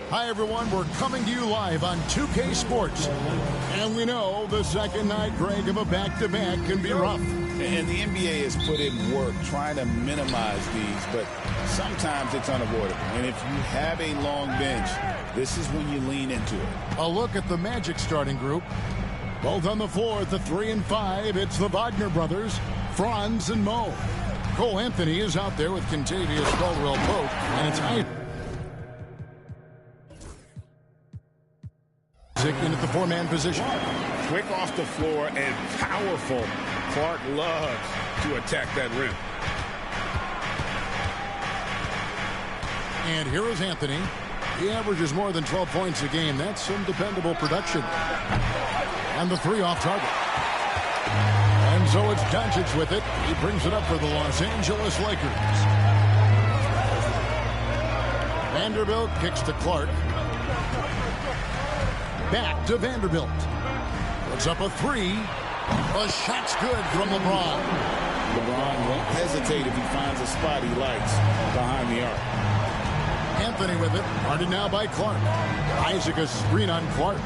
Hi, everyone. We're coming to you live on 2K Sports. And we know the second night, Greg, of a back-to-back can be rough. And the NBA has put in work trying to minimize these, but sometimes it's unavoidable. And if you have a long bench, this is when you lean into it. A look at the Magic starting group. Both on the floor at the 3 and 5. It's the Wagner brothers, Franz and Mo. Cole Anthony is out there with Kentavious Caldwell-Pope, and it's Isaac in at the four-man position. Quick off the floor and powerful. Clark loves to attack that rim. And here is Anthony. He averages more than 12 points a game. That's some dependable production. And the three off target. And so it's Doncic with it. He brings it up for the Los Angeles Lakers. Vanderbilt kicks to Clark. Back to Vanderbilt. Puts up a three. The shot's good from LeBron. LeBron won't hesitate if he finds a spot he likes behind the arc. Anthony with it. Guarded now by Clark. Isaac a screen on Clark.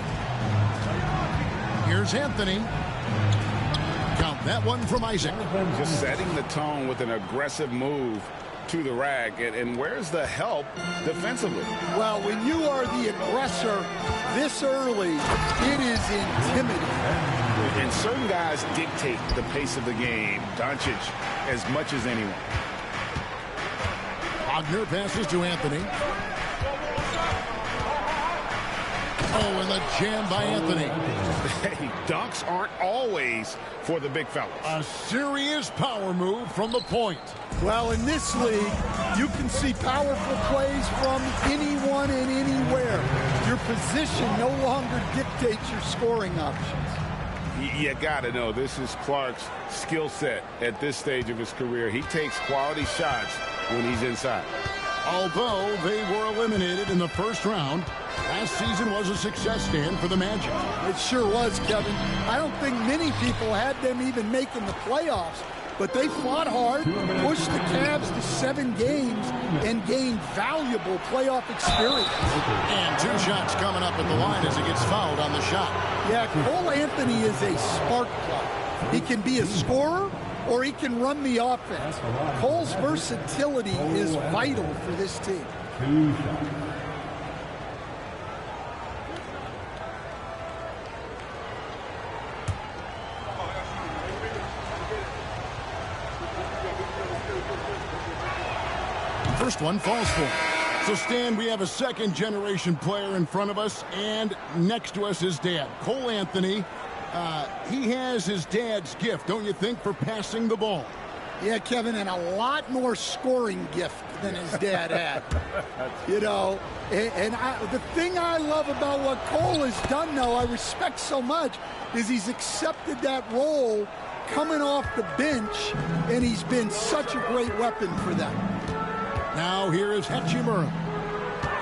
Here's Anthony. Count that one from Isaac. Just setting the tone with an aggressive move to the rack. And where's the help defensively? Well, when you are the aggressor this early, it is intimidating. And certain guys dictate the pace of the game. Doncic as much as anyone. Wagner passes to Anthony. Oh, and the jam by Anthony. Hey, dunks aren't always for the big fellas. A serious power move from the point. Well, in this league, you can see powerful plays from anyone and anywhere. Your position no longer dictates your scoring options. You got to know, this is Clark's skill set at this stage of his career. He takes quality shots when he's inside. Although they were eliminated in the first round, last season was a success stand for the Magic. It sure was, Kevin. I don't think many people had them even making the playoffs, but they fought hard, pushed the Cavs to 7 games, and gained valuable playoff experience. And 2 shots coming up at the line as he gets fouled on the shot. Yeah, Cole Anthony is a spark plug. He can be a scorer, or he can run the offense. Cole's versatility is vital for this team. First one falls for. So, Stan, we have a second-generation player in front of us, and next to us is Dad, Cole Anthony. He has his dad's gift, don't you think, for passing the ball? Yeah, Kevin, and a lot more scoring gift than his dad had. You know, the thing I love about what Cole has done, though, I respect so much, is he's accepted that role coming off the bench, and he's been such a great weapon for them. Now here is Hachimura.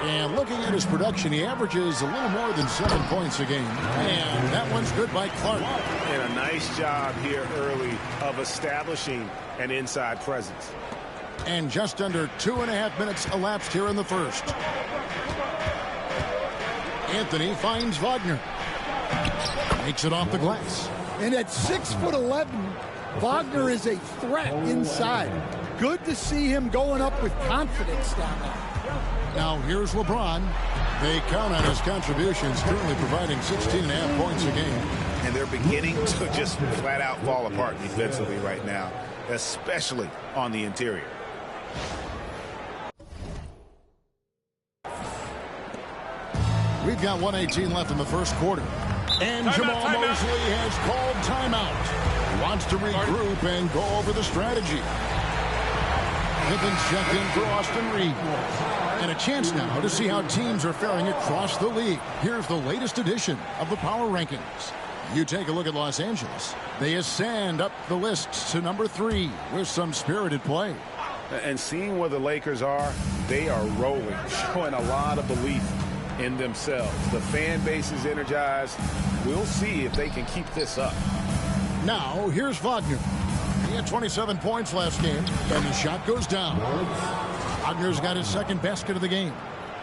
And looking at his production, he averages a little more than 7 points a game. And that one's good by Clark. And a nice job here early of establishing an inside presence. And just under 2.5 minutes elapsed here in the first. Anthony finds Wagner. Makes it off the glass. And at 6'11", Wagner is a threat inside. Good to see him going up with confidence down there. Now here's LeBron. They count on his contributions, currently providing 16.5 points a game. And they're beginning to just flat out fall apart defensively right now, especially on the interior. We've got 1:18 left in the first quarter. And Jamal Mosley has called timeout. He wants to regroup and go over the strategy. Pippin's checked in for Austin Reed. And a chance now to see how teams are faring across the league. Here's the latest edition of the Power Rankings. You take a look at Los Angeles. They ascend up the list to number 3 with some spirited play. And seeing where the Lakers are, they are rolling, showing a lot of belief in themselves. The fan base is energized. We'll see if they can keep this up. Now, here's Wagner. He had 27 points last game, and the shot goes down. Wagner's got his second basket of the game.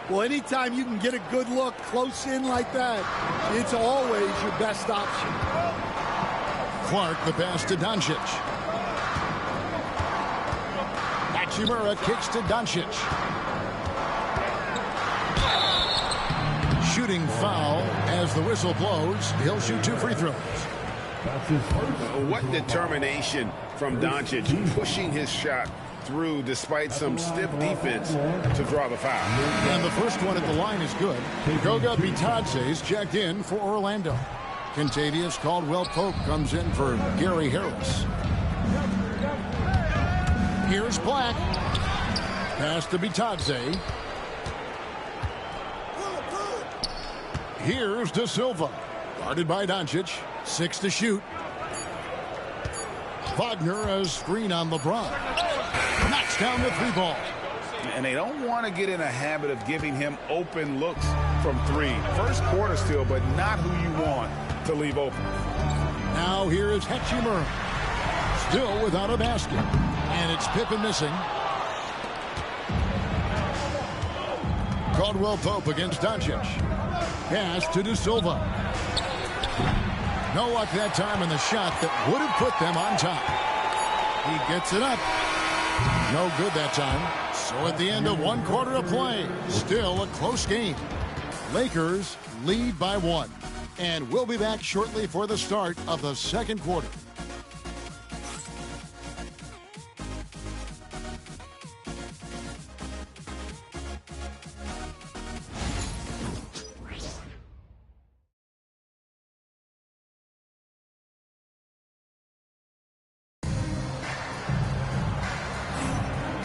Well, anytime you can get a good look close in like that, it's always your best option. Clark, the pass to Doncic. Hachimura kicks to Doncic. Shooting foul as the whistle blows. He'll shoot 2 free throws. What determination from Doncic, pushing his shot through despite some stiff defense to draw the foul. And the first one at the line is good. Goga Bitadze is checked in for Orlando. Kentavious Caldwell-Pope comes in for Gary Harris. Here's Black. Pass to Bitadze. Here's De Silva. Guarded by Doncic. 6 to shoot. Wagner, a screen on LeBron. Knocks down the 3 ball. And they don't want to get in a habit of giving him open looks from 3. First quarter still, but not who you want to leave open. Now here is Hachimura. Still without a basket. And it's Pippen missing. Caldwell-Pope against Doncic. Pass to De Silva. No luck that time in the shot that would have put them on top. He gets it up. No good that time. So at the end of 1 quarter of play, still a close game. Lakers lead by 1. And we'll be back shortly for the start of the second quarter.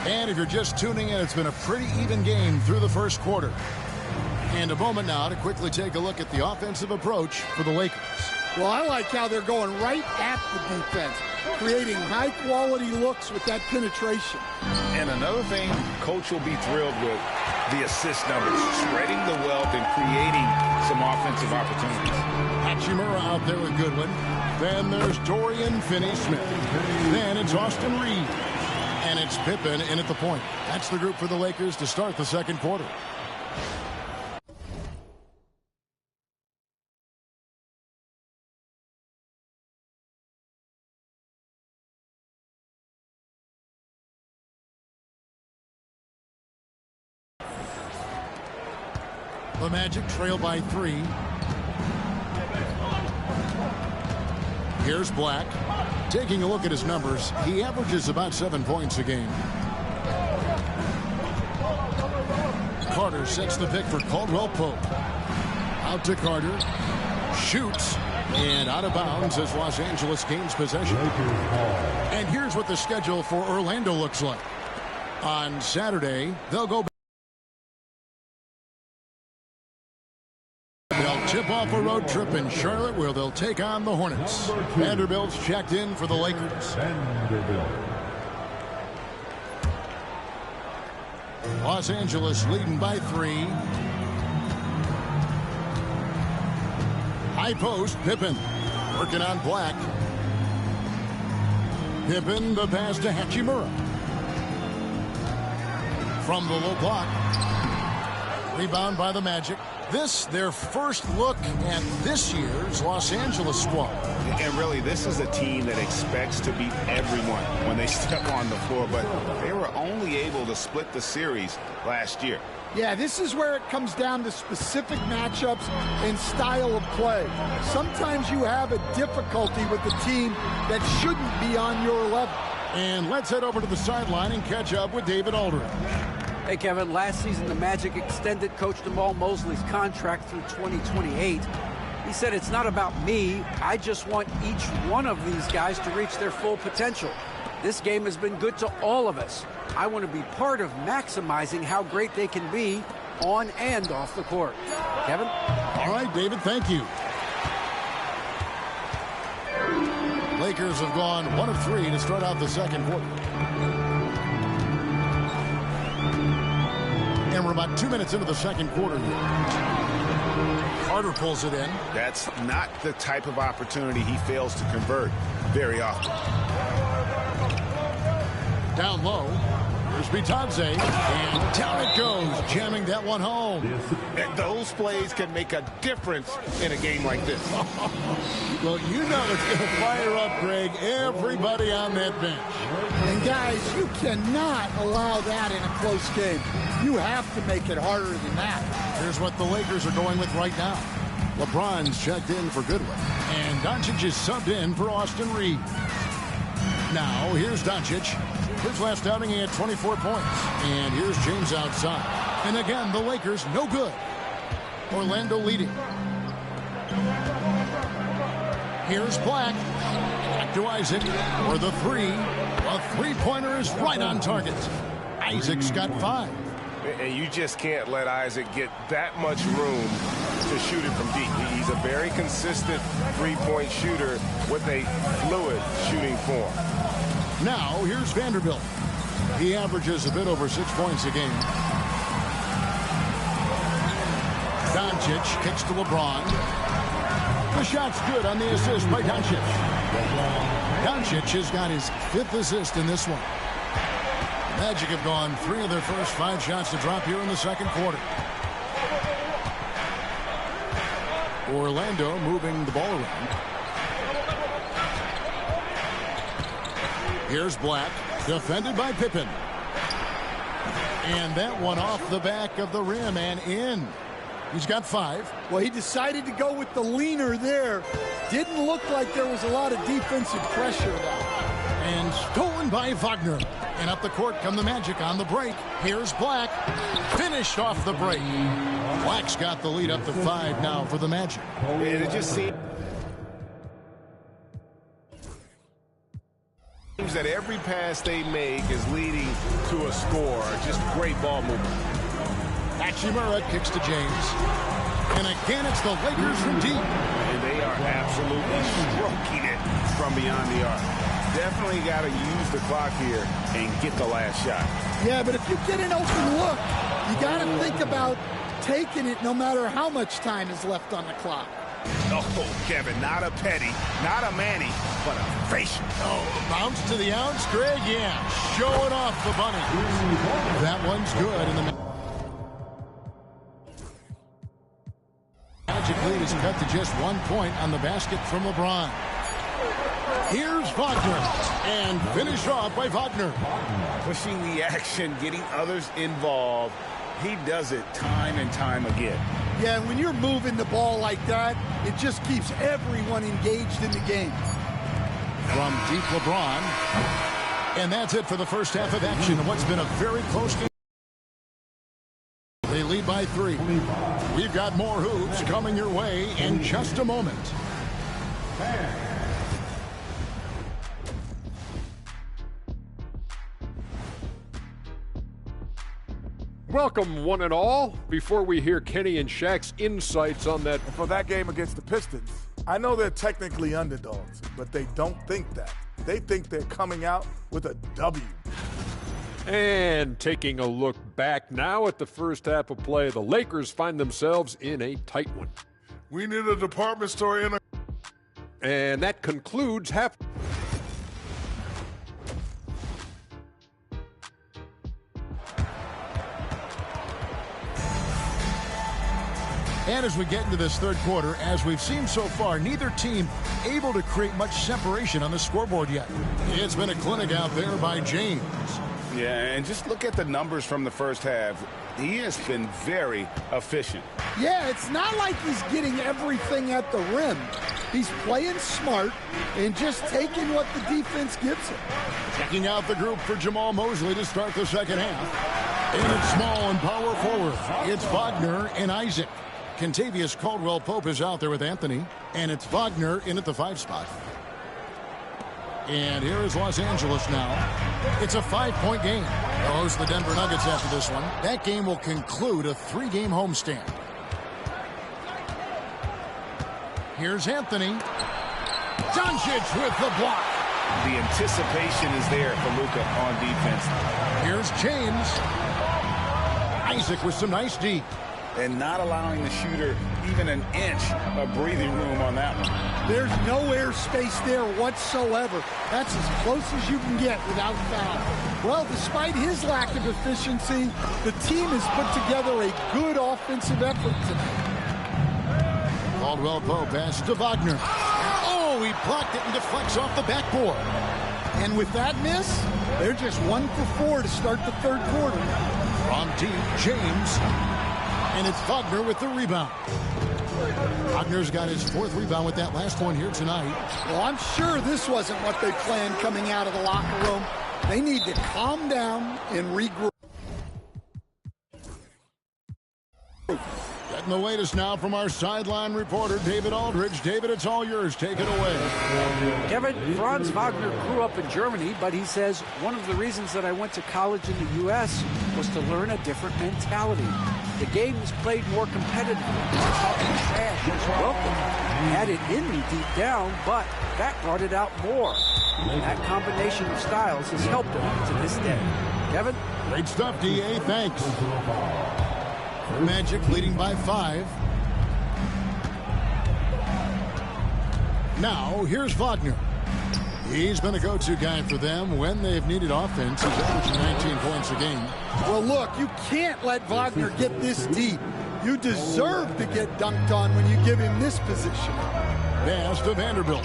And if you're just tuning in, it's been a pretty even game through the first quarter. And a moment now to quickly take a look at the offensive approach for the Lakers. Well, I like how they're going right at the defense, creating high-quality looks with that penetration. And another thing Coach will be thrilled with, the assist numbers, spreading the wealth and creating some offensive opportunities. Hachimura out there with Goodwin. Then there's Dorian Finney-Smith. Then it's Austin Reed. And it's Pippen in at the point. That's the group for the Lakers to start the second quarter. The Magic trail by 3. Here's Black. Taking a look at his numbers, he averages about 7 points a game. Carter sets the pick for Caldwell-Pope. Out to Carter. Shoots. And out of bounds as Los Angeles gains possession. And here's what the schedule for Orlando looks like. On Saturday, they'll go back. They'll tip off a road trip in Charlotte where they'll take on the Hornets. Vanderbilt's checked in for the Lakers. Los Angeles leading by 3. High post, Pippen working on Black. Pippen, the pass to Hachimura. From the low block. Rebound by the Magic. This, their first look at this year's Los Angeles squad. And really, this is a team that expects to beat everyone when they step on the floor, but they were only able to split the series last year. Yeah, this is where it comes down to specific matchups and style of play. Sometimes you have a difficulty with a team that shouldn't be on your level. And let's head over to the sideline and catch up with David Aldridge. Hey, Kevin, last season the Magic extended Coach Jamal Mosley's contract through 2028. He said, it's not about me. I just want each one of these guys to reach their full potential. This game has been good to all of us. I want to be part of maximizing how great they can be on and off the court. Kevin? All right, David, thank you. Lakers have gone 1 of 3 to start out the second quarter. And we're about 2 minutes into the second quarter here. Carter pulls it in. That's not the type of opportunity he fails to convert very often. Down low. Here's Bitadze, and down it goes, jamming that one home. And those plays can make a difference in a game like this. Well, you know it's going to fire up, Greg, everybody on that bench. And guys, you cannot allow that in a close game. You have to make it harder than that. Here's what the Lakers are going with right now. LeBron's checked in for Goodwin, and Doncic is subbed in for Austin Reeves. Now, here's Doncic. His last outing, he had 24 points. And here's James outside. And again, the Lakers, no good. Orlando leading. Here's Black. Back to Isaac for the three. A three-pointer is right on target. Isaac's got 5. And you just can't let Isaac get that much room to shoot it from deep. He's a very consistent three-point shooter with a fluid shooting form. Now, here's Vanderbilt. He averages a bit over 6 points a game. Doncic kicks to LeBron. The shot's good on the assist by Doncic. Doncic has got his 5th assist in this one. Magic have gone 3 of their first 5 shots to drop here in the second quarter. Orlando moving the ball around. Here's Black, defended by Pippen. And that one off the back of the rim and in. He's got 5. Well, he decided to go with the leaner there. Didn't look like there was a lot of defensive pressure, though. And stolen by Wagner. And up the court come the Magic on the break. Here's Black. Finished off the break. Black's got the lead up to 5 now for the Magic. And it just seems that every pass they make is leading to a score. Just great ball movement. Hachimura kicks to James. And again, it's the Lakers from deep. And they are absolutely stroking it from beyond the arc. Definitely got to use the clock here and get the last shot. Yeah, but if you get an open look, you got to think about taking it no matter how much time is left on the clock. Oh, Kevin, not a Petty, not a Manny, but a facial. Oh, bounce to the ounce, Greg, yeah. Showing off the bunny. That one's good. And the Magic lead is cut to just 1 point on the basket from LeBron. Here's Wagner, and finished off by Wagner. Pushing the action, getting others involved. He does it time and time again. Yeah, and when you're moving the ball like that, it just keeps everyone engaged in the game. From deep LeBron. And that's it for the first half of action in what's been a very close game. They lead by 3. We've got more hoops coming your way in just a moment. Welcome, one and all. Before we hear Kenny and Shaq's insights on that. For that game against the Pistons, I know they're technically underdogs, but they don't think that. They think they're coming out with a W. And taking a look back now at the first half of play, the Lakers find themselves in a tight one. We need a department store in a... And that concludes half. And as we get into this third quarter, as we've seen so far, neither team able to create much separation on the scoreboard yet. It's been a clinic out there by James. Yeah, and just look at the numbers from the first half. He has been very efficient. Yeah, it's not like he's getting everything at the rim. He's playing smart and just taking what the defense gives him. Checking out the group for Jamal Mosley to start the second half. And it's small and power forward. It's Wagner and Isaac. Kentavious Caldwell-Pope is out there with Anthony. And it's Wagner in at the 5 spot. And here is Los Angeles now. It's a 5-point game. They'll host the Denver Nuggets after this one. That game will conclude a 3-game homestand. Here's Anthony. Doncic with the block. The anticipation is there for Luka on defense. Here's James. Isaac with some nice D. and not allowing the shooter even an inch of breathing room on that one. There's no air space there whatsoever. That's as close as you can get without foul. Well, despite his lack of efficiency, the team has put together a good offensive effort tonight. Caldwell Pope passes to Wagner. Oh, he blocked it and deflects off the backboard. And with that miss, they're just 1 for 4 to start the third quarter. From deep, James. And it's Wagner with the rebound. Wagner's got his 4th rebound with that last one here tonight. Well, I'm sure this wasn't what they planned coming out of the locker room. They need to calm down and regroup. Getting the latest now from our sideline reporter, David Aldridge. David, it's all yours. Take it away. Kevin, Franz Wagner grew up in Germany, but he says one of the reasons that I went to college in the U.S. was to learn a different mentality. The game was played more competitively. Talking trash was welcome. He had it in me deep down, but that brought it out more. And that combination of styles has helped him to this day. Kevin? Great stuff, D.A. Thanks. Magic leading by 5. Now, here's Wagner. He's been a go-to guy for them when they've needed offense. He's averaging 19 points a game. Well, look, you can't let Wagner get this deep. You deserve to get dunked on when you give him this position. Pass to Vanderbilt.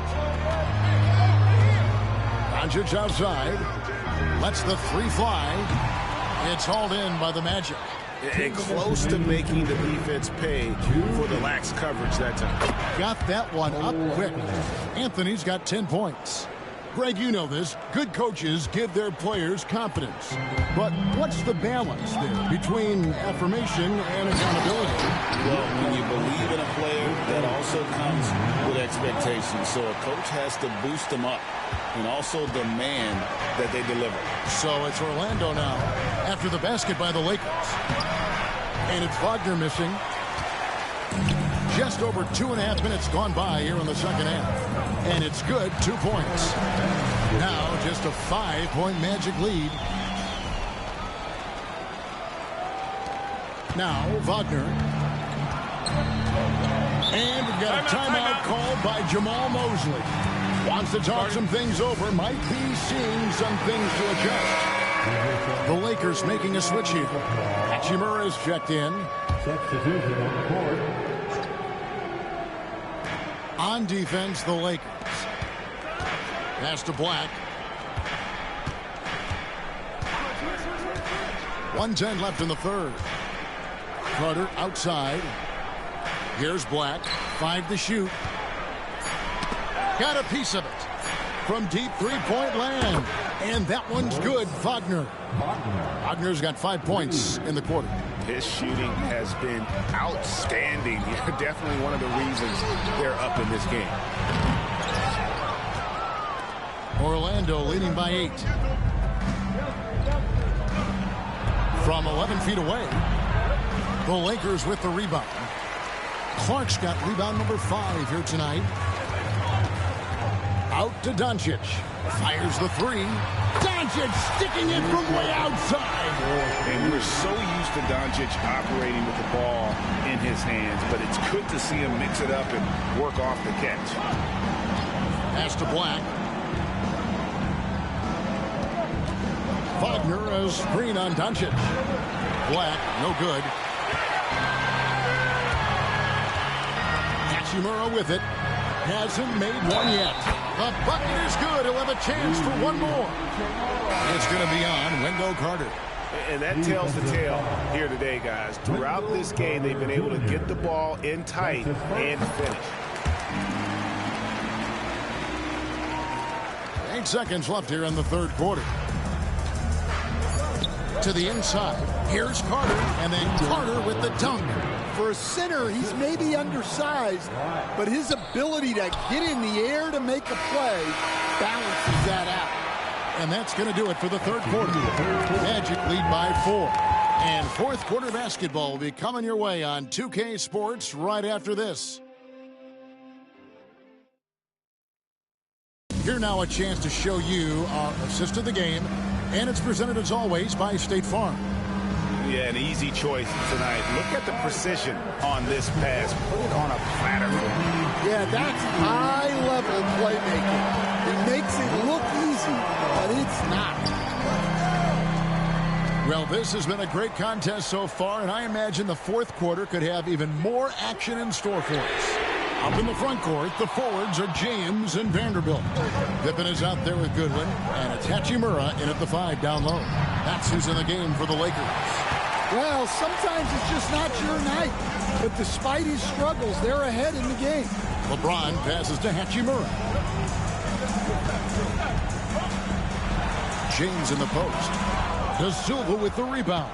Doncic outside. Lets the 3 fly. It's hauled in by the Magic. And close to making the defense pay for the lax coverage that time. Got that one up quick. Anthony's got 10 points. Greg, you know this. Good coaches give their players confidence. But what's the balance there between affirmation and accountability? Well, when you believe in a player, that also comes with expectations. So a coach has to boost them up and also demand that they deliver. So it's Orlando now after the basket by the Lakers. And it's Wagner missing. Just over 2.5 minutes gone by here in the second half. And it's good, 2 points. Now just a 5-point Magic lead. Now Wagner. And we've got a timeout called by Jamal Mosley. Wants to talk some things over. Might be seeing some things to adjust. The Lakers making a switch here. Hachimura is checked in. Substitution on the court. On defense, the Lakers. Pass to Black. 1:10 left in the third. Carter outside. Here's Black. 5 to shoot. Got a piece of it. From deep three-point land. And that one's good. Wagner. Wagner's got 5 points in the quarter. His shooting has been outstanding. Definitely one of the reasons they're up in this game. Orlando leading by 8. From 11 feet away, the Lakers with the rebound. Clark's got rebound number 5 here tonight. Out to Doncic. Fires the 3. Doncic sticking it from way outside. And we're so used to Doncic operating with the ball in his hands, but it's good to see him mix it up and work off the catch. Pass to Black. Wagner a screen on Doncic. Black, no good. Hachimura with it. Hasn't made one yet. The bucket is good. He'll have a chance for one more. It's going to be on Wendell Carter. And that tells the tale here today, guys. Throughout this game, they've been able to get the ball in tight and finish. 8 seconds left here in the third quarter. To the inside. Here's Carter, and then Carter with the dunk. For a center, he's maybe undersized, but his ability to get in the air to make a play balances that out. And that's going to do it for the third quarter. Magic lead by 4. And fourth quarter basketball will be coming your way on 2K Sports right after this. Here now a chance to show you our assist of the game. And it's presented as always by State Farm. Yeah, an easy choice tonight. Look at the precision on this pass. Put it on a platter. Yeah, that's high-level playmaking. He makes it look easy, but it's not. Well, this has been a great contest so far, and I imagine the fourth quarter could have even more action in store for us. Up in the front court, the forwards are James and Vanderbilt. Pippen is out there with Goodwin, and it's Hachimura in at the 5 down low. That's who's in the game for the Lakers. Well, sometimes it's just not your night. But despite his struggles, they're ahead in the game. LeBron passes to Hachimura. James in the post. De Silva with the rebound.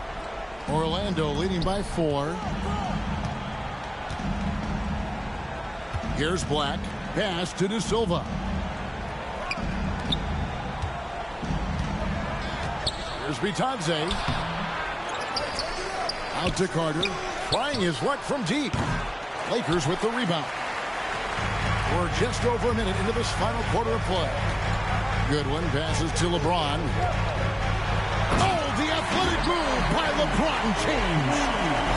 Orlando leading by 4. Here's Black. Pass to De Silva. Here's Bitadze. Out to Carter. Trying his luck from deep. Lakers with the rebound. We're just over a minute into this final quarter of play. Goodwin passes to LeBron. Oh, the athletic move by LeBron James.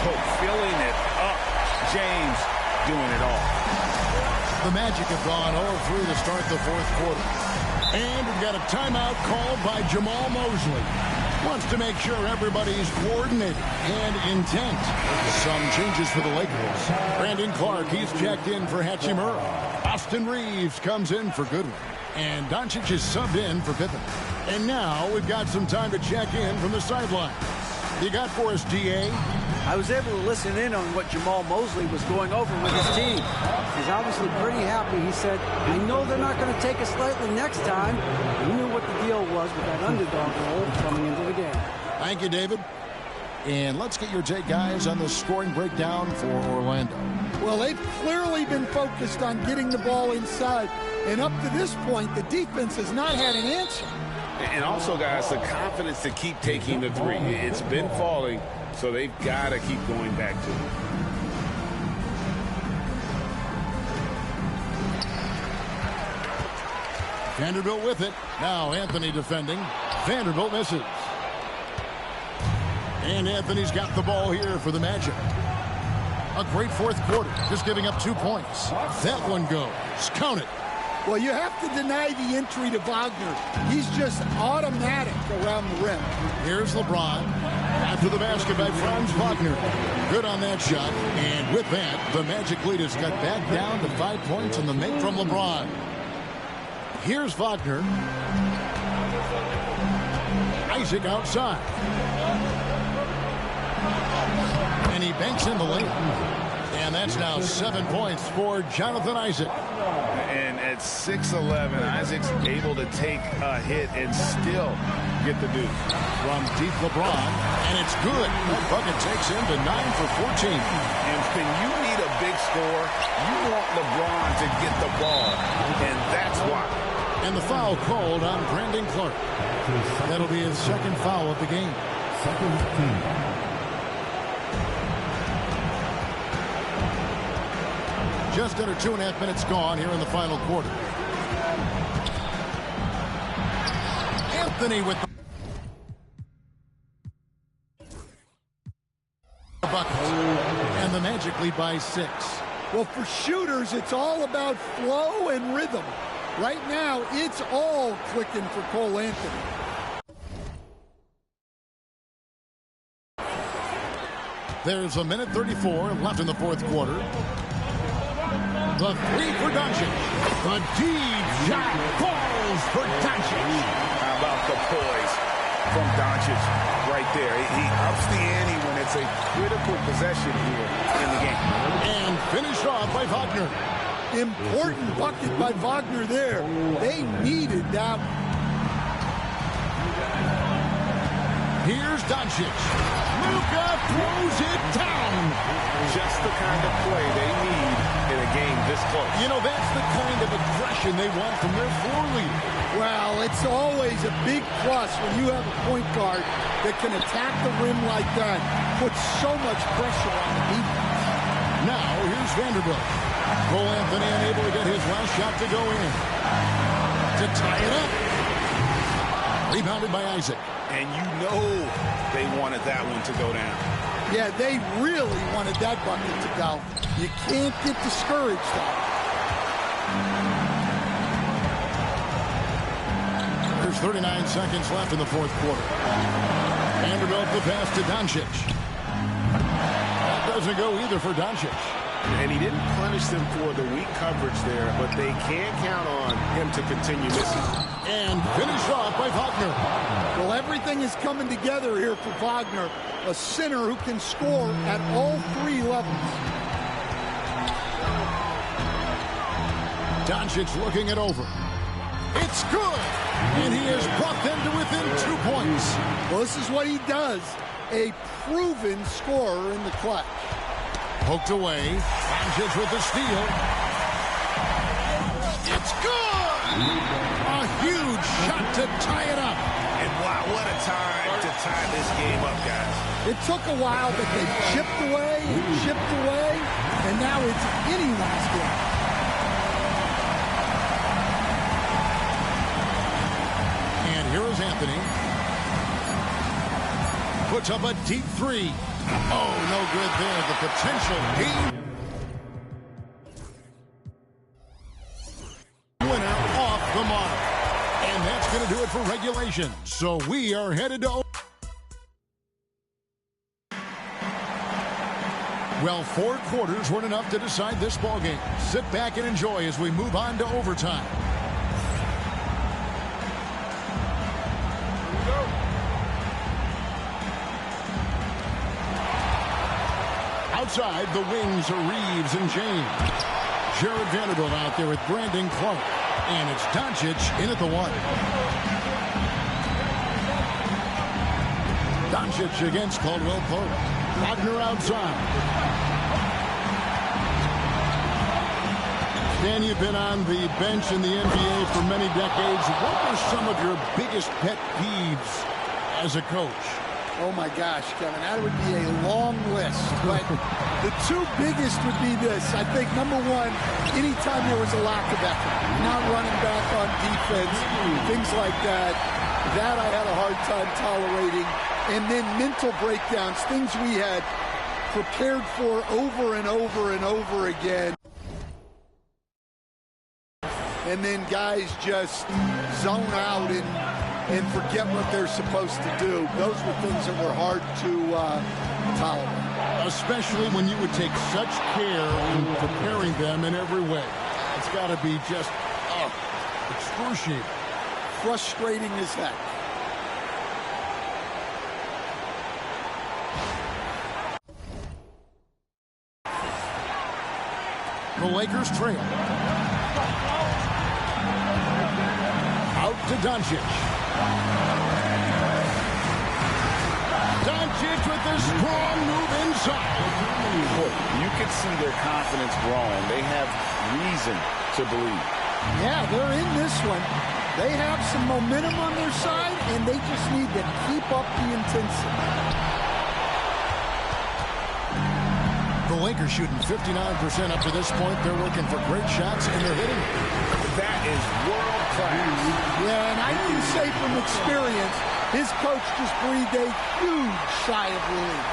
Oh, filling it up. James doing it all. The Magic have gone 0-3 to start the fourth quarter. And we've got a timeout called by Jamal Mosley. Wants to make sure everybody's coordinated and intent. Some changes for the Lakers. Brandon Clark, he's checked in for Hachimura. Austin Reeves comes in for Goodwin. And Doncic is subbed in for Pippen. And now we've got some time to check in from the sideline. You got for us, D.A.? I was able to listen in on what Jamal Mosley was going over with his team. He's obviously pretty happy. He said, I know they're not going to take us lightly next time. He knew what the deal was with that underdog role coming into the game. Thank you, David. And let's get your take, guys, on the scoring breakdown for Orlando. Well, they've clearly been focused on getting the ball inside. And up to this point, the defense has not had an answer. And also, guys, the confidence to keep taking the three. It's been falling, so they've got to keep going back to it. Vanderbilt with it. Now Anthony defending. Vanderbilt misses. And Anthony's got the ball here for the Magic. A great fourth quarter, just giving up 2 points. That one goes. Count it. Well, you have to deny the entry to Wagner. He's just automatic around the rim. Here's LeBron. After the basket by Franz Wagner. Good on that shot. And with that, the Magic lead is cut back down to 5 points on the make from LeBron. Here's Wagner. Isaac outside. And he banks in the lane. And that's now 7 points for Jonathan Isaac. And at 6'11", Isaac's able to take a hit and still get the deuce. From deep LeBron, and it's good. That bucket takes him to 9 for 14. And when you need a big score, you want LeBron to get the ball, and that's why. And the foul called on Brandon Clark. That'll be his second foul of the game. Second team. Just under 2.5 minutes gone here in the final quarter. Anthony with the bucket. And the Magic lead by 6. Well, for shooters, it's all about flow and rhythm. Right now, it's all clicking for Cole Anthony. There's a minute 34 left in the fourth quarter. The three for Doncic. The deep shot falls for Doncic. How about the poise from Doncic right there? He ups the ante when it's a critical possession here in the game. And finished off by Wagner. Important bucket by Wagner there. They needed that. Here's Doncic. Luka throws it down. Just the kind of play they need in a game this close. You know, that's the kind of aggression they want from their floor leader. Well, it's always a big plus when you have a point guard that can attack the rim like that. Puts so much pressure on the defense. Now, here's Vanderbilt. Cole Anthony unable to get his last shot to go in. To tie it up. Rebounded by Isaac. And you know they wanted that one to go down. Yeah, they really wanted that bucket to go. You can't get discouraged, though. There's 39 seconds left in the fourth quarter. Vanderbilt the pass to Doncic. That doesn't go either for Doncic. And he didn't punish them for the weak coverage there, but they can't count on him to continue missing. And finished off by Wagner. Well, everything is coming together here for Wagner, a center who can score at all three levels. Doncic looking it over. It's good! And he has brought them to within 2 points. Well, this is what he does. A proven scorer in the clutch. Poked away. Doncic with the steal. It's good! A huge shot to tie it up. And wow, what a time to tie this game up, guys. It took a while, but they chipped away and chipped away, and now it's anyone's game. And here is Anthony. Puts up a deep three. Oh, no good there. The potential game winner off the mark. And that's going to do it for regulation. So we are headed to... Well, 4 quarters weren't enough to decide this ballgame. Sit back and enjoy as we move on to overtime. Outside, the wings are Reeves and James. Jared Vanderbilt out there with Brandon Clark. And it's Doncic in at the 1. Doncic against Caldwell Pope. Wagner outside. Dan, you've been on the bench in the NBA for many decades. What were some of your biggest pet peeves as a coach? Oh, my gosh, Kevin, that would be a long list. But the 2 biggest would be this. I think, number one, anytime there was a lack of effort, not running back on defense, things like that, that I had a hard time tolerating. And then mental breakdowns, things we had prepared for over and over and over again. And then guys just zone out and forget what they're supposed to do. Those were things that were hard to tolerate. Especially when you would take such care in preparing them in every way. It's got to be just excruciating. Frustrating as heck. The Lakers trail. Out to Doncic. Doncic with a strong move inside. You can see their confidence growing. They have reason to believe. Yeah, they're in this one. They have some momentum on their side, and they just need to keep up the intensity. The Lakers shooting 59% up to this point. They're looking for great shots, and they're hitting. That is world class. Yeah, and I can say from experience, his coach just breathed a huge sigh of relief.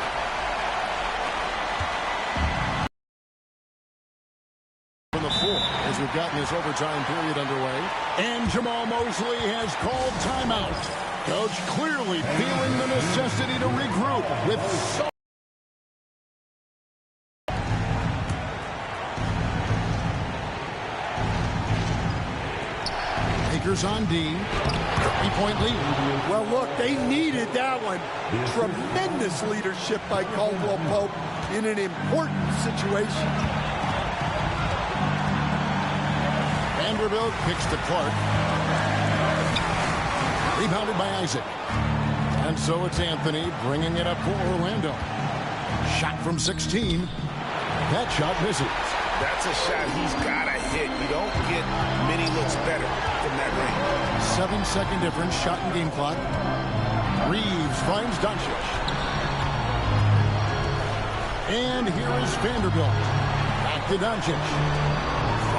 From the floor, as we've gotten this overtime period underway. And Jamal Mosley has called timeout. Coach clearly feeling the necessity to regroup with so Lakers on D. 3-point lead. Well, look, they needed that one. Tremendous leadership by Caldwell Pope in an important situation. Vanderbilt kicks to Clark. Rebounded by Isaac. And so it's Anthony bringing it up for Orlando. Shot from 16. That shot misses. That's a shot he's got to hit. You don't get many looks better from that range. 7-second difference, shot and game clock. Reeves finds Doncic. And here is Vanderbilt. Back to Doncic.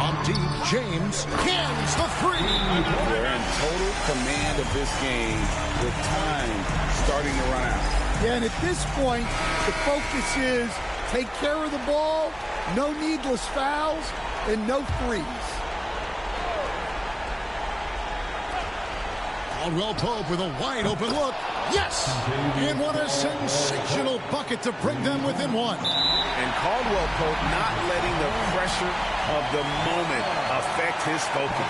From deep, James cans the three. They're in total command of this game with time starting to run out. Yeah, and at this point, the focus is take care of the ball, no needless fouls, and no threes. Caldwell Pope with a wide open look. Yes! And what a sensational bucket to bring them within one. And Caldwell Pope not letting the pressure of the moment affect his focus.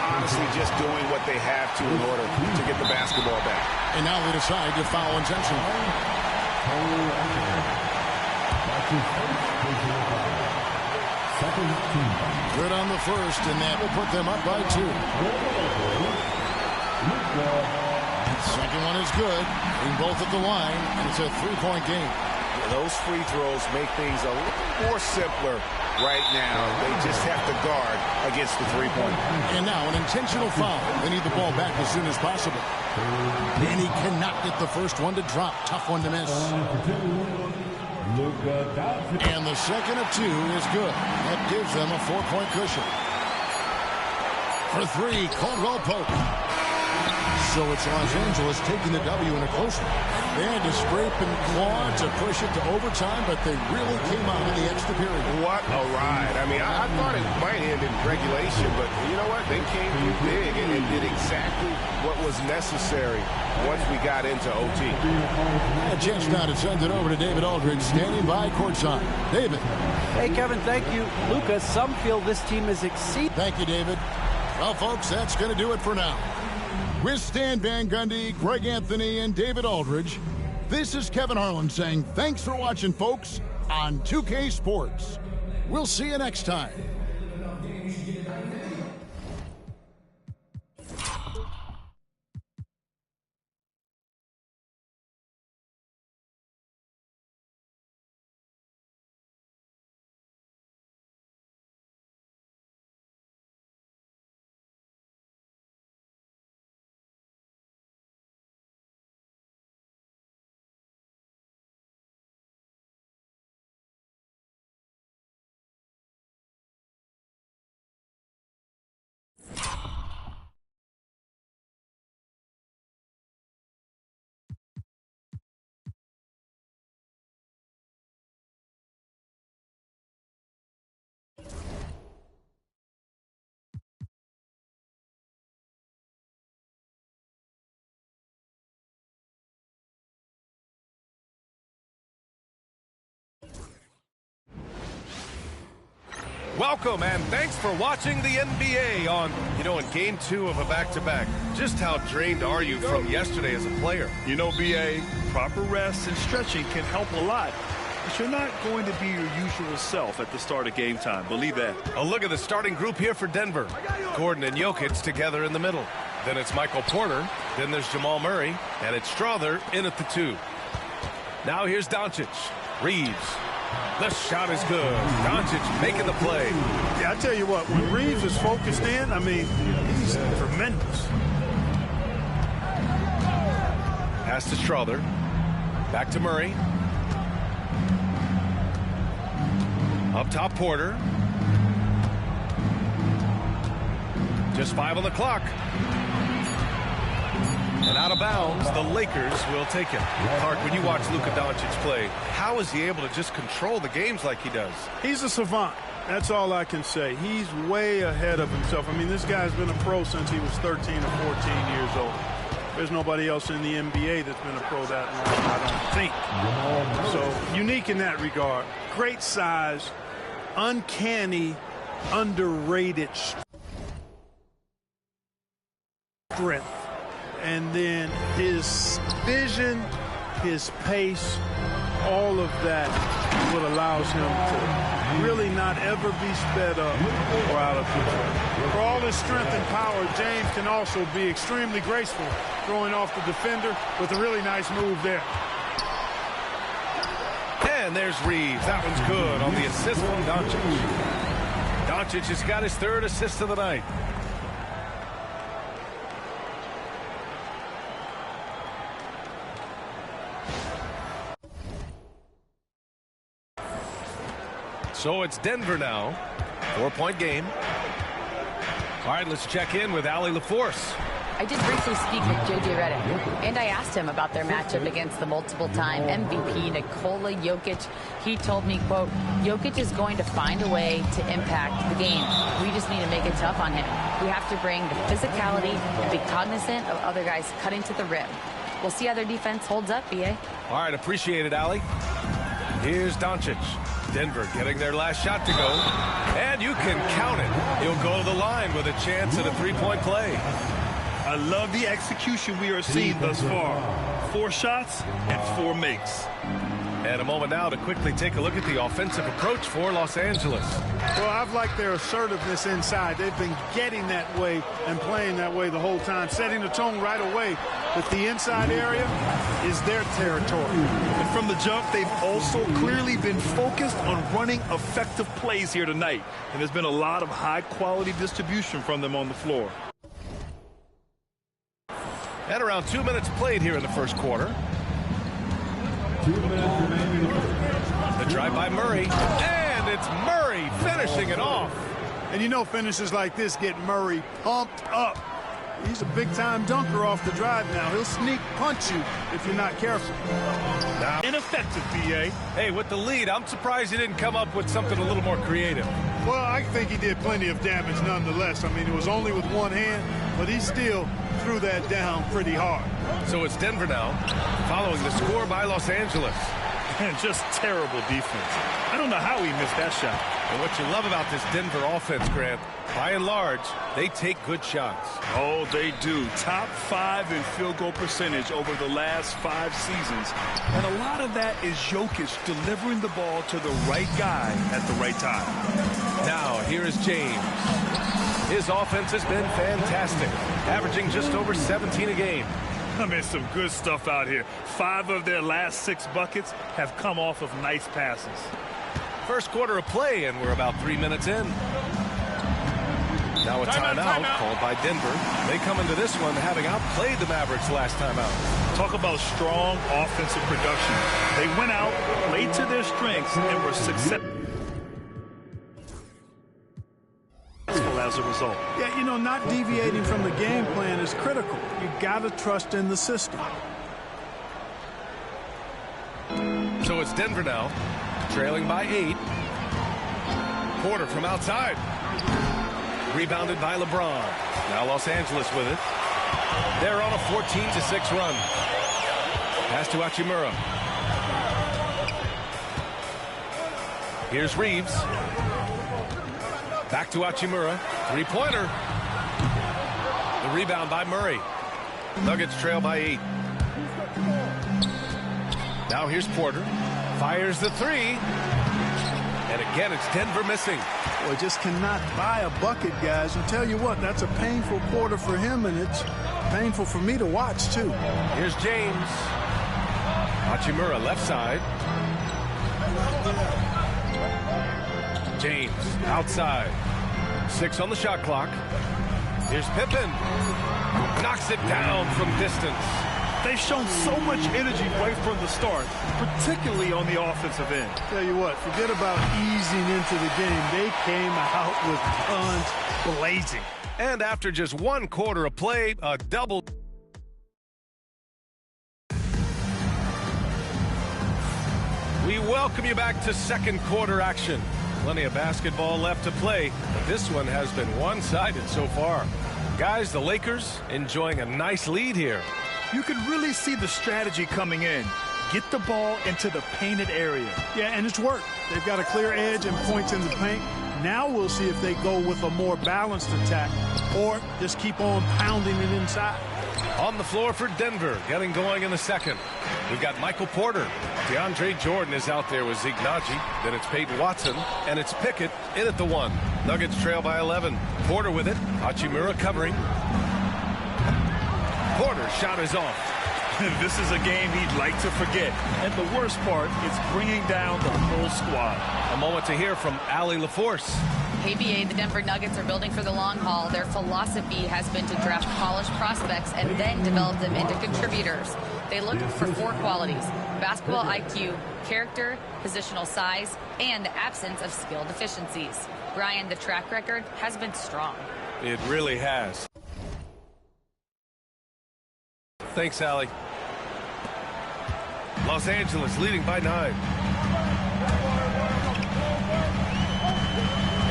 Honestly, just doing what they have to in order to get the basketball back. And now they decide to foul intentionally. Good on the first, and that will put them up by 2. Second one is good. Being both at the line, and it's a 3-point game. Those free throws make things a little more simpler right now. They just have to guard against the 3-point. And now an intentional foul. They need the ball back as soon as possible. And he cannot get the first one to drop. Tough one to miss. And the second of 2 is good. That gives them a 4-point cushion. For 3, Caldwell Pope. So it's Los Angeles taking the W in a close one. They had to scrape and claw to push it to overtime, but they really came out in the extra period. What a ride. I mean, I thought it might end in regulation, but you know what? They came through big and did exactly what was necessary once we got into OT. A chance now to send it over to David Aldridge, standing by courtside. David. Hey, Kevin, thank you. Luka, some feel this team is exceeding. Thank you, David. Well, folks, that's going to do it for now. With Stan Van Gundy, Greg Anthony, and David Aldridge, this is Kevin Harlan saying thanks for watching, folks, on 2K Sports. We'll see you next time. Welcome and thanks for watching the NBA on, in game 2 of a back-to-back. Just how drained are you from yesterday as a player? BA, proper rest and stretching can help a lot. But you're not going to be your usual self at the start of game time. Believe that. A look at the starting group here for Denver. Gordon and Jokic together in the middle. Then it's Michael Porter. Then there's Jamal Murray. And it's Strother in at the 2. Now here's Doncic. Reeves. The shot is good. Doncic making the play. Yeah, I tell you what, when Reeves is focused in, he's tremendous. Pass to Strother. Back to Murray. Up top, Porter. Just 5 on the clock. And out of bounds, the Lakers will take it. Clark, when you watch Luka Doncic play, how is he able to just control the games like he does? He's a savant. That's all I can say. He's way ahead of himself. This guy's been a pro since he was 13 or 14 years old. There's nobody else in the NBA that's been a pro that long, I don't think. So unique in that regard. Great size, uncanny, underrated strength. And then his vision, his pace, all of that is what allows him to really not ever be sped up or out of control. For all his strength and power, James can also be extremely graceful, throwing off the defender with a really nice move there. And there's Reeves. That one's good on the assist from Doncic. Doncic has got his 3rd assist of the night. So it's Denver now 4-point game. All right, let's check in with Allie LaForce. I did briefly speak with J.J. Redick, and I asked him about their matchup against the multiple-time MVP Nikola Jokic. He told me, quote, Jokic is going to find a way to impact the game. We just need to make it tough on him. We have to bring the physicality and be cognizant of other guys cutting to the rim. We'll see how their defense holds up, B.A. All right, appreciate it, Allie. Here's Doncic. Denver getting their last shot to go. And you can count it. He'll go to the line with a chance at a three-point play. I love the execution we are seeing thus far. 4 shots and 4 makes. And a moment now to quickly take a look at the offensive approach for Los Angeles. Well, I've liked their assertiveness inside. They've been getting that way and playing that way the whole time, setting the tone right away. But the inside area is their territory. And from the jump, they've also clearly been focused on running effective plays here tonight. And there's been a lot of high-quality distribution from them on the floor. And around 2 minutes played here in the first quarter. 2 minutes remaining. The drive by Murray, and it's Murray finishing it off. And you know finishes like this get Murray pumped up. He's a big-time dunker off the drive now. He'll sneak punch you if you're not careful. Now, ineffective, B.A. Hey, with the lead, I'm surprised he didn't come up with something a little more creative. Well, I think he did plenty of damage nonetheless. I mean, it was only with one hand, but he still threw that down pretty hard. So it's Denver now, following the score by Los Angeles. And just terrible defense. I don't know how he missed that shot. And what you love about this Denver offense, Grant, by and large, they take good shots. Oh, they do. Top 5 in field goal percentage over the last 5 seasons. And a lot of that is Jokic delivering the ball to the right guy at the right time. Now, here is James. His offense has been fantastic, averaging just over 17 a game. I mean, some good stuff out here. 5 of their last 6 buckets have come off of nice passes. First quarter of play, and we're about 3 minutes in. Now a timeout called by Denver. They come into this one having outplayed the Mavericks last time out. Talk about strong offensive production. They went out, played to their strengths, and were successful as a result. Yeah, you know, not deviating from the game plan is critical. You got to trust in the system. So it's Denver now, trailing by 8. Porter from outside. Rebounded by LeBron. Now Los Angeles with it. They're on a 14-6 run. Pass to Hachimura. Here's Reeves. Back to Hachimura. Three-pointer. The rebound by Murray. Nuggets trail by 8. Now here's Porter. Fires the 3. And again, it's Denver missing. Boy, just cannot buy a bucket, guys. And tell you what, that's a painful quarter for him, and it's painful for me to watch, too. Here's James. Hachimura left side. James outside. 6 on the shot clock. Here's Pippen. Knocks it down from distance. They've shown so much energy right from the start, particularly on the offensive end. Tell you what, forget about easing into the game. They came out with guns blazing. And after just 1 quarter of play, a double. We welcome you back to second quarter action. Plenty of basketball left to play, but this one has been one-sided so far. Guys, the Lakers enjoying a nice lead here. You can really see the strategy coming in. Get the ball into the painted area. Yeah, and it's worked. They've got a clear edge and points in the paint. Now we'll see if they go with a more balanced attack or just keep on pounding it inside. On the floor for Denver, getting going in the second. We've got Michael Porter. DeAndre Jordan is out there with Zeke Naji. Then it's Peyton Watson, and it's Pickett in at the 1. Nuggets trail by 11. Porter with it. Hachimura covering. Porter's shot is off. This is a game he'd like to forget. And the worst part is bringing down the whole squad. A moment to hear from Allie LaForce. KBA, the Denver Nuggets are building for the long haul. Their philosophy has been to draft polished prospects and then develop them into contributors. They look for 4 qualities: basketball IQ, character, positional size, and absence of skill deficiencies. Brian, the track record has been strong. It really has. Thanks, Allie. Los Angeles leading by 9.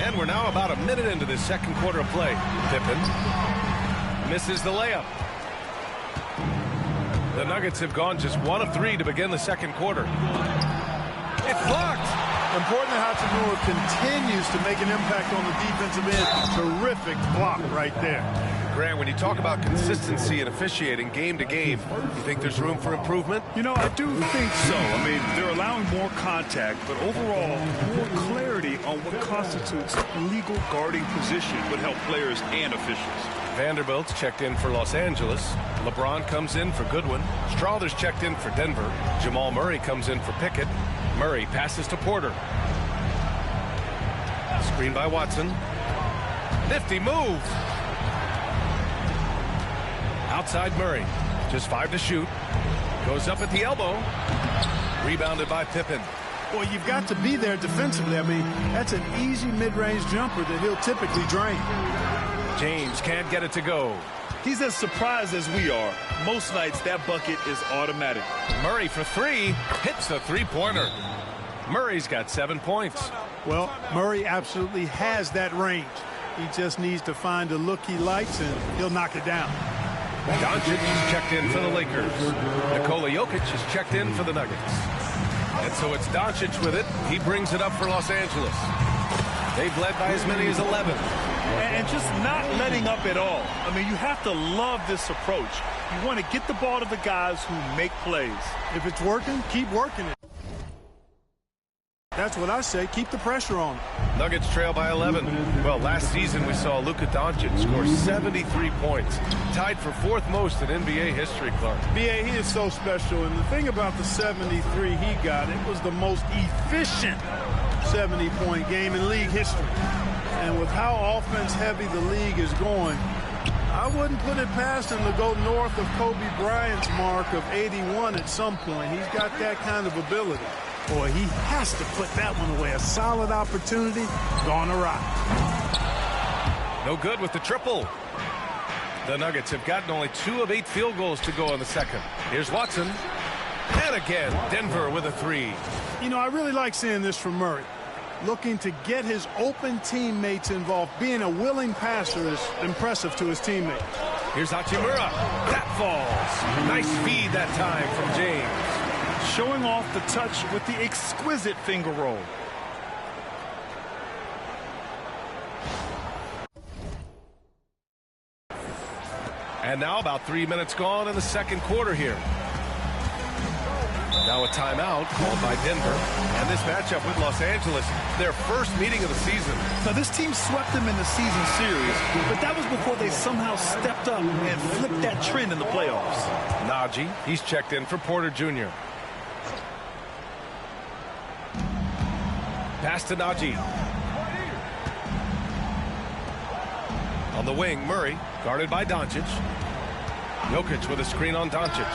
And we're now about a minute into this second quarter of play. Pippen misses the layup. The Nuggets have gone just 1 of 3 to begin the second quarter. It's blocked. Important that Hachimura continues to make an impact on the defensive end. Terrific block right there. Grant, when you talk about consistency and officiating game to game, you think there's room for improvement? You know, I do think so. I mean, they're allowing more contact, but overall, more clarity on what constitutes legal guarding position would help players and officials. Vanderbilt's checked in for Los Angeles. LeBron comes in for Goodwin. Strawther's checked in for Denver. Jamal Murray comes in for Pickett. Murray passes to Porter. Screen by Watson. Nifty move. Outside Murray. Just 5 to shoot. Goes up at the elbow. Rebounded by Pippen. Well, you've got to be there defensively. I mean, that's an easy mid-range jumper that he'll typically drain. James can't get it to go. He's as surprised as we are. Most nights, that bucket is automatic. Murray for 3. Hits the three-pointer. Murray's got 7 points. Well, Murray absolutely has that range. He just needs to find the look he likes, and he'll knock it down. Doncic is checked in for the Lakers. Nikola Jokic is checked in for the Nuggets. And so it's Doncic with it. He brings it up for Los Angeles. They've led by as many as 11. And just not letting up at all. I mean, you have to love this approach. You want to get the ball to the guys who make plays. If it's working, keep working it. That's what I say. Keep the pressure on. Nuggets trail by 11. Well, last season we saw Luka Doncic score 73 points. Tied for 4th most in NBA history, Clark. B.A., he is so special. And the thing about the 73 he got, it was the most efficient 70-point game in league history. And with how offense-heavy the league is going, I wouldn't put it past him to go north of Kobe Bryant's mark of 81 at some point. He's got that kind of ability. Boy, he has to put that one away. A solid opportunity, gone awry. No good with the triple. The Nuggets have gotten only 2 of 8 field goals to go in the second. Here's Watson. And again, Denver with a 3. You know, I really like seeing this from Murray. Looking to get his open teammates involved. Being a willing passer is impressive to his teammates. Here's Hachimura. That falls. Nice feed that time from James. Showing off the touch with the exquisite finger roll. And now about 3 minutes gone in the second quarter here. Now a timeout called by Denver. And this matchup with Los Angeles, their first meeting of the season. Now this team swept them in the season series, but that was before they somehow stepped up and flipped that trend in the playoffs. Najee, he's checked in for Porter Jr. Pass to Najee. On the wing, Murray, guarded by Doncic. Jokic with a screen on Doncic.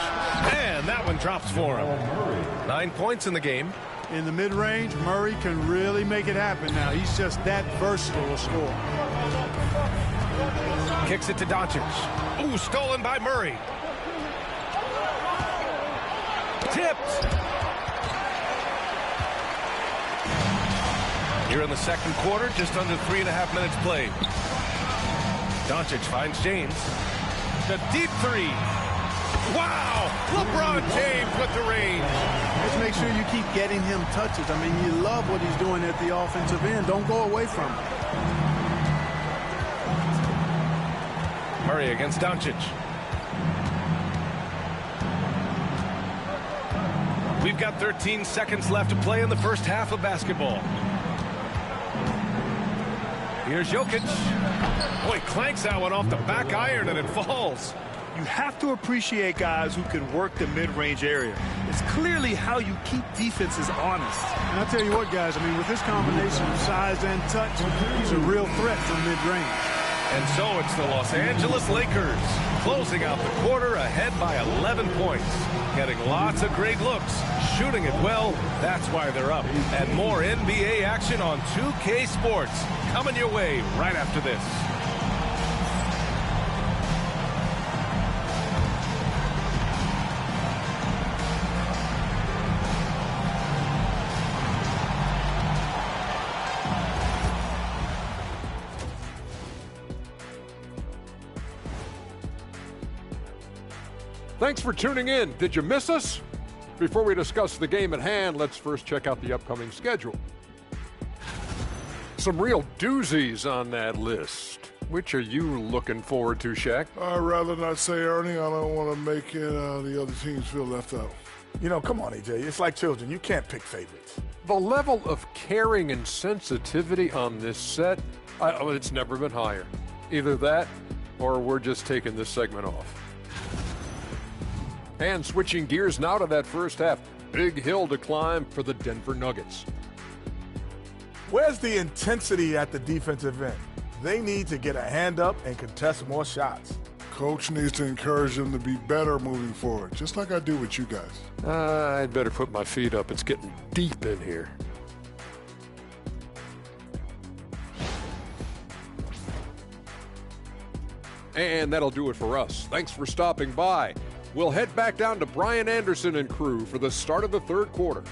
And that one drops for him. 9 points in the game. In the mid-range, Murray can really make it happen now. He's just that versatile a scorer. Kicks it to Doncic. Ooh, stolen by Murray. Tipped. Here in the second quarter, just under 3.5 minutes played. Doncic finds James. The deep 3. Wow! LeBron James with the range. Just make sure you keep getting him touches. I mean, you love what he's doing at the offensive end. Don't go away from him. Murray against Doncic. We've got 13 seconds left to play in the first half of basketball. Here's Jokic. Boy, clanks that one off the back iron and it falls. You have to appreciate guys who can work the mid-range area. It's clearly how you keep defenses honest. And I'll tell you what, guys, I mean, with this combination of size and touch, he's a real threat from mid-range. And so it's the Los Angeles Lakers closing out the quarter ahead by 11 points. Getting lots of great looks, shooting it well, that's why they're up. And more NBA action on 2K Sports coming your way right after this. Thanks for tuning in. Did you miss us? Before we discuss the game at hand, let's first check out the upcoming schedule. Some real doozies on that list. Which are you looking forward to, Shaq? I'd rather not say, Ernie. I don't want to make the other teams feel left out. You know, come on, AJ. It's like children. You can't pick favorites. The level of caring and sensitivity on this set, it's never been higher. Either that or we're just taking this segment off. And switching gears now to that first half. Big hill to climb for the Denver Nuggets. Where's the intensity at the defensive end? They need to get a hand up and contest more shots. Coach needs to encourage them to be better moving forward, just like I do with you guys. I'd better put my feet up. It's getting deep in here. And that'll do it for us. Thanks for stopping by. We'll head back down to Brian Anderson and crew for the start of the third quarter.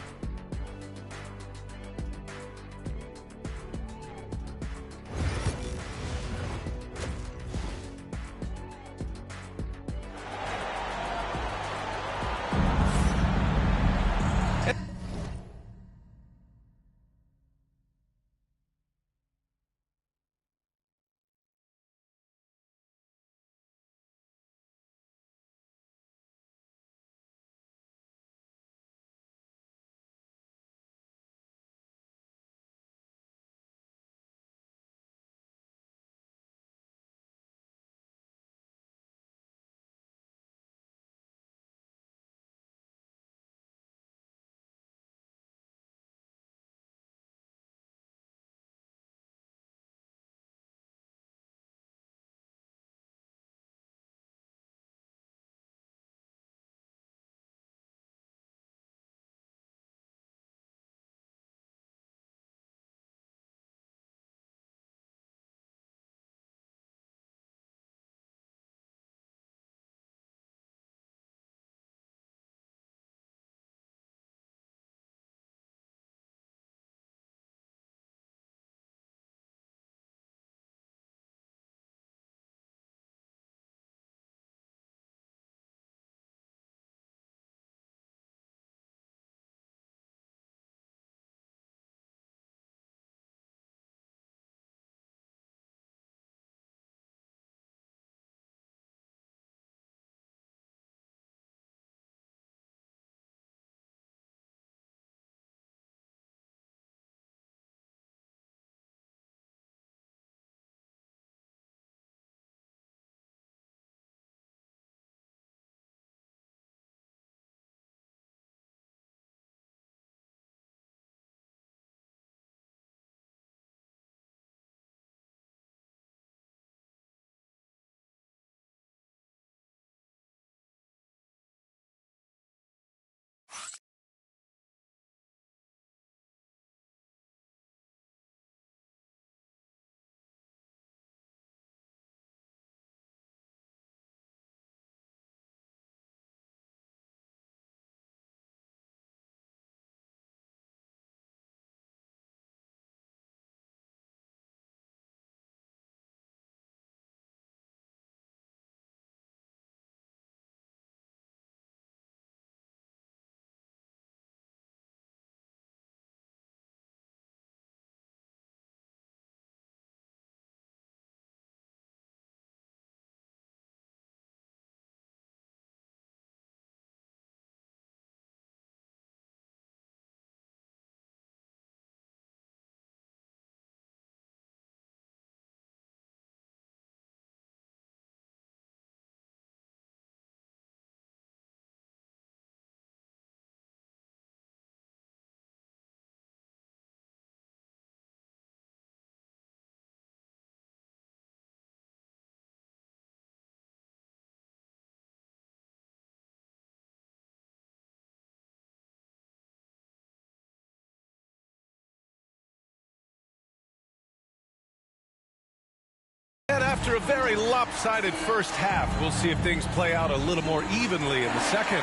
a very lopsided first half. We'll see if things play out a little more evenly in the second.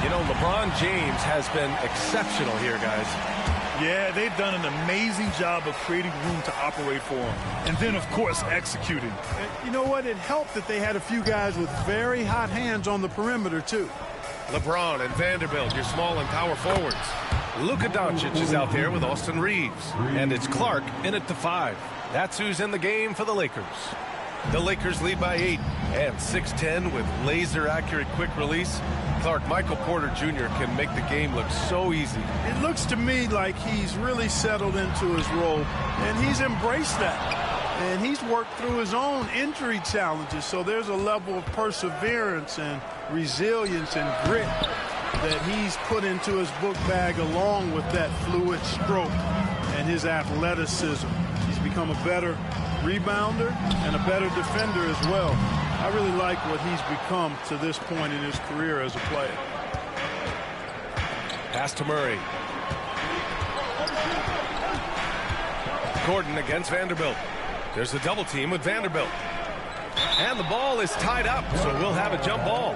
You know, LeBron James has been exceptional here, guys. Yeah, they've done an amazing job of creating room to operate for him. And then, of course, executing. And you know what? It helped that they had a few guys with very hot hands on the perimeter, too. LeBron and Vanderbilt, your small and power forwards. Luka Doncic is out there with Austin Reeves. And it's Clark in at the 5. That's who's in the game for the Lakers. The Lakers lead by 8, and 6'10" with laser-accurate quick release. Clark, Michael Porter Jr. can make the game look so easy. It looks to me like he's really settled into his role, and he's embraced that. And he's worked through his own injury challenges, so there's a level of perseverance and resilience and grit that he's put into his book bag along with that fluid stroke and his athleticism. He's become a better rebounder and a better defender as well. I really like what he's become to this point in his career as a player. Pass to Murray. Gordon against Vanderbilt. There's a double team with Vanderbilt. And the ball is tied up, so we'll have a jump ball.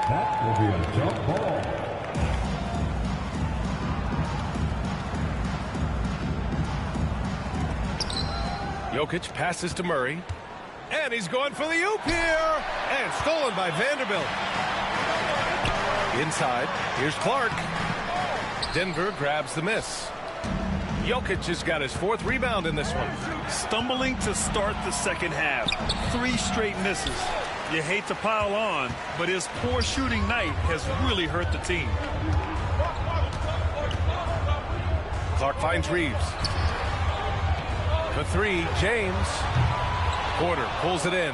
That will be a jump ball. Jokic passes to Murray. And he's going for the oop here. And stolen by Vanderbilt. Inside, here's Clark. Denver grabs the miss. Jokic has got his 4th rebound in this one. Stumbling to start the second half. 3 straight misses. You hate to pile on, but his poor shooting night has really hurt the team. Clark finds Reeves. For 3, James. Porter pulls it in.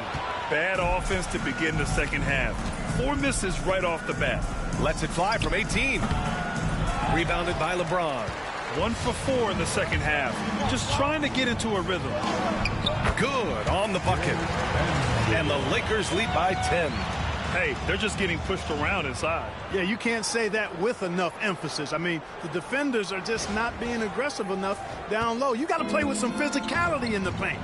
Bad offense to begin the second half. 4 misses right off the bat. Lets it fly from 18. Rebounded by LeBron. 1 for 4 in the second half. Just trying to get into a rhythm. Good on the bucket. And the Lakers lead by 10. Hey, they're just getting pushed around inside. Yeah, you can't say that with enough emphasis. I mean, the defenders are just not being aggressive enough down low. You got to play with some physicality in the paint.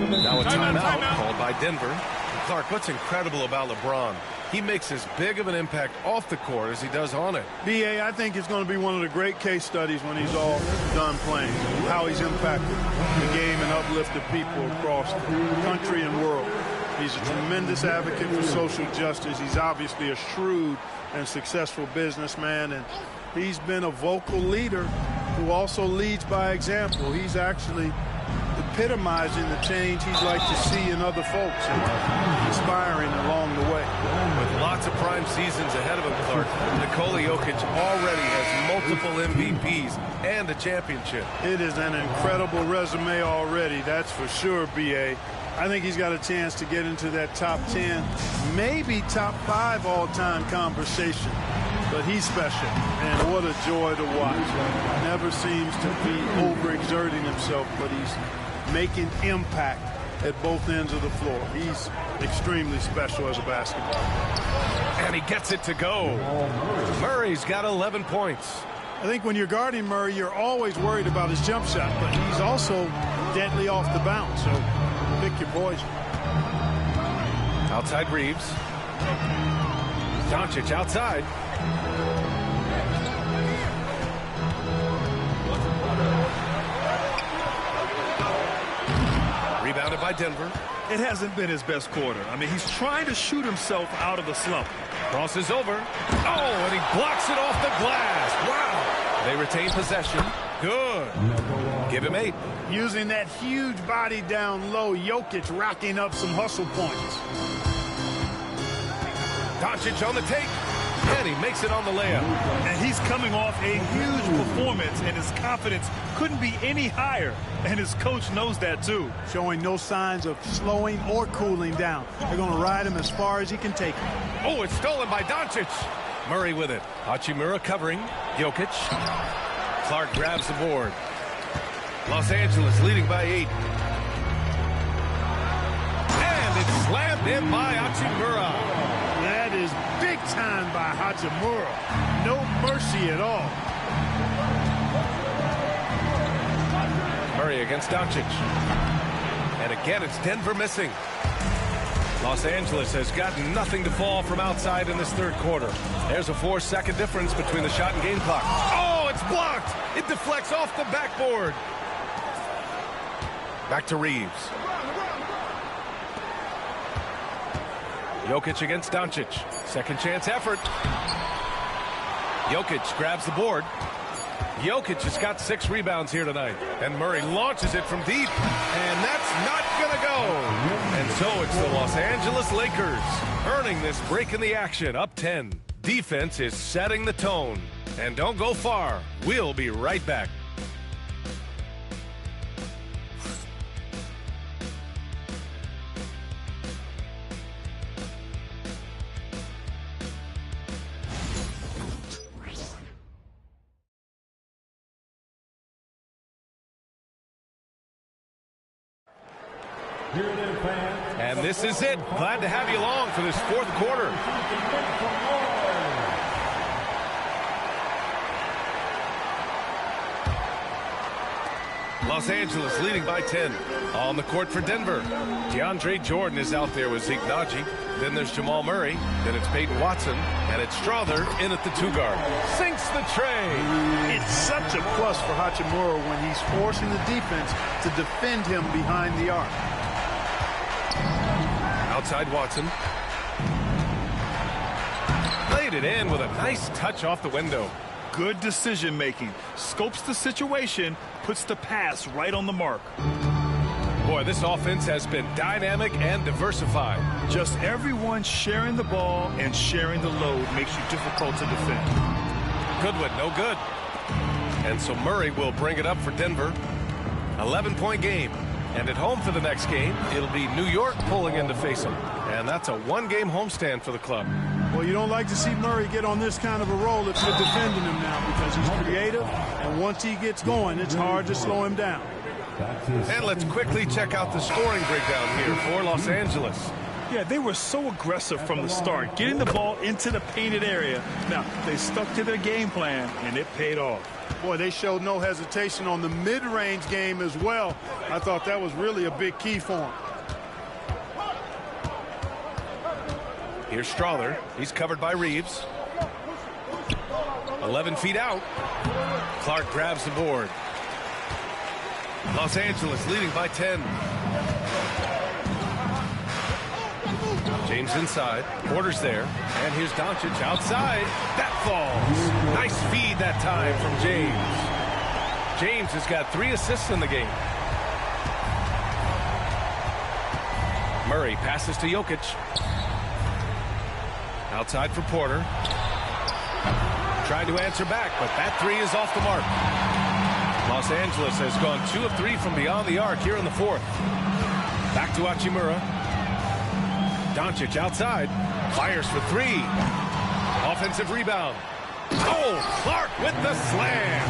Now a timeout called by Denver. And Clark, what's incredible about LeBron? He makes as big of an impact off the court as he does on it. B.A., I think it's going to be one of the great case studies when he's all done playing, how he's impacted the game and uplifted people across the country and world. He's a tremendous advocate for social justice. He's obviously a shrewd and successful businessman, and he's been a vocal leader who also leads by example. He's actually epitomizing the change he'd like to see in other folks and inspiring along the way. With lots of prime seasons ahead of him, Clark, Nikola Jokic already has multiple MVPs and a championship. It is an incredible resume already, that's for sure, B.A. I think he's got a chance to get into that top 10, maybe top 5 all-time conversation. But he's special, and what a joy to watch. Never seems to be overexerting himself, but he's making impact at both ends of the floor. He's extremely special as a basketball. And he gets it to go. Murray's got 11 points. I think when you're guarding Murray, you're always worried about his jump shot, but he's also deadly off the bounce, so pick your poison. Outside Reeves. Doncic outside. Rebounded by Denver. It hasn't been his best quarter. I mean, he's trying to shoot himself out of the slump. Crosses over. Oh, and he blocks it off the glass. Wow. They retain possession. Good. Give him 8. Using that huge body down low, Jokic racking up some hustle points. Doncic on the take. And he makes it on the layup. And he's coming off a huge performance, and his confidence couldn't be any higher. And his coach knows that, too. Showing no signs of slowing or cooling down. They're going to ride him as far as he can take him. Oh, it's stolen by Doncic. Murray with it. Hachimura covering. Jokic. Clark grabs the board. Los Angeles leading by 8. And it's slammed in by Hachimura. That is big time by Hachimura. No mercy at all. Murray against Doncic. And again, it's Denver missing. Los Angeles has got nothing to fall from outside in this third quarter. There's a 4-second difference between the shot and game clock. Oh, it's blocked. It deflects off the backboard. Back to Reeves. Jokic against Doncic. Second chance effort. Jokic grabs the board. Jokic has got 6 rebounds here tonight. And Murray launches it from deep. And that's not going to go. And so it's the Los Angeles Lakers earning this break in the action, up 10. Defense is setting the tone. And don't go far. We'll be right back. And this is it. Glad to have you along for this fourth quarter. Los Angeles leading by 10. On the court for Denver. DeAndre Jordan is out there with Zeke Naji. Then there's Jamal Murray. Then it's Peyton Watson. And it's Strother in at the 2-guard. Sinks the tray. It's such a plus for Hachimura when he's forcing the defense to defend him behind the arc. Outside Watson. Played it in with a nice touch off the window. Good decision making. Scopes the situation, puts the pass right on the mark. Boy, this offense has been dynamic and diversified. Just everyone sharing the ball and sharing the load makes you difficult to defend. Goodwin, no good. And so Murray will bring it up for Denver. 11-point game. And at home for the next game, it'll be New York pulling in to face him. And that's a 1-game homestand for the club. Well, you don't like to see Murray get on this kind of a roll if you're defending him now because he's creative, and once he gets going, it's hard to slow him down. And let's quickly check out the scoring breakdown here for Los Angeles. Yeah, they were so aggressive from the start, getting the ball into the painted area. Now, they stuck to their game plan, and it paid off. Boy, they showed no hesitation on the mid-range game as well. I thought that was really a big key for them. Here's Strother. He's covered by Reeves. 11 feet out. Clark grabs the board. Los Angeles leading by 10. James inside. Porter's there. And here's Doncic outside. That falls. Nice feed that time from James. James has got 3 assists in the game. Murray passes to Jokic. Outside for Porter. Trying to answer back, but that 3 is off the mark. Los Angeles has gone 2 of 3 from beyond the arc here in the fourth. Back to Hachimura. Doncic outside. Fires for 3. Offensive rebound. Oh, Clark with the slam.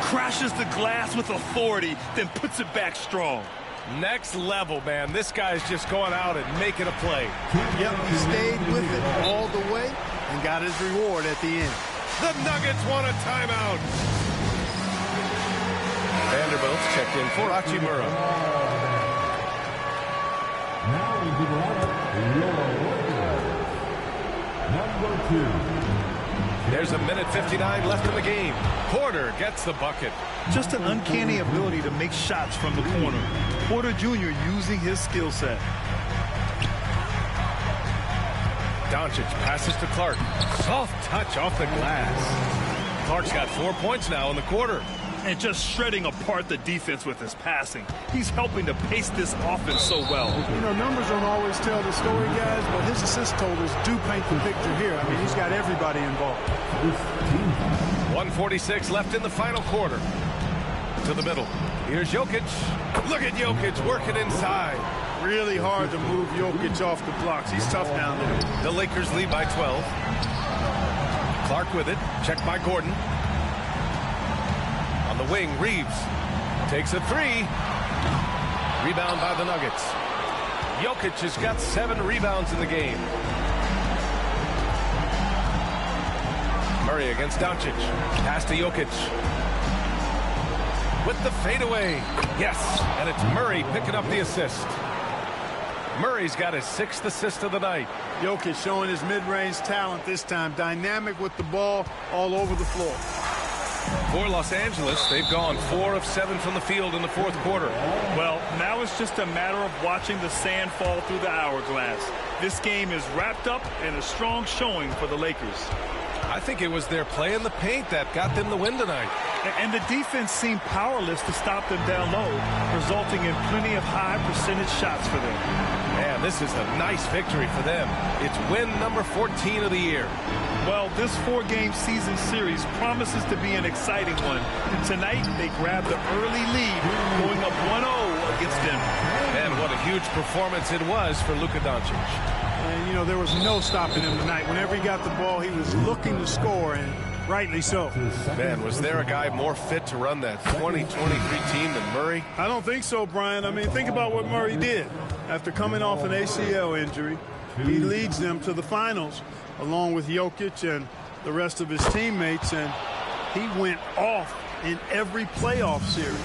Crashes the glass with authority, then puts it back strong. Next level, man. This guy's just going out and making a play. Yep, he stayed with it all the way and got his reward at the end. The Nuggets want a timeout. Vanderbilt's checked in for Hachimura. Now into the lineup, number 2. There's a minute 59 left in the game. Porter gets the bucket. Just an uncanny ability to make shots from the corner. Porter Jr. using his skill set. Doncic passes to Clark. Soft touch off the glass. Clark's got 4 points now in the quarter. And just shredding apart the defense with his passing. He's helping to pace this offense so well. You know, numbers don't always tell the story, guys, but his assist totals do paint the picture here. I mean, he's got everybody involved. 1:46 left in the final quarter. To the middle. Here's Jokic. Look at Jokic working inside. Really hard to move Jokic off the blocks. He's tough down there. The Lakers lead by 12. Clark with it. Checked by Gordon. On the wing, Reeves takes a 3. Rebound by the Nuggets. Jokic has got 7 rebounds in the game. Murray against Doncic. Pass to Jokic. With the fadeaway. Yes, and it's Murray picking up the assist. Murray's got his 6th assist of the night. Jokic showing his mid-range talent this time. Dynamic with the ball all over the floor. For Los Angeles, they've gone 4 of 7 from the field in the 4th quarter. Well, now it's just a matter of watching the sand fall through the hourglass. This game is wrapped up in a strong showing for the Lakers. I think it was their play in the paint that got them the win tonight. And the defense seemed powerless to stop them down low, resulting in plenty of high percentage shots for them. Man, this is a nice victory for them. It's win number 14 of the year. Well, this 4-game season series promises to be an exciting one. And tonight, they grabbed the early lead, going up 1-0 against Denver. And what a huge performance it was for Luka Doncic. And, you know, there was no stopping him tonight. Whenever he got the ball, he was looking to score, and rightly so. Man, was there a guy more fit to run that 2023 team than Murray? I don't think so, Brian. I mean, think about what Murray did. After coming off an ACL injury, he leads them to the finals, along with Jokic and the rest of his teammates, and he went off in every playoff series.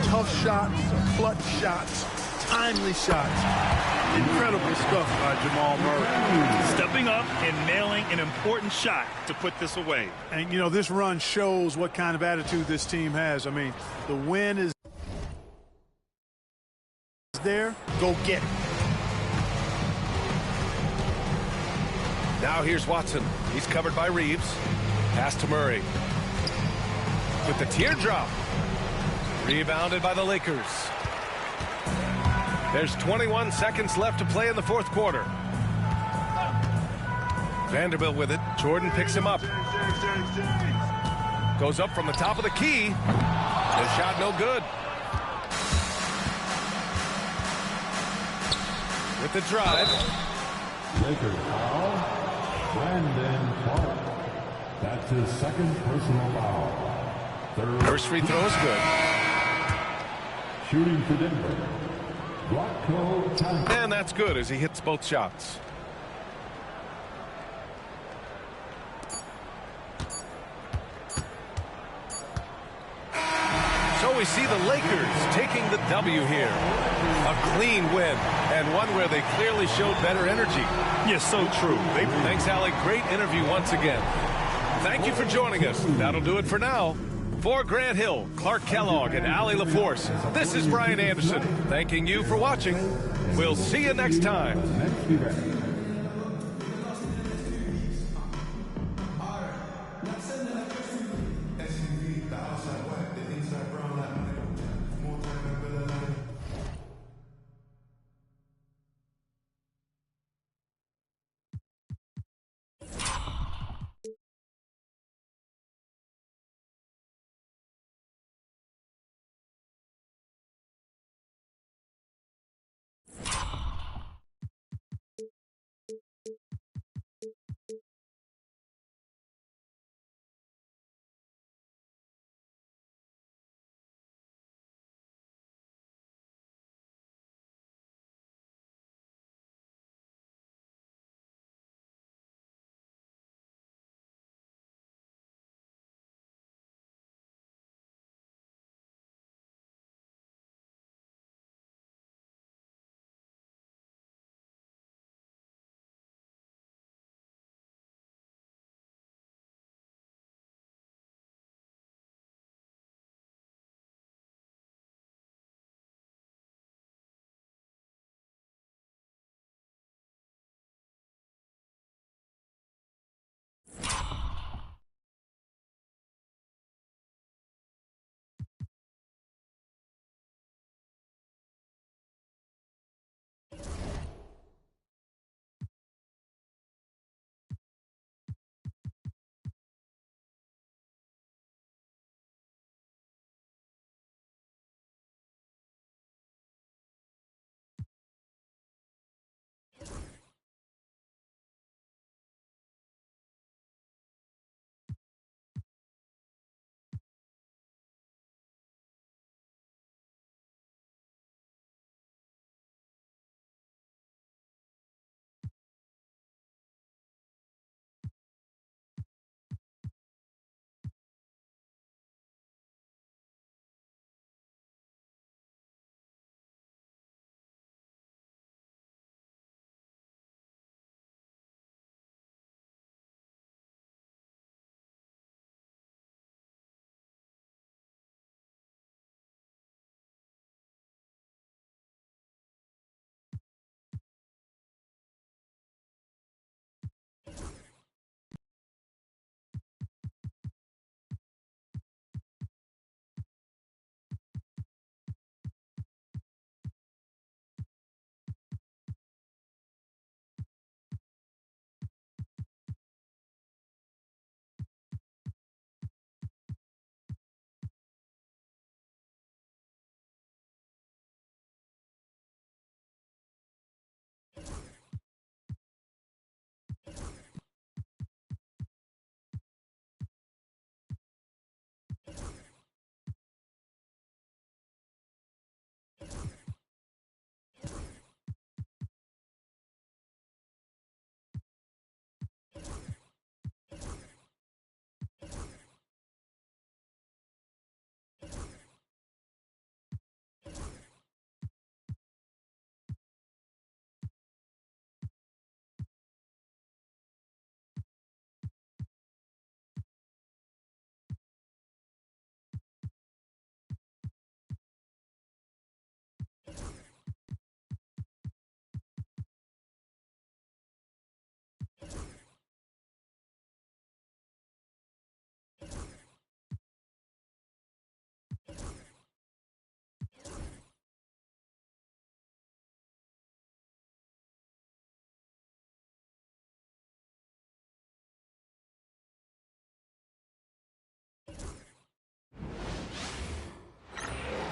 Tough shots, clutch shots, timely shots. Incredible stuff by Jamal Murray. Stepping up and nailing an important shot to put this away. And, you know, this run shows what kind of attitude this team has. I mean, the win is there. Go get it. Now here's Watson. He's covered by Reeves. Pass to Murray. With the teardrop. Rebounded by the Lakers. There's 21 seconds left to play in the 4th quarter. Vanderbilt with it. Jordan picks him up. Goes up from the top of the key. The shot no good. With the drive. Lakers foul. Brandon Clark. That's his 2nd personal foul. First free throw is good. Shooting for Denver. And that's good as he hits both shots. So we see the Lakers taking the W here. A clean win, and one where they clearly showed better energy. Yes, so true. Thanks, Alec. Great interview once again. Thank you for joining us. That'll do it for now. For Grant Hill, Clark Kellogg, and Allie LaForce, this is Brian Anderson, thanking you for watching. We'll see you next time.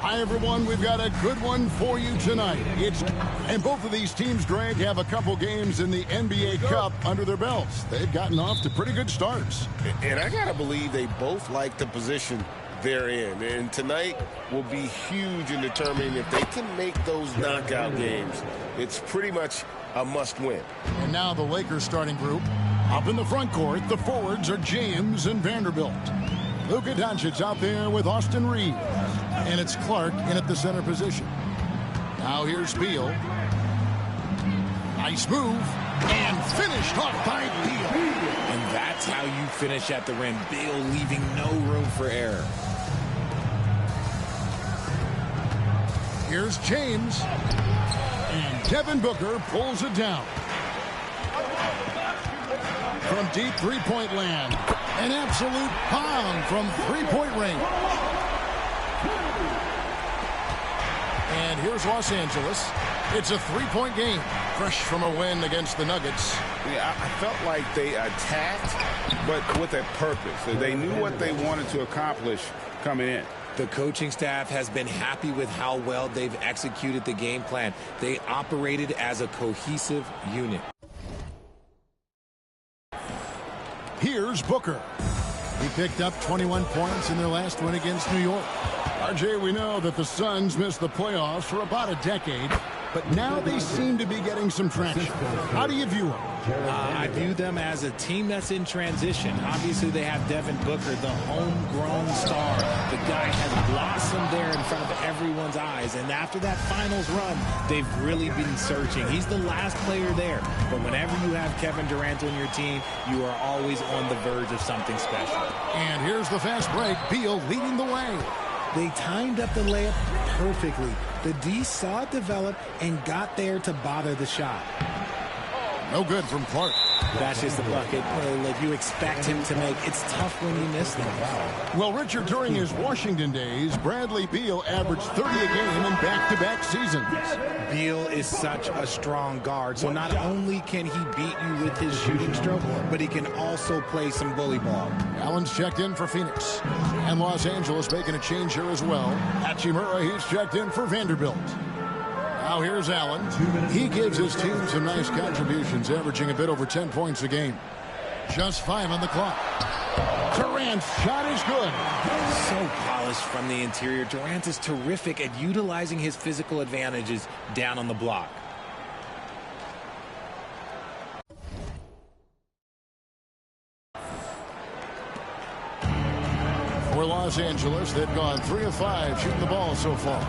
Hi, everyone. We've got a good one for you tonight. And both of these teams, Greg, have a couple games in the NBA Cup under their belts. They've gotten off to pretty good starts. And I got to believe they both like the position they're in. And tonight will be huge in determining if they can make those knockout games. It's pretty much a must-win. And now the Lakers starting group. Up in the front court, the forwards are James and Vanderbilt. Luka Doncic out there with Austin Reeves. And it's Clark in at the center position. Now here's Beal. Nice move. And finished off by Beal. And that's how you finish at the rim. Beal leaving no room for error. Here's James. And Devin Booker pulls it down. From deep three-point land. An absolute pound from three-point range. And here's Los Angeles. It's a three-point game. Fresh from a win against the Nuggets. Yeah, I felt like they attacked, but with a purpose. They knew what they wanted to accomplish coming in. The coaching staff has been happy with how well they've executed the game plan. They operated as a cohesive unit. Here's Booker. He picked up 21 points in their last win against New York. RJ, we know that the Suns missed the playoffs for about a decade, but now they seem to be getting some traction. How do you view them? I view them as a team that's in transition. Obviously, they have Devin Booker, the homegrown star. The guy has blossomed there in front of everyone's eyes. And after that finals run, they've really been searching. He's the last player there. But whenever you have Kevin Durant on your team, you are always on the verge of something special. And here's the fast break. Beal leading the way. They timed up the layup perfectly. The D saw it develop and got there to bother the shot. No good from Clark. That's just the bucket like you expect him to make. It's tough when you miss them. Well, Richard, during his Washington days, Bradley Beal averaged 30 a game in back-to-back seasons. Beal is such a strong guard, so not only can he beat you with his shooting stroke, but he can also play some bully ball. Allen's checked in for Phoenix. And Los Angeles making a change here as well. Hachimura, he's checked in for Vanderbilt. Now here's Allen. He gives his team some nice contributions, averaging a bit over 10 points a game. Just 5 on the clock. Durant's shot is good. So polished from the interior. Durant is terrific at utilizing his physical advantages down on the block. For Los Angeles, they've gone 3 of 5 shooting the ball so far.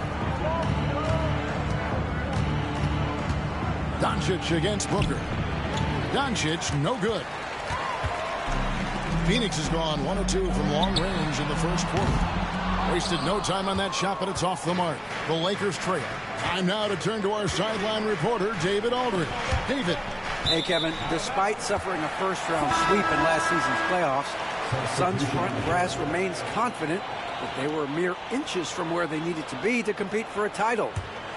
Doncic against Booker. Doncic, no good. Phoenix has gone 1 of 2 from long range in the first quarter. Wasted no time on that shot, but it's off the mark. The Lakers trail. Time now to turn to our sideline reporter, David Aldridge. David. Hey, Kevin. Despite suffering a first-round sweep in last season's playoffs, the Suns' front brass remains confident that they were mere inches from where they needed to be to compete for a title,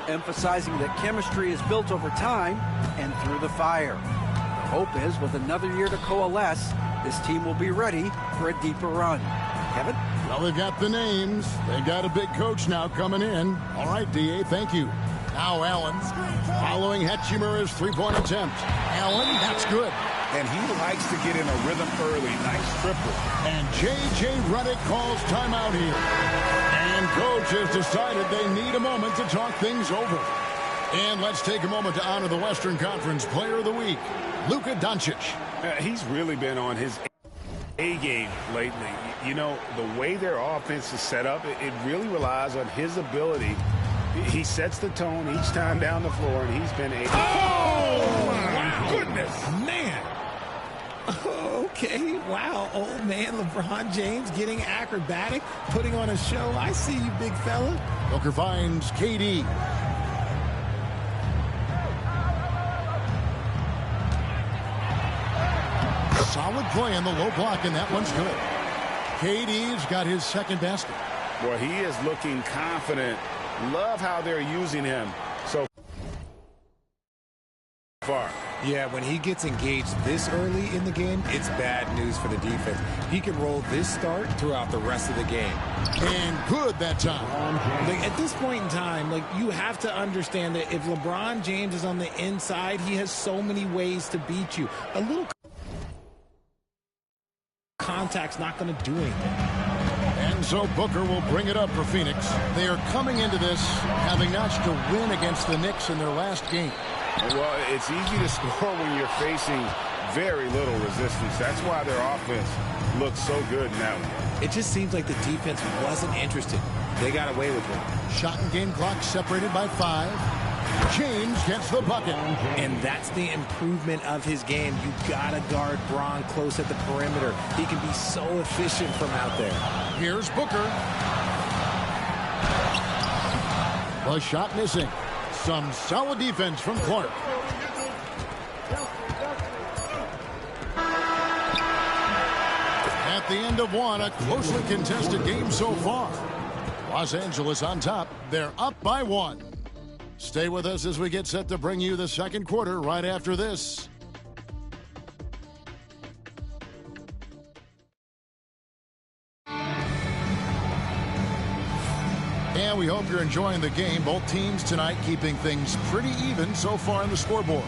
emphasizing that chemistry is built over time and through the fire. The hope is, with another year to coalesce, this team will be ready for a deeper run. Kevin? Well, they've got the names. They've got a big coach now coming in. All right, D.A., thank you. Now Allen, following Hachimura's three-point attempt. Allen, that's good. And he likes to get in a rhythm early. Nice triple. And J.J. Redick calls timeout here. And coach has decided they need a moment to talk things over. And let's take a moment to honor the Western Conference Player of the Week, Luka Doncic. He's really been on his A-game lately. You know, the way their offense is set up, it really relies on his ability. He sets the tone each time down the floor, and he's been able. Oh, my goodness, man. Okay, wow, old man LeBron James getting acrobatic, putting on a show. I see you, big fella. Booker finds KD. Solid play in the low block, and that one's good. KD's got his second basket. Boy, he is looking confident. Love how they're using him so far. Yeah, when he gets engaged this early in the game, it's bad news for the defense. He can roll this start throughout the rest of the game. And good that time. Like, at this point in time, like, you have to understand that if LeBron James is on the inside, he has so many ways to beat you. A little contact's not going to do anything. And so Booker will bring it up for Phoenix. They are coming into this having notched a win against the Knicks in their last game. Well, it's easy to score when you're facing very little resistance. That's why their offense looks so good now. It just seems like the defense wasn't interested. They got away with it. Shot and game clock separated by 5. James gets the bucket. And that's the improvement of his game. You got to guard Bron close at the perimeter. He can be so efficient from out there. Here's Booker. The shot missing. Some solid defense from Clark. At the end of one, a closely contested game so far. Los Angeles on top. They're up by 1. Stay with us as we get set to bring you the second quarter right after this. And we hope you're enjoying the game. Both teams tonight keeping things pretty even so far on the scoreboard.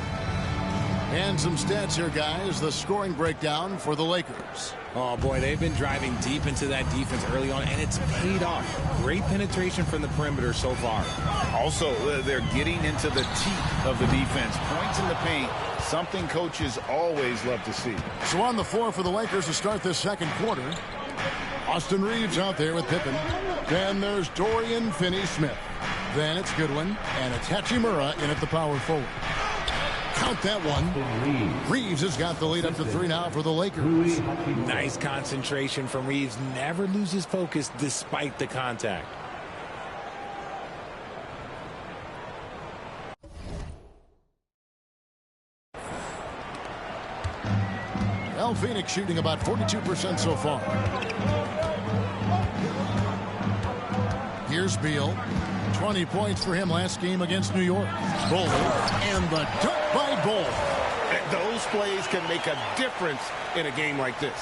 And some stats here, guys. The scoring breakdown for the Lakers. Oh, boy, they've been driving deep into that defense early on, and it's paid off. Great penetration from the perimeter so far. Also, they're getting into the teeth of the defense. Points in the paint, something coaches always love to see. So on the floor for the Lakers to start this second quarter, Austin Reeves out there with Pippen. Then there's Dorian Finney-Smith. Then it's Goodwin, and it's Hachimura in at the power forward. Count that one. Reeves has got the lead up to 3 now for the Lakers. Nice concentration from Reeves. Never loses focus despite the contact. Well, Phoenix shooting about 42% so far. Here's Beal. 20 points for him last game against New York. Bull, and the dunk by Bull. Those plays can make a difference in a game like this.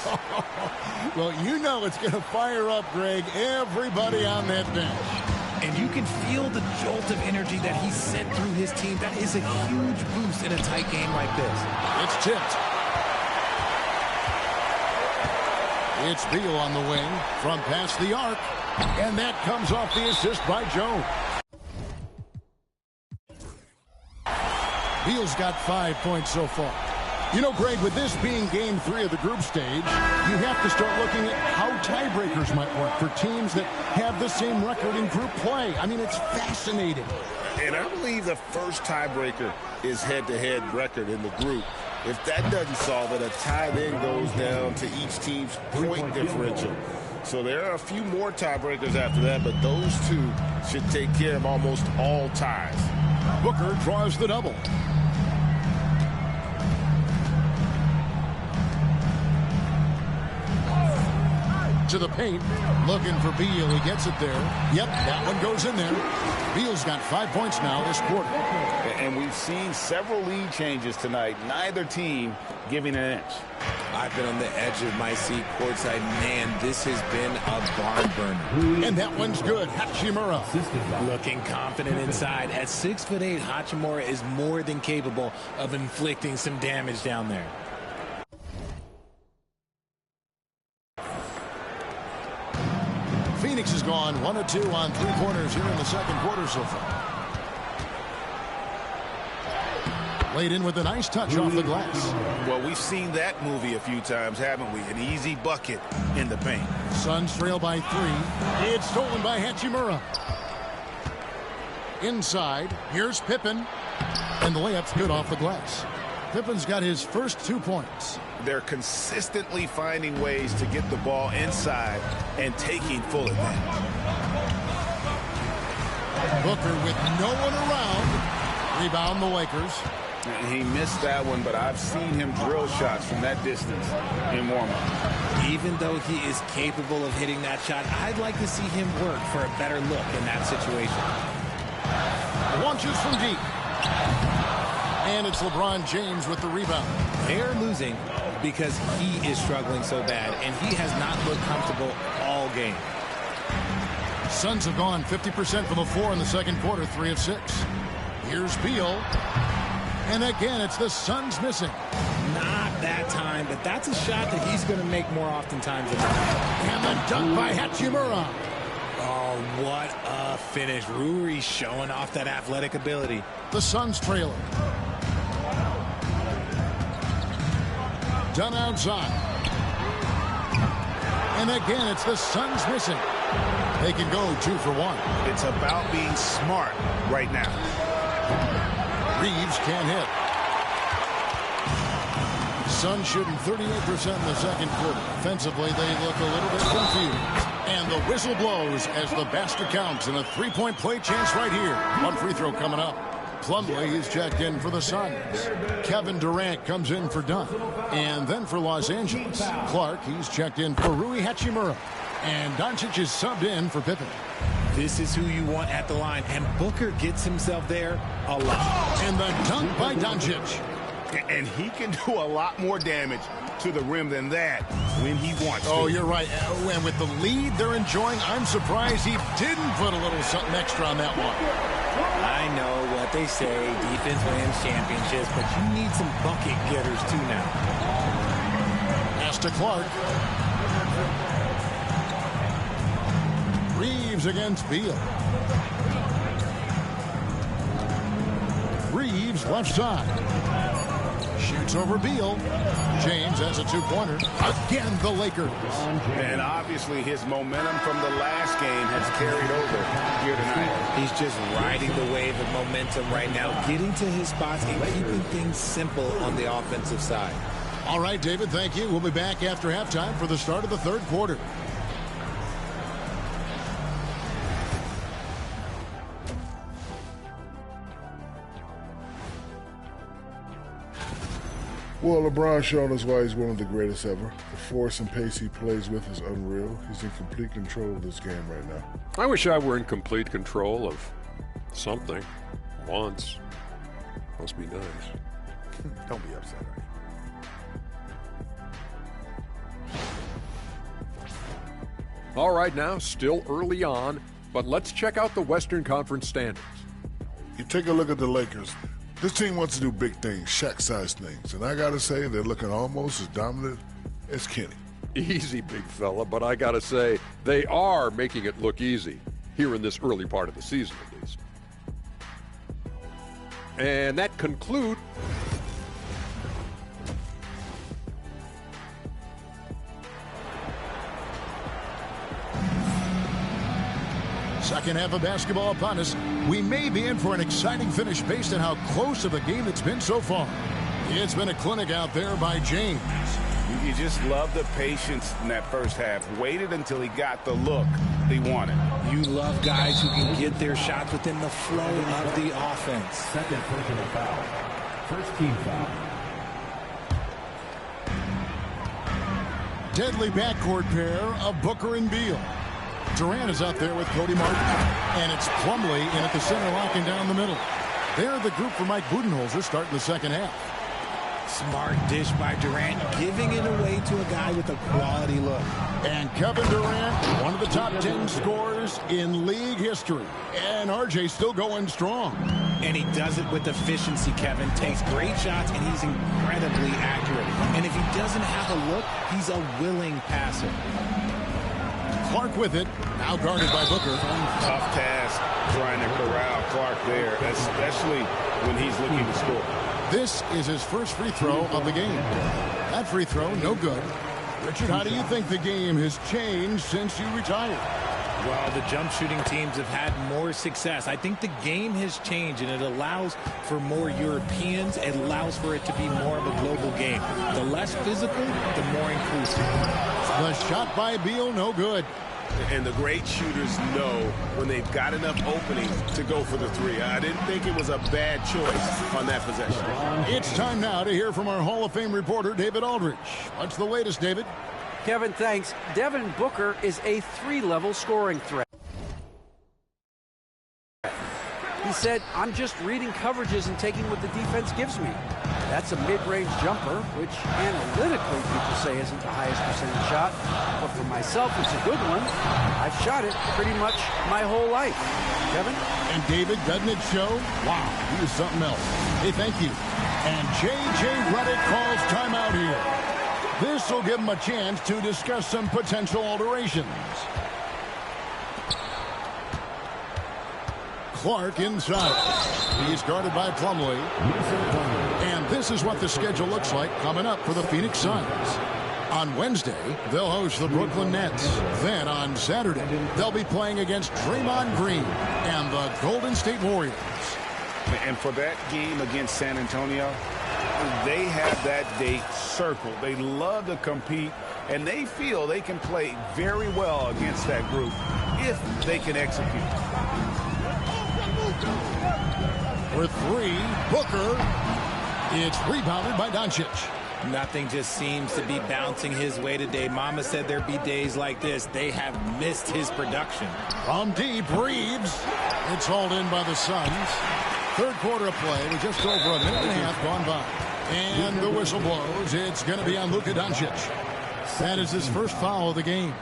Well, you know it's going to fire up, Greg, everybody on that bench. And you can feel the jolt of energy that he sent through his team. That is a huge boost in a tight game like this. It's tipped. It's Beal on the wing from past the arc. And that comes off the assist by Jones. Beal's got 5 points so far. You know, Greg, with this being game 3 of the group stage, you have to start looking at how tiebreakers might work for teams that have the same record in group play. I mean, it's fascinating. And I believe the first tiebreaker is head-to-head record in the group. If that doesn't solve it, a tie then goes down to each team's point differential. So there are a few more tiebreakers after that, but those two should take care of almost all ties. Booker draws the double. To the paint, looking for Beal. He gets it there. Yep, that one goes in there. Beal's got 5 points now this quarter. And we've seen several lead changes tonight. Neither team giving an inch. I've been on the edge of my seat courtside. Man, this has been a barn burner. And that one's good. Hachimura. Looking confident inside. At 6'8", Hachimura is more than capable of inflicting some damage down there. Phoenix has gone 1 of 2 on 3-pointers here in the second quarter so far. Laid in with a nice touch off the glass. Well, we've seen that movie a few times, haven't we? An easy bucket in the paint. Suns trail by 3. It's stolen by Hachimura. Inside, here's Pippen. And the layup's good off the glass. Pippen's got his first 2 points. They're consistently finding ways to get the ball inside and taking full advantage. Booker with no one around. Rebound the Lakers. He missed that one, but I've seen him drill shots from that distance in warm-up. Even though he is capable of hitting that shot, I'd like to see him work for a better look in that situation. Launches from deep. And it's LeBron James with the rebound. They're losing because he is struggling so bad, and he has not looked comfortable all game. Suns have gone 50% from the floor in the second quarter, 3 of 6. Here's Beal. And again, it's the Suns missing. Not that time, but that's a shot that he's going to make more oftentimes than not. And the dunk by Hachimura. Oh, what a finish. Rui showing off that athletic ability. The Suns trailing. Done outside. And again, it's the Suns missing. They can go 2 for 1. It's about being smart right now. Reeves can't hit. Suns shooting 38% in the second quarter. Offensively, they look a little bit confused. And the whistle blows as the basket counts in a 3-point play chance right here. 1 free throw coming up. Plumlee is checked in for the Suns. Kevin Durant comes in for Dunn. And then for Los Angeles, Clark, he's checked in for Rui Hachimura. And Doncic is subbed in for Pippen. This is who you want at the line, and Booker gets himself there a lot. And the dunk by Doncic. And he can do a lot more damage to the rim than that when he wants to. Oh, you're right. And with the lead they're enjoying, I'm surprised he didn't put a little something extra on that one. I know what they say, defense wins championships, but you need some bucket getters too now. Pass to Clark. Reeves against Beal. Reeves left side. Shoots over Beal. James has a 2-pointer. Again, the Lakers. And obviously his momentum from the last game has carried over here tonight. He's just riding the wave of momentum right now, getting to his spots and keeping things simple on the offensive side. All right, David, thank you. We'll be back after halftime for the start of the third quarter. Well, LeBron showed us why he's one of the greatest ever. The force and pace he plays with is unreal. He's in complete control of this game right now. I wish I were in complete control of something once. Must be nice. Don't be upset, right? All right, now, still early on, but let's check out the Western Conference standings. You take a look at the Lakers. This team wants to do big things, Shaq-sized things. And I got to say, they're looking almost as dominant as Kenny. Easy, big fella, but I got to say, they are making it look easy, here in this early part of the season, at least. And that concludes... Second half of basketball upon us. We may be in for an exciting finish based on how close of a game it's been so far. It's been a clinic out there by James. You just love the patience in that first half. Waited until he got the look he wanted. You love guys who can get their shots within the flow of the offense. Second personal foul. First team foul. Deadly backcourt pair of Booker and Beal. Durant is out there with Cody Martin. And it's Plumlee in at the center, locking down the middle. They're the group for Mike Budenholzer starting the second half. Smart dish by Durant, giving it away to a guy with a quality look. And Kevin Durant, one of the top 10 scorers in league history. And RJ still going strong. And he does it with efficiency, Kevin. Takes great shots, and he's incredibly accurate. And if he doesn't have a look, he's a willing passer. Clark with it, now guarded by Booker. Tough task trying to corral Clark there, especially when he's looking to score. This is his first free throw of the game. That free throw, no good. Richard, how do you think the game has changed since you retired? Well, the jump shooting teams have had more success. I think the game has changed, and it allows for more Europeans. It allows for it to be more of a global game. The less physical, the more inclusive. The shot by Beal, no good. And the great shooters know when they've got enough opening to go for the three. I didn't think it was a bad choice on that possession. It's time now to hear from our Hall of Fame reporter, David Aldridge. What's the latest, David? Kevin, thanks. Devin Booker is a 3-level scoring threat. He's said, I'm just reading coverages and taking what the defense gives me. That's a mid-range jumper, which analytically people say isn't the highest percentage shot. But for myself, it's a good one. I've shot it pretty much my whole life. Kevin? And David, doesn't it show? Wow, he was something else. Hey, thank you. And J.J. Redick calls timeout here. This will give him a chance to discuss some potential alterations. Clark inside. He's guarded by Plumlee. And this is what the schedule looks like coming up for the Phoenix Suns. On Wednesday, they'll host the Brooklyn Nets. Then on Saturday, they'll be playing against Draymond Green and the Golden State Warriors. And for that game against San Antonio, they have that date circled. They love to compete, and they feel they can play very well against that group if they can execute. For three, Booker. It's rebounded by Doncic. Nothing just seems to be bouncing his way today. Mama said there'd be days like this. They have missed his production. From deep, Reeves. It's hauled in by the Suns. Third quarter of play with just over a minute and a half gone by. And the whistle blows. It's going to be on Luka Doncic. That is his first foul of the game.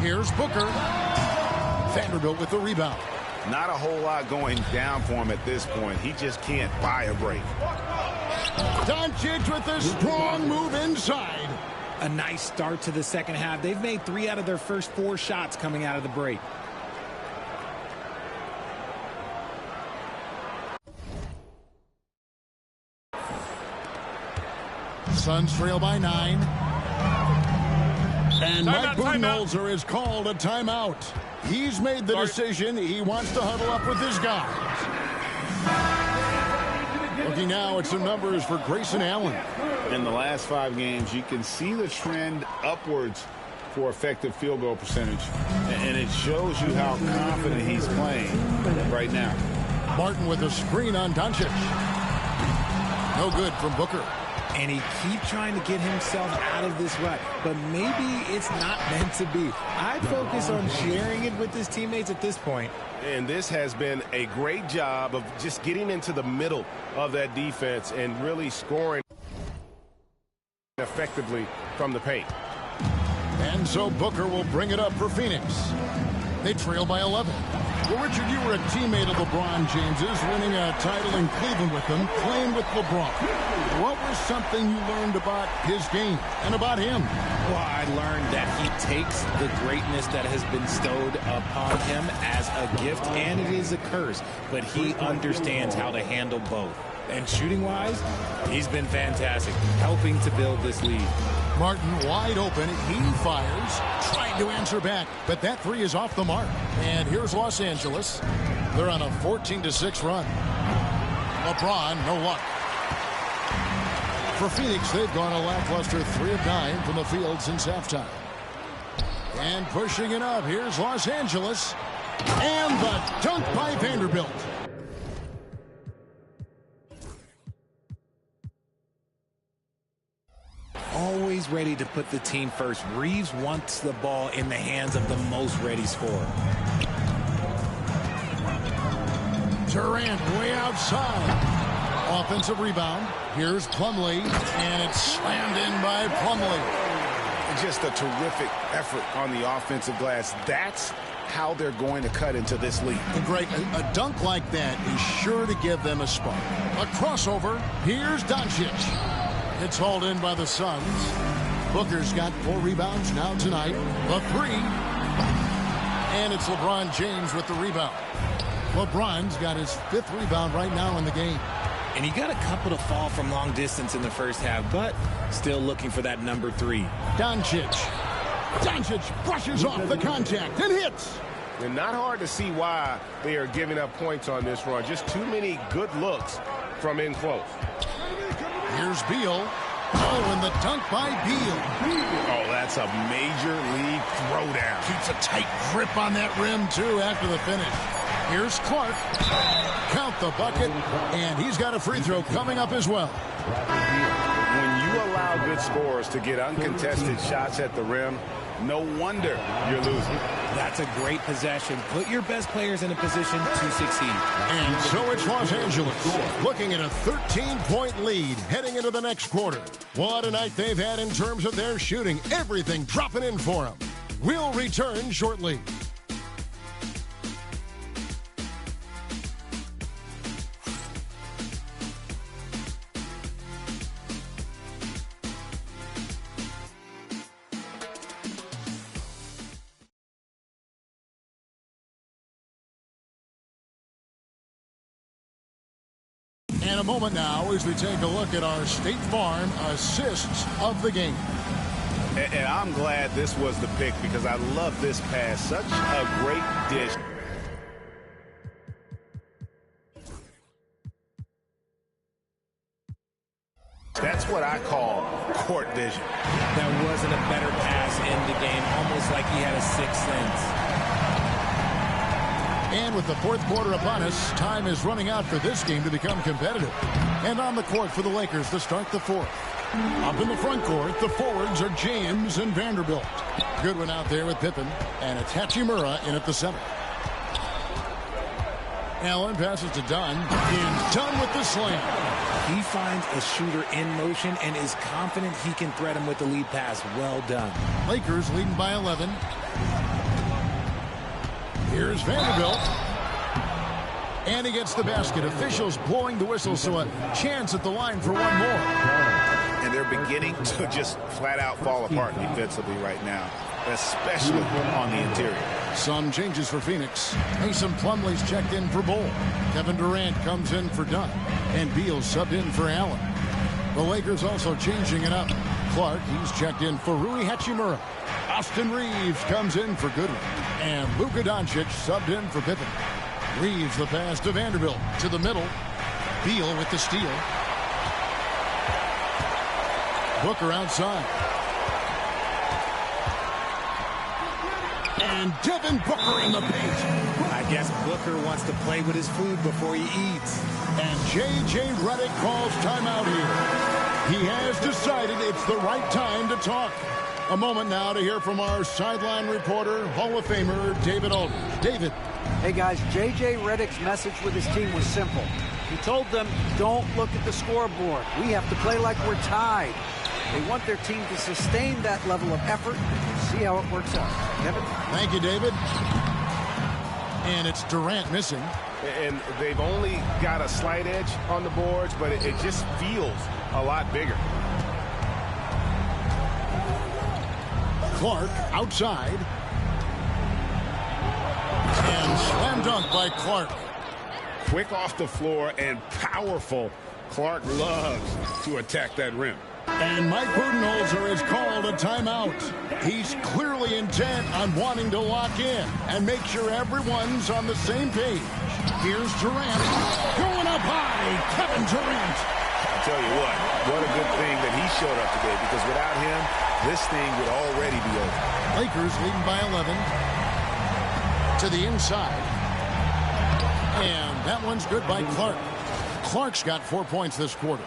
Here's Booker. Vanderbilt with the rebound. Not a whole lot going down for him at this point. He just can't buy a break. Doncic with a strong move inside. A nice start to the second half. They've made 3 out of their first 4 shots coming out of the break. Suns trail by 9. And Mike Budenholzer has called a timeout. He's made the decision. He wants to huddle up with his guys. Looking now at some numbers for Grayson Allen. In the last 5 games, you can see the trend upwards for effective field goal percentage. And it shows you how confident he's playing right now. Martin with a screen on Doncic. No good from Booker. And he keeps trying to get himself out of this rut, but maybe it's not meant to be. I'd focus on sharing it with his teammates at this point. And this has been a great job of just getting into the middle of that defense and really scoring effectively from the paint. And so Booker will bring it up for Phoenix. They trail by 11. Well, Richard, you were a teammate of LeBron James's, winning a title in Cleveland with him, playing with LeBron. What was something you learned about his game and about him? Well, I learned that he takes the greatness that has been bestowed upon him as a gift, and it is a curse, but he understands how to handle both. And shooting-wise, he's been fantastic, helping to build this lead. Martin wide open. He fires, trying to answer back, but that 3 is off the mark. And here's Los Angeles. They're on a 14-6 run. LeBron, no luck. For Phoenix, they've gone a lackluster 3 of 9 from the field since halftime. And pushing it up, here's Los Angeles. And the dunk by Vanderbilt. Always ready to put the team first. Reeves wants the ball in the hands of the most ready scorer. Durant way outside. Offensive rebound. Here's Plumlee, and it's slammed in by Plumlee. Just a terrific effort on the offensive glass. That's how they're going to cut into this lead. And Greg, a dunk like that is sure to give them a spark. A crossover. Here's Doncic. It's hauled in by the Suns. Booker's got 4 rebounds now tonight. A 3. And it's LeBron James with the rebound. LeBron's got his 5th rebound right now in the game. And he got a couple to fall from long distance in the first half, but still looking for that number 3. Doncic. Doncic brushes off the contact and hits. And not hard to see why they are giving up points on this run. Just too many good looks from in close. Here's Beal. Oh, and the dunk by Beal. Oh, that's a major league throwdown. Keeps a tight grip on that rim, too, after the finish. Here's Clark. Count the bucket, and he's got a free throw coming up as well. When you allow allow good scorers to get uncontested shots at the rim, no wonder you're losing. That's a great possession. Put your best players in a position to succeed. And so it's Los Angeles looking at a 13-point lead heading into the next quarter. What a night they've had in terms of their shooting. Everything dropping in for them. We'll return shortly. And a moment now as we take a look at our State Farm assists of the game. And I'm glad this was the pick because I love this pass. Such a great dish. That's what I call court vision. That wasn't a better pass in the game, almost like he had a sixth sense. And with the fourth quarter upon us, time is running out for this game to become competitive. And on the court for the Lakers to start the fourth. Up in the front court, the forwards are James and Vanderbilt. Goodwin out there with Pippen, and it's Hachimura in at the center. Allen passes to Dunn, and Dunn with the slam. He finds a shooter in motion and is confident he can thread him with the lead pass. Well done. Lakers leading by 11. Here's Vanderbilt. And he gets the basket. Officials blowing the whistle, so a chance at the line for one more. And they're beginning to just flat out fall apart defensively right now, especially on the interior. Some changes for Phoenix. Mason Plumlee's checked in for Bull. Kevin Durant comes in for Dunn. And Beal subbed in for Allen. The Lakers also changing it up. Clark, he's checked in for Rui Hachimura. Austin Reeves comes in for Goodwin. And Luka Doncic subbed in for Pippen. Reeves the pass to Vanderbilt. To the middle. Beal with the steal. Booker outside. And Devin Booker in the paint. I guess Booker wants to play with his food before he eats. And J.J. Redick calls timeout here. He has decided it's the right time to talk. A moment now to hear from our sideline reporter, Hall of Famer David Aldridge. David. Hey, guys, J.J. Redick's message with his team was simple. He told them, don't look at the scoreboard. We have to play like we're tied. They want their team to sustain that level of effort. See how it works out. Kevin? Thank you, David. And it's Durant missing. And they've only got a slight edge on the boards, but it just feels a lot bigger. Clark outside. And slam dunk by Clark. Quick off the floor and powerful. Clark loves to attack that rim. And Mike Budenholzer has called a timeout. He's clearly intent on wanting to lock in and make sure everyone's on the same page. Here's Durant. Going up high, Kevin Durant. I'll tell you what a good thing that he showed up today, because without him, this thing would already be over. Lakers leading by 11. To the inside. And that one's good by Clark. Clark's got 4 points this quarter.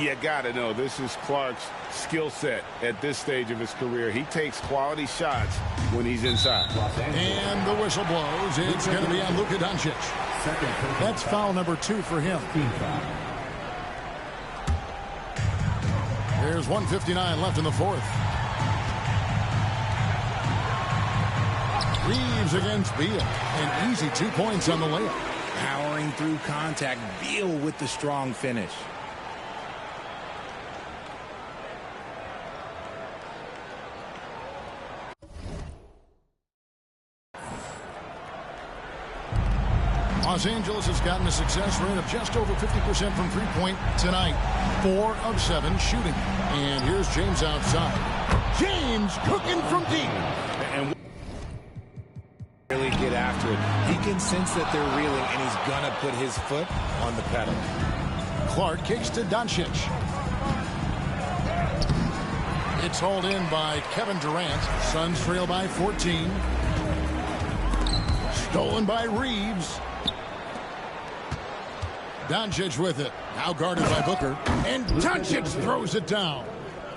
You got to know, this is Clark's skill set at this stage of his career. He takes quality shots when he's inside. And the whistle blows. It's going to be on Luka Doncic. That's foul number 2 for him. There's 1:59 left in the fourth. Reeves against Beal. An easy 2 points on the layup. Powering through contact. Beal with the strong finish. Los Angeles has gotten a success rate of just over 50% from three-point tonight. 4 of 7 shooting. And here's James outside. James cooking from deep. And really get after it. He can sense that they're reeling, and he's going to put his foot on the pedal. Clark kicks to Doncic. It's hauled in by Kevin Durant. Suns trail by 14. Stolen by Reeves. Doncic with it. Now guarded by Booker. And Doncic throws it down.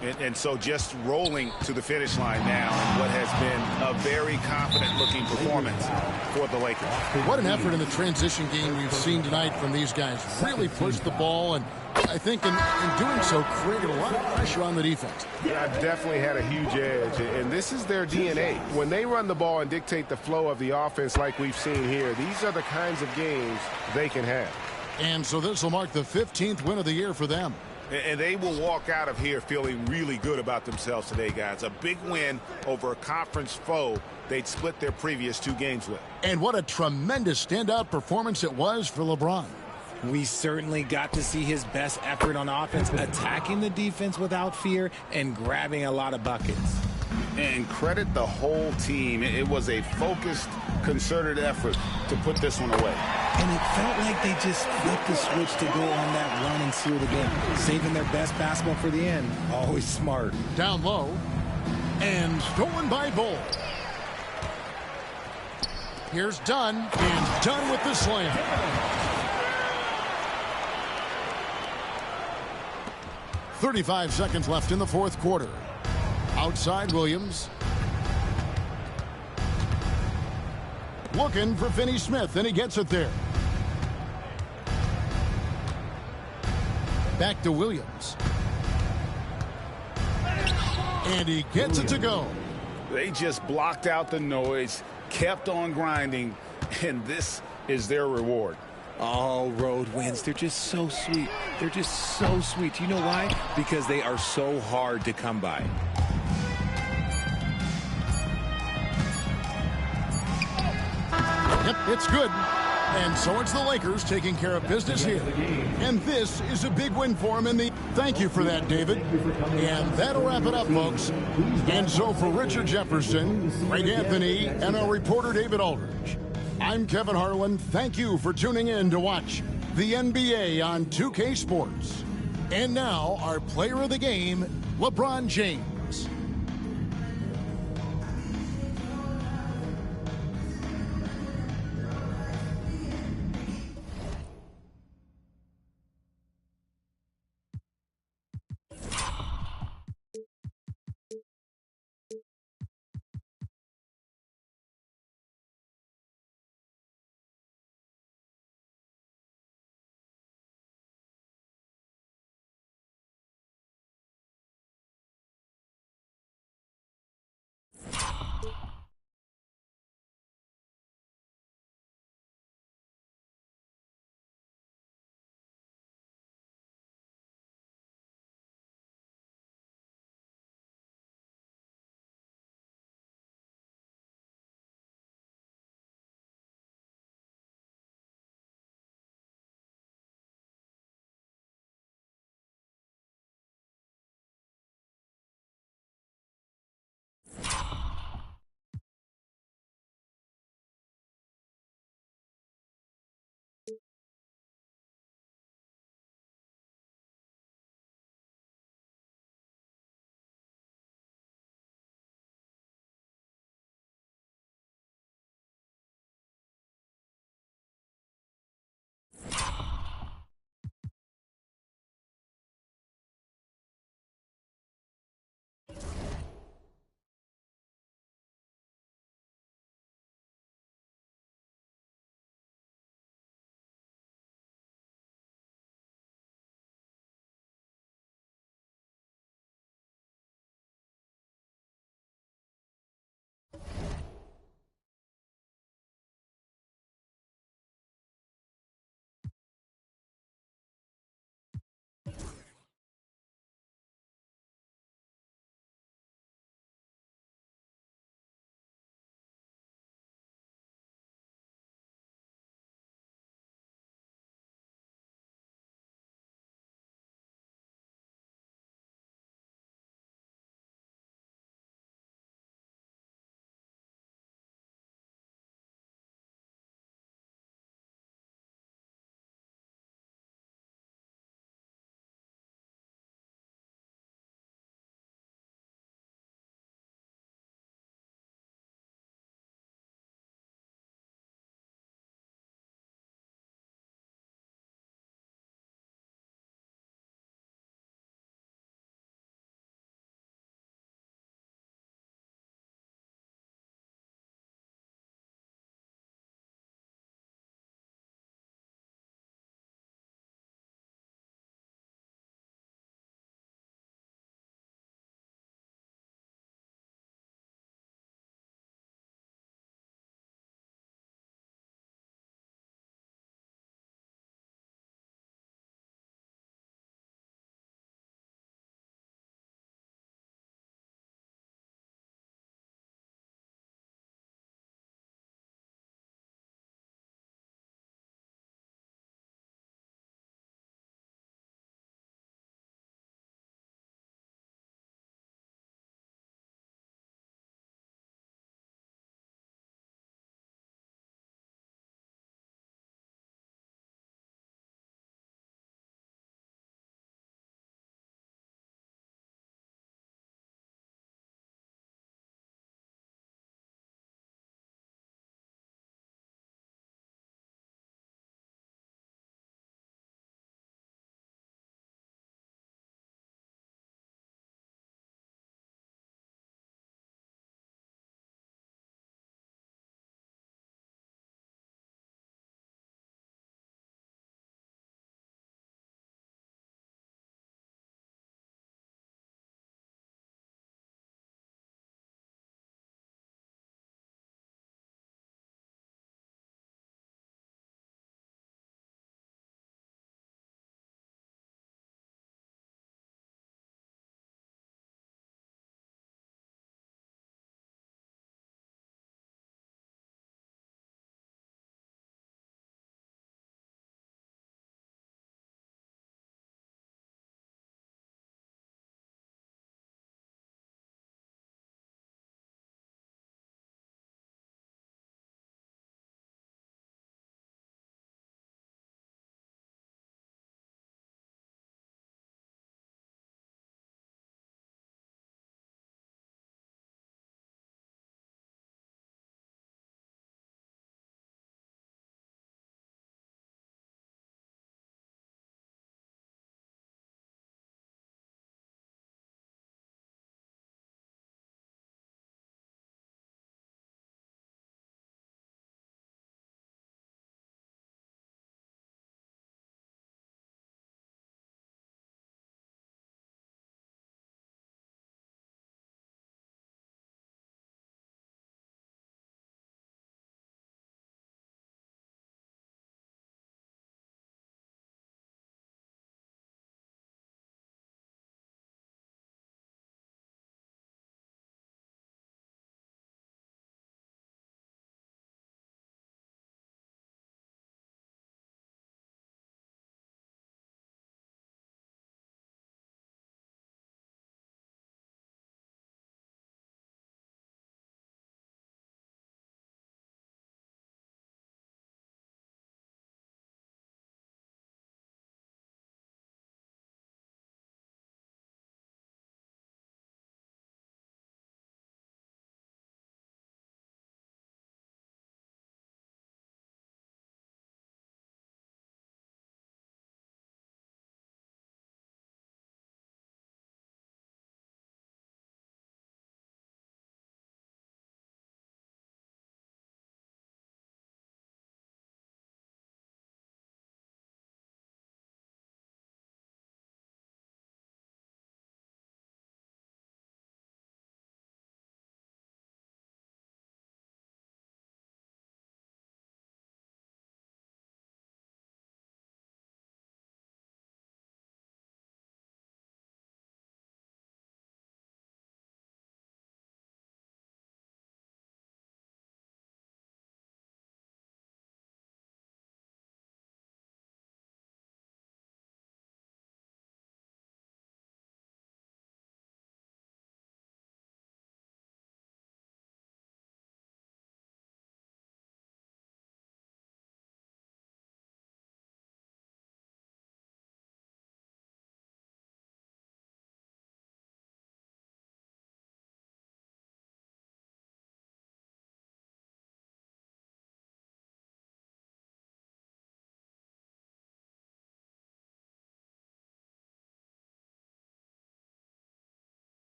And so just rolling to the finish line now in what has been a very confident-looking performance for the Lakers. What an effort in the transition game we've seen tonight from these guys. Really pushed the ball, and I think in doing so created a lot of pressure on the defense. Yeah, definitely had a huge edge, and this is their DNA. When they run the ball and dictate the flow of the offense like we've seen here, these are the kinds of games they can have. And so this will mark the 15th win of the year for them. And they will walk out of here feeling really good about themselves today, guys. A big win over a conference foe they'd split their previous 2 games with. And what a tremendous standout performance it was for LeBron. We certainly got to see his best effort on offense, attacking the defense without fear and grabbing a lot of buckets. And credit the whole team. It was a focused, concerted effort to put this one away. And it felt like they just flipped the switch to go on that run and seal the game, saving their best basketball for the end. Always smart. Down low, and stolen by Bull. Here's Dunn, and Dunn with the slam. .35 seconds left in the fourth quarter. Outside Williams. Looking for Finney Smith, and he gets it there. Back to Williams. And he gets it to go. They just blocked out the noise, kept on grinding, and this is their reward. All road wins. They're just so sweet. They're just so sweet. You know why? Because they are so hard to come by. Yep, it's good. And so it's the Lakers taking care of business here. And this is a big win for them in the... Thank you for that, David. And that'll wrap it up, folks. And so for Richard Jefferson, Greg Anthony, and our reporter David Aldridge, I'm Kevin Harlan. Thank you for tuning in to watch the NBA on 2K Sports. And now, our player of the game, LeBron James.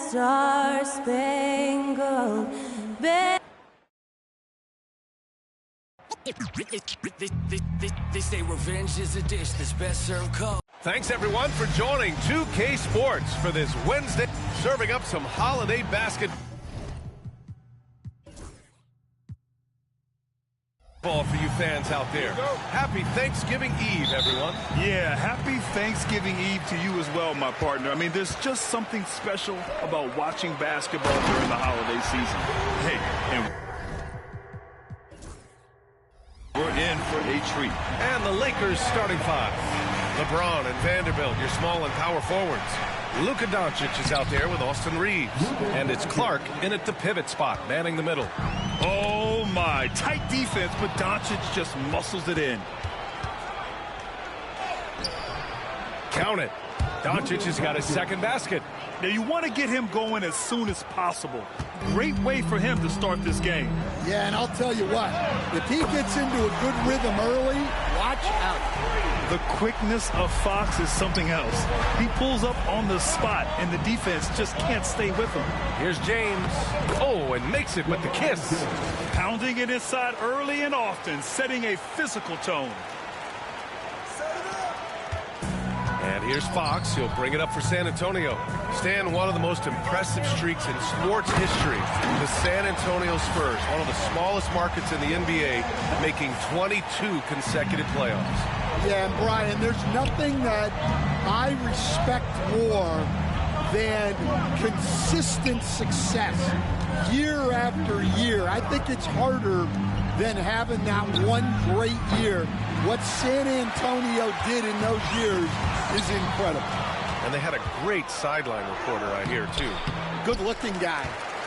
star-spangled banner. They say revenge is a dish that's best served cold. Thanks, everyone, for joining 2K Sports for this Wednesday, serving up some holiday basketball for you fans out there. Happy Thanksgiving Eve, everyone. Yeah, happy Thanksgiving Eve to you as well, my partner. I mean, there's just something special about watching basketball during the holiday season. Hey, and we're in for a treat. And the Lakers starting five. LeBron and Vanderbilt, your small and power forwards. Luka Doncic is out there with Austin Reeves. And it's Clark in at the pivot spot, manning the middle. Oh, my. Tight defense, but Doncic just muscles it in. Count it. Doncic has got his second basket. Now, you want to get him going as soon as possible. Great way for him to start this game. Yeah, and I'll tell you what, if he gets into a good rhythm early, watch out. The quickness of Fox is something else. He pulls up on the spot, and the defense just can't stay with him. Here's James. Oh, and makes it with the kiss. Pounding it inside early and often, setting a physical tone. And here's Fox. He'll bring it up for San Antonio. Stan, one of the most impressive streaks in sports history. The San Antonio Spurs, one of the smallest markets in the NBA, making 22 consecutive playoffs. Yeah, and Brian, there's nothing that I respect more than consistent success year after year. I think it's harder than having that one great year. What San Antonio did in those years is incredible. And they had a great sideline reporter, I hear, too. Good-looking guy.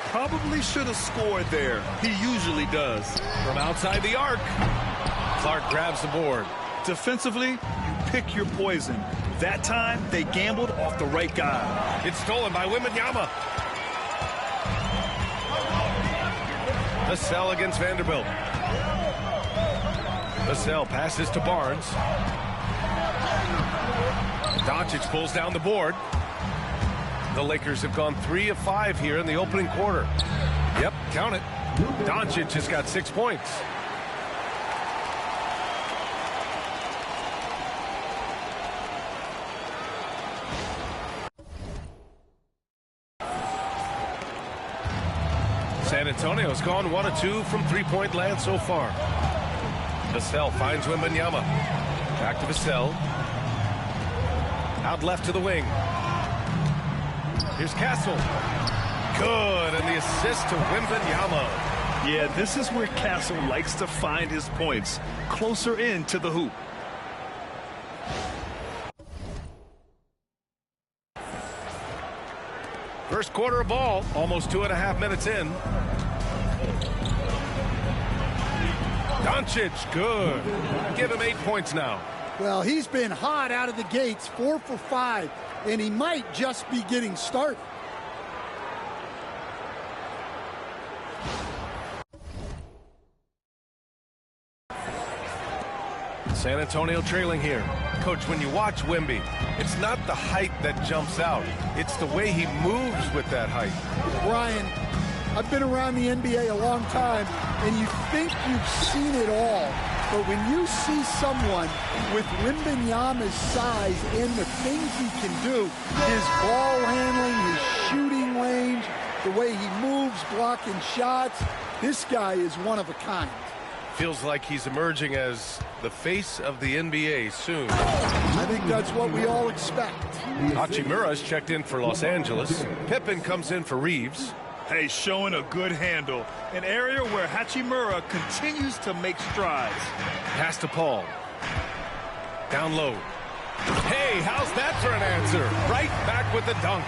Probably should have scored there. He usually does. From outside the arc, Clark grabs the board. Defensively, you pick your poison. That time, they gambled off the right guy. It's stolen by Wembanyama. Vassell against Vanderbilt. Vassell passes to Barnes. Doncic pulls down the board. The Lakers have gone 3 of 5 here in the opening quarter. Yep, count it. Doncic has got 6 points. San Antonio's gone 1 of 2 from three-point land so far. Vassell finds Wembanyama. Back to Vassell. Out left to the wing. Here's Castle. Good, and the assist to Wembanyama. Yeah, this is where Castle likes to find his points. Closer in to the hoop. First quarter of ball, almost 2.5 minutes in. Doncic, good. Give him 8 points now. Well, he's been hot out of the gates, 4 for 5, and he might just be getting started. San Antonio trailing here. Coach, when you watch Wemby, it's not the height that jumps out. It's the way he moves with that height. Brian, I've been around the NBA a long time, and you think you've seen it all. But when you see someone with Wembanyama's size and the things he can do, his ball handling, his shooting range, the way he moves, blocking shots, this guy is one of a kind. Feels like he's emerging as the face of the NBA soon. I think that's what we all expect. Hachimura's checked in for Los Angeles. Pippen comes in for Reeves. Hey, showing a good handle. An area where Hachimura continues to make strides. Pass to Paul. Down low. Hey, how's that for an answer? Right back with the dunk.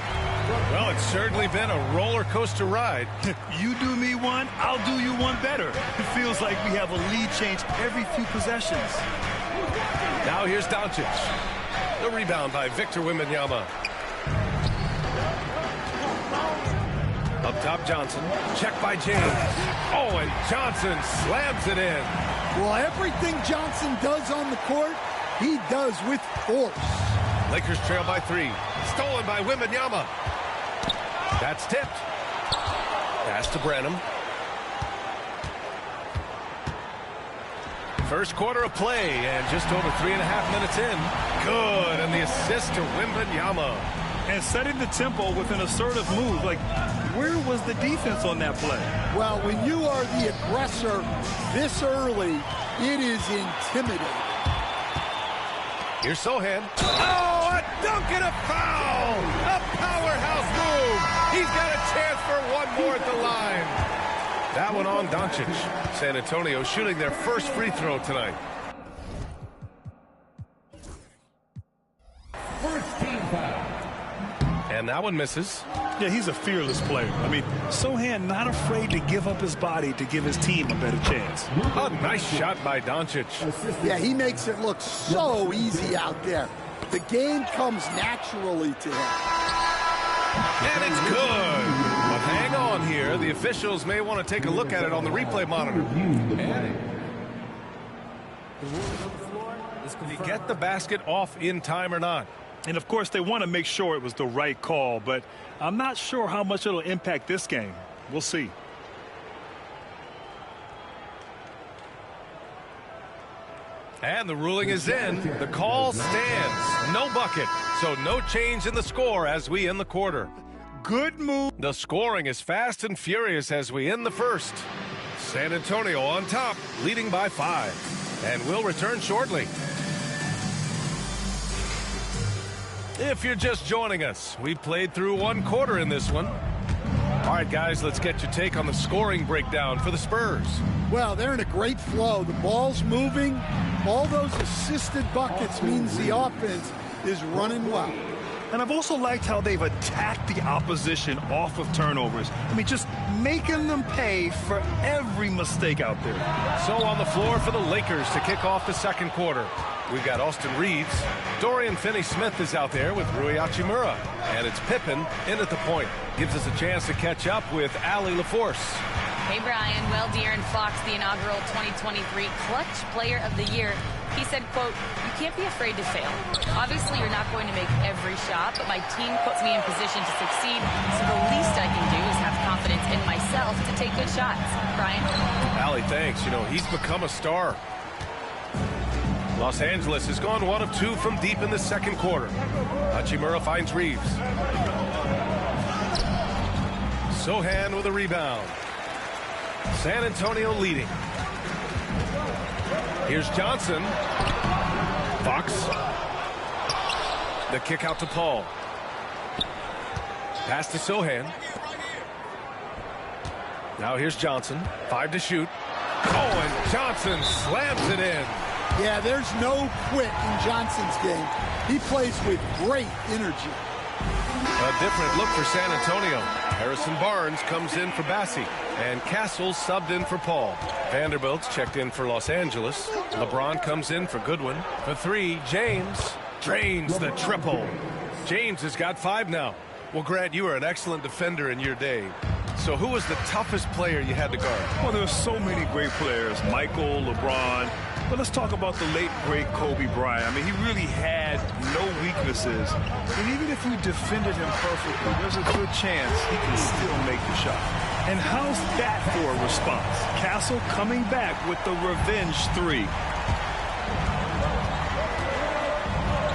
Well, it's certainly been a roller coaster ride. You do me one, I'll do you one better. It feels like we have a lead change every few possessions. Now here's Doncic. The rebound by Victor Wembanyama. Up top, Johnson. Check by James. Oh, and Johnson slams it in. Well, everything Johnson does on the court, he does with force. Lakers trail by 3. Stolen by Wembanyama. That's tipped. Pass to Branham. First quarter of play, and just over 3.5 minutes in. Good, and the assist to Wembanyama. And setting the tempo with an assertive move. Like, where was the defense on that play? Well, when you are the aggressor this early, it is intimidating. Here's Sohan. Oh, a dunk and a foul! A powerhouse move! He's got a chance for one more at the line. That one on Doncic. San Antonio shooting their first free throw tonight. First team foul. And that one misses. Yeah, he's a fearless player. I mean, Sohan not afraid to give up his body to give his team a better chance. A nice shot by Doncic. Yeah, he makes it look so easy out there. The game comes naturally to him. And it's good. But hang on here. The officials may want to take a look at it on the replay monitor. Did he get the basket off in time or not? And, of course, they want to make sure it was the right call, but I'm not sure how much it'll impact this game. We'll see. And the ruling is in. The call stands. No bucket. So no change in the score as we end the quarter. Good move. The scoring is fast and furious as we end the first. San Antonio on top, leading by 5. And we'll return shortly. If you're just joining us, we've played through one quarter in this one. All right, guys, let's get your take on the scoring breakdown for the Spurs. Well, they're in a great flow. The ball's moving. All those assisted buckets means the offense is running well. And I've also liked how they've attacked the opposition off of turnovers. I mean, just making them pay for every mistake out there. So on the floor for the Lakers to kick off the second quarter. We've got Austin Reeves. Dorian Finney-Smith is out there with Rui Hachimura. And it's Pippen in at the point. Gives us a chance to catch up with Allie LaForce. Hey, Brian. Well, De'Aaron Fox, the inaugural 2023 Clutch Player of the Year. He said, quote, "You can't be afraid to fail. Obviously, you're not going to make every shot, but my team puts me in position to succeed, so the least I can do is have confidence in myself to take good shots." Brian? Allie, thanks. You know, he's become a star. Los Angeles has gone 1 of 2 from deep in the second quarter. Hachimura finds Reeves. Sohan with a rebound. San Antonio leading. Here's Johnson. Fox. The kick out to Paul. Pass to Sohan. Now here's Johnson. 5 to shoot. Oh, and Johnson slams it in. Yeah, there's no quit in Johnson's game. He plays with great energy. A different look for San Antonio. Harrison Barnes comes in for Bassi, and Castle subbed in for Paul. Vanderbilt's checked in for Los Angeles. LeBron comes in for Goodwin. For 3, James drains the triple. James has got 5 now. Well, Grant, you were an excellent defender in your day. So who was the toughest player you had to guard? Well, there's so many great players. Michael, LeBron. But let's talk about the late, great Kobe Bryant. I mean, he really had no weaknesses. And even if you defended him perfectly, there's a good chance he can still make the shot. And how's that for a response? Castle coming back with the revenge 3.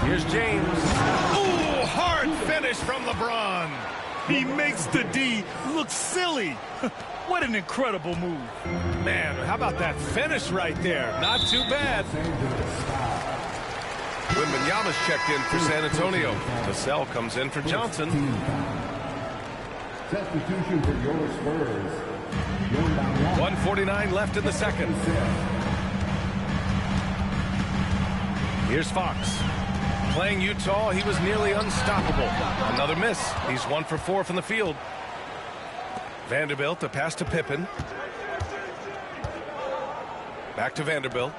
Here's James. Ooh, hard finish from LeBron. He makes the D look silly. What an incredible move. Man, how about that finish right there? Not too bad. Wembanyama's checked in for San Antonio. Vassell comes in for Johnson. Substitution for your Spurs. 1:49 left in the second. Here's Fox. Playing Utah, he was nearly unstoppable. Another miss. He's 1 for 4 from the field. Vanderbilt, a pass to Pippen. Back to Vanderbilt.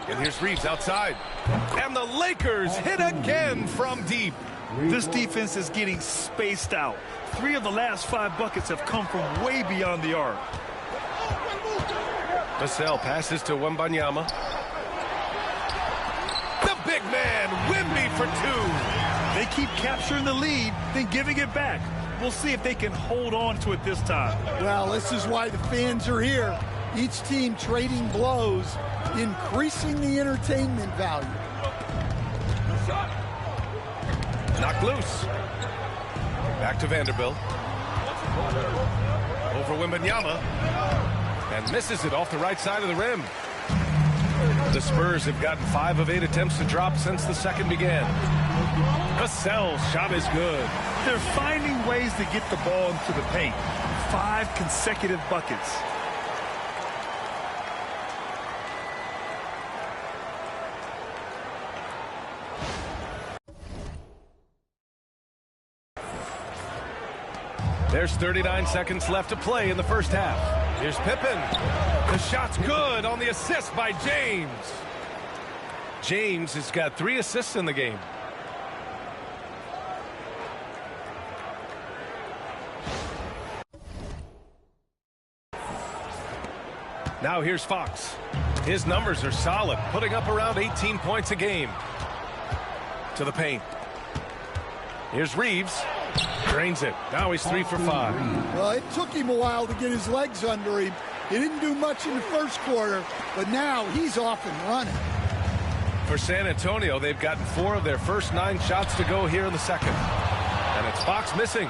And here's Reeves outside. And the Lakers hit again from deep. This defense is getting spaced out. 3 of the last 5 buckets have come from way beyond the arc. Vassell passes to Wembanyama. The big man, Wemby for 2. They keep capturing the lead, then giving it back. We'll see if they can hold on to it this time. Well, this is why the fans are here. Each team trading blows, increasing the entertainment value. Knocked loose. Back to Vanderbilt. Over Wembanyama. And misses it off the right side of the rim. The Spurs have gotten 5 of 8 attempts to drop since the second began. Vassell's shot is good. They're finding ways to get the ball into the paint. 5 consecutive buckets. There's 39 seconds left to play in the first half. Here's Pippen. The shot's good on the assist by James. James has got 3 assists in the game. Now here's Fox. His numbers are solid, putting up around 18 points a game. To the paint. Here's Reeves. Drains it. Now he's 3 for 5. Well, it took him a while to get his legs under him. He didn't do much in the first quarter, but now he's off and running. For San Antonio, they've gotten 4 of their first 9 shots to go here in the second. And it's Fox missing.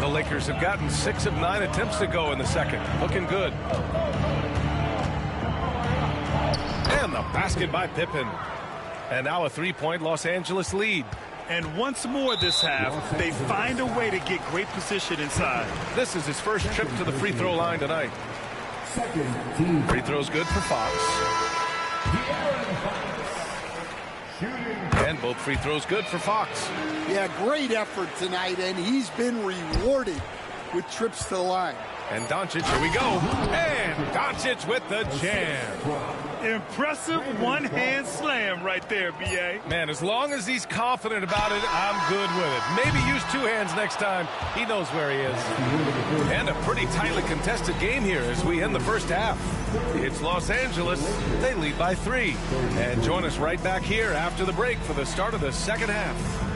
The Lakers have gotten 6 of 9 attempts to go in the second. Looking good. And the basket by Pippen. And now a 3-point Los Angeles lead. And once more this half, they find a way to get great position inside. This is his first trip to the free throw line tonight. Free throw's good for Fox. And both free throws good for Fox. Yeah, great effort tonight, and he's been rewarded with trips to the line. And Doncic, here we go. And Doncic with the jam. Impressive one-hand slam right there, B.A. Man, as long as he's confident about it, I'm good with it. Maybe use 2 hands next time. He knows where he is. And a pretty tightly contested game here as we end the first half. It's Los Angeles. They lead by 3. And join us right back here after the break for the start of the second half.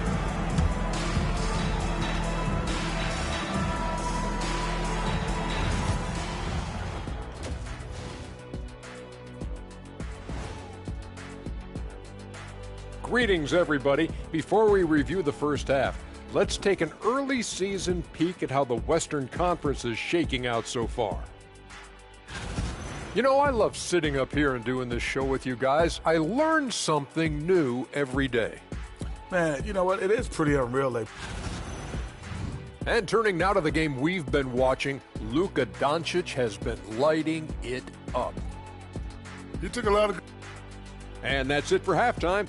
Greetings, everybody. Before we review the first half, let's take an early season peek at how the Western Conference is shaking out so far. You know, I love sitting up here and doing this show with you guys. I learn something new every day. Man, you know what? It is pretty unreal. And turning now to the game we've been watching, Luka Doncic has been lighting it up. He took a lot of... And that's it for halftime.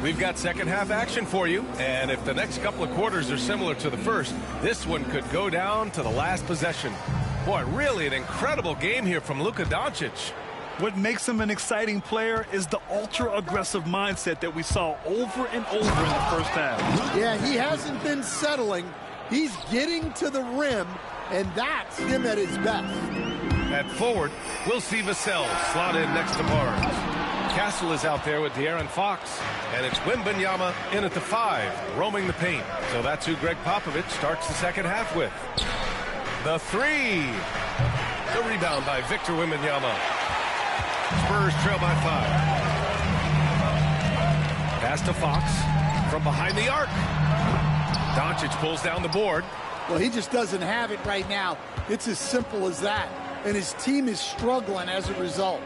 We've got second half action for you, and if the next couple of quarters are similar to the first, this one could go down to the last possession. Boy, really an incredible game here from Luka Doncic. What makes him an exciting player is the ultra-aggressive mindset that we saw over and over in the first half. Yeah, he hasn't been settling. He's getting to the rim, and that's him at his best. At forward, we'll see Vassell slot in next to Barnes. Castle is out there with De'Aaron Fox, and it's Wembanyama in at the 5, roaming the paint. So that's who Greg Popovich starts the second half with. The 3. The rebound by Victor Wembanyama. Spurs trail by 5. Pass to Fox from behind the arc. Doncic pulls down the board. Well, he just doesn't have it right now. It's as simple as that. And his team is struggling as a result.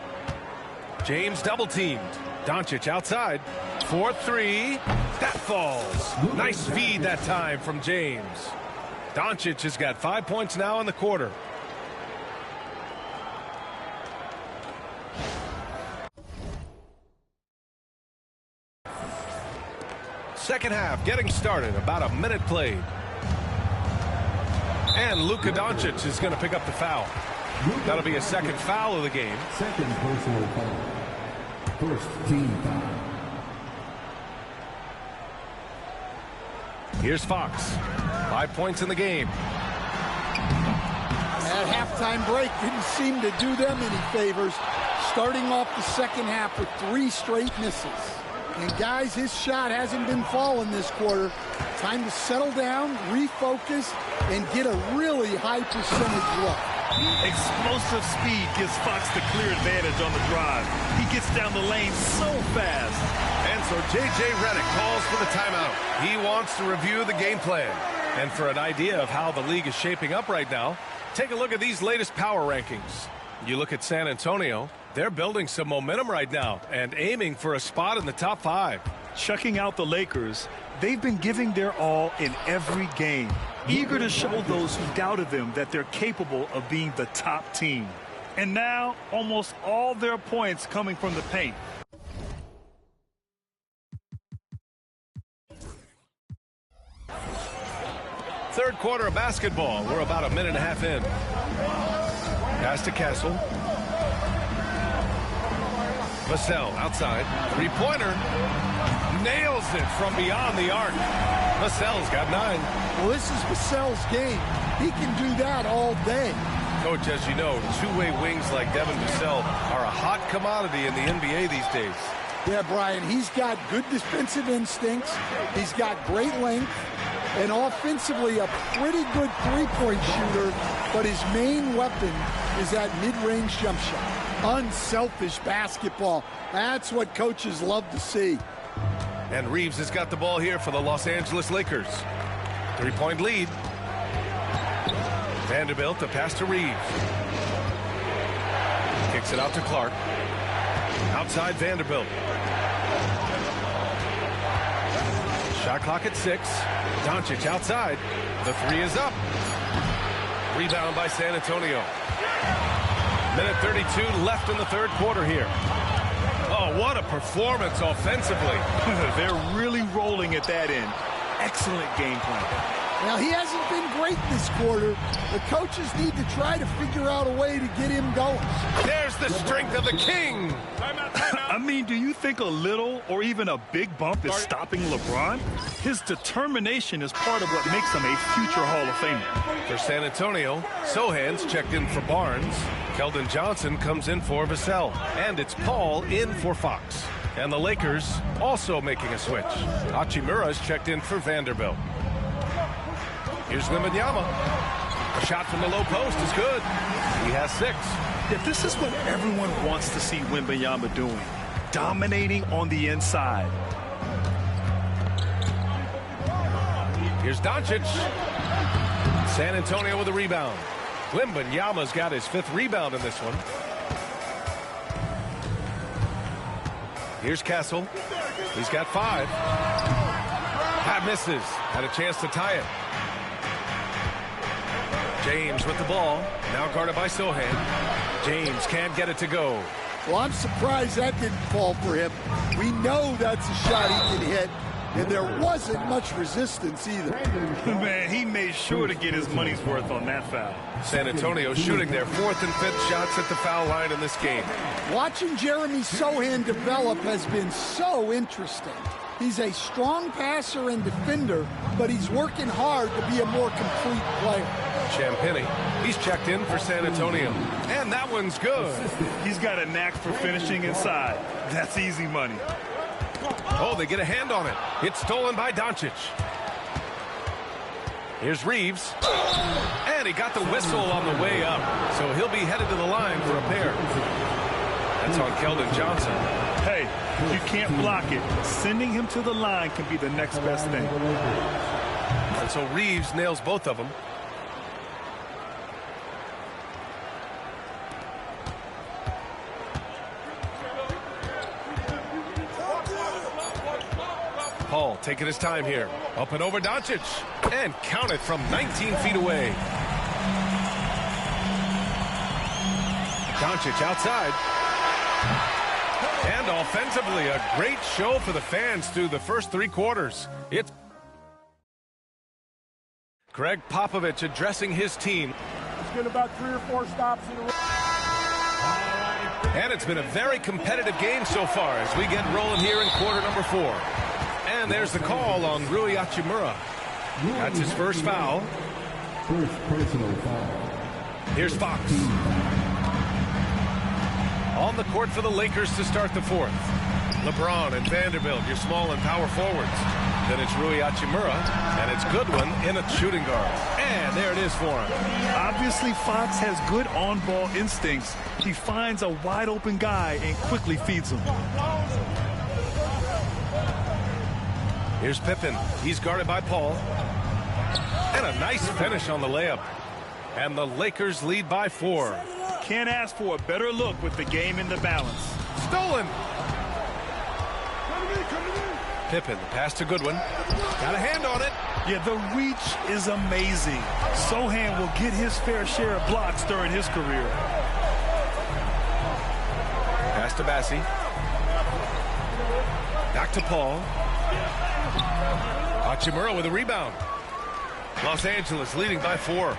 James double teamed. Doncic outside. 4-3. That falls. Nice feed that time from James. Doncic has got 5 points now in the quarter. Second half getting started. About a minute played. And Luka Doncic is going to pick up the foul. That'll be a second foul of the game. Second personal foul. First team foul. Here's Fox. 5 points in the game. halftime break didn't seem to do them any favors, starting off the second half with 3 straight misses. And guys, his shot hasn't been falling this quarter. Time to settle down, refocus, and get a really high percentage look. Explosive speed gives Fox the clear advantage on the drive. He gets down the lane so fast. And so J.J. Redick calls for the timeout. He wants to review the game plan. And for an idea of how the league is shaping up right now, take a look at these latest power rankings. You look at San Antonio, they're building some momentum right now and aiming for a spot in the top 5. Checking out the Lakers, they've been giving their all in every game, eager to show those who doubted them that they're capable of being the top team. And now, almost all their points coming from the paint. Third quarter of basketball. We're about a minute and a half in. Pass to Castle. Vassell outside. Three-pointer. Nails it from beyond the arc. Vassell's got 9. Well, this is Vassell's game. He can do that all day. Coach, as you know, two-way wings like Devin Vassell are a hot commodity in the NBA these days. Yeah, Brian, he's got good defensive instincts. He's got great length. And offensively, a pretty good three-point shooter, but his main weapon is that mid-range jump shot. Unselfish basketball. That's what coaches love to see. And Reeves has got the ball here for the Los Angeles Lakers. 3-point lead. Vanderbilt, the pass to Reeves. Kicks it out to Clark. Outside Vanderbilt. Shot clock at 6. Doncic outside. The 3 is up. Rebound by San Antonio. Minute 32 left in the third quarter here. Oh, what a performance offensively. They're really rolling at that end. Excellent game plan. Now, he hasn't been great this quarter. The coaches need to try to figure out a way to get him going. There's the strength of the king. I mean, do you think a little or even a big bump is stopping LeBron? His determination is part of what makes him a future Hall of Famer. For San Antonio, Sohan's checked in for Barnes. Keldon Johnson comes in for Vassell. And it's Paul in for Fox. And the Lakers also making a switch. Hachimura's checked in for Vanderbilt. Here's Wembanyama. A shot from the low post is good. He has 6. Yeah, this is what everyone wants to see Wembanyama doing. Dominating on the inside. Here's Doncic. San Antonio with a rebound. Wembanyama's got his 5th rebound in this one. Here's Castle. He's got 5. That misses. Had a chance to tie it. James with the ball. Now guarded by Sohan. James can't get it to go. Well, I'm surprised that didn't fall for him. We know that's a shot he can hit, and there wasn't much resistance either. Man, he made sure to get his money's worth on that foul. San Antonio shooting their 4th and 5th shots at the foul line in this game. Watching Jeremy Sohan develop has been so interesting. He's a strong passer and defender, but he's working hard to be a more complete player. Champagnie, he's checked in for San Antonio. And that one's good. He's got a knack for finishing inside. That's easy money. Oh, they get a hand on it. It's stolen by Doncic. Here's Reeves. And he got the whistle on the way up. So he'll be headed to the line for a pair. That's on Keldon Johnson. Hey, you can't block it. Sending him to the line can be the next best thing. And so Reeves nails both of them. Paul taking his time here. Up and over Doncic. And count it from 19 feet away. Doncic outside. And offensively, a great show for the fans through the first 3 quarters. It's Greg Popovich addressing his team. Let's get about 3 or 4 stops in a row. And it's been a very competitive game so far as we get rolling here in quarter number 4. And there's the call on Rui Hachimura. That's his first foul. First personal foul. Here's Fox. On the court for the Lakers to start the fourth. LeBron and Vanderbilt, your small and power forwards. Then it's Rui Hachimura, and it's Goodwin in a shooting guard. And there it is for him. Obviously, Fox has good on-ball instincts. He finds a wide-open guy and quickly feeds him. Here's Pippen. He's guarded by Paul. And a nice finish on the layup. And the Lakers lead by 4. Can't ask for a better look with the game in the balance. Stolen. Pippen, the pass to Goodwin. Got a hand on it. Yeah, the reach is amazing. Sochan will get his fair share of blocks during his career. Pass to Bassi. Back to Paul. Hachimura with a rebound. Los Angeles leading by 4.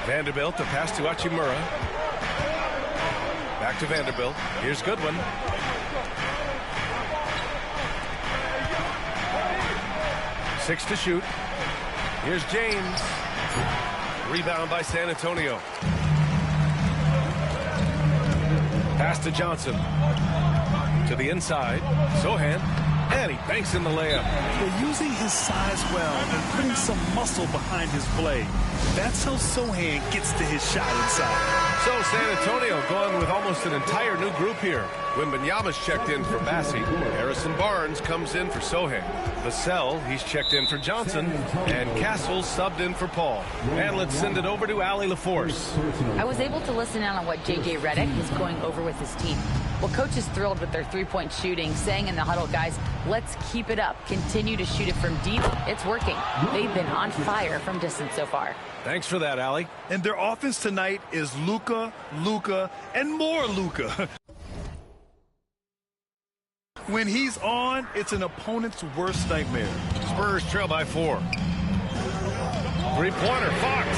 Vanderbilt, the pass to Hachimura. Back to Vanderbilt. Here's Goodwin. Six to shoot. Here's James. Rebound by San Antonio. Pass to Johnson. To the inside. Sochan. And he banks in the layup. They're using his size well and putting some muscle behind his play. That's how Sochan gets to his shot inside. So San Antonio going with almost an entire new group here. Wembanyama's checked in for Bassi. Harrison Barnes comes in for Sochan. Vassell, he's checked in for Johnson. And Castle subbed in for Paul. And let's send it over to Allie LaForce. I was able to listen in on what J.J. Redick is going over with his team. Well, coach is thrilled with their three-point shooting, saying in the huddle, guys, let's keep it up. Continue to shoot it from deep. It's working. They've been on fire from distance so far. Thanks for that, Allie. And their offense tonight is Luka, and more Luka. When he's on, it's an opponent's worst nightmare. Spurs trail by 4. Three-pointer, Fox.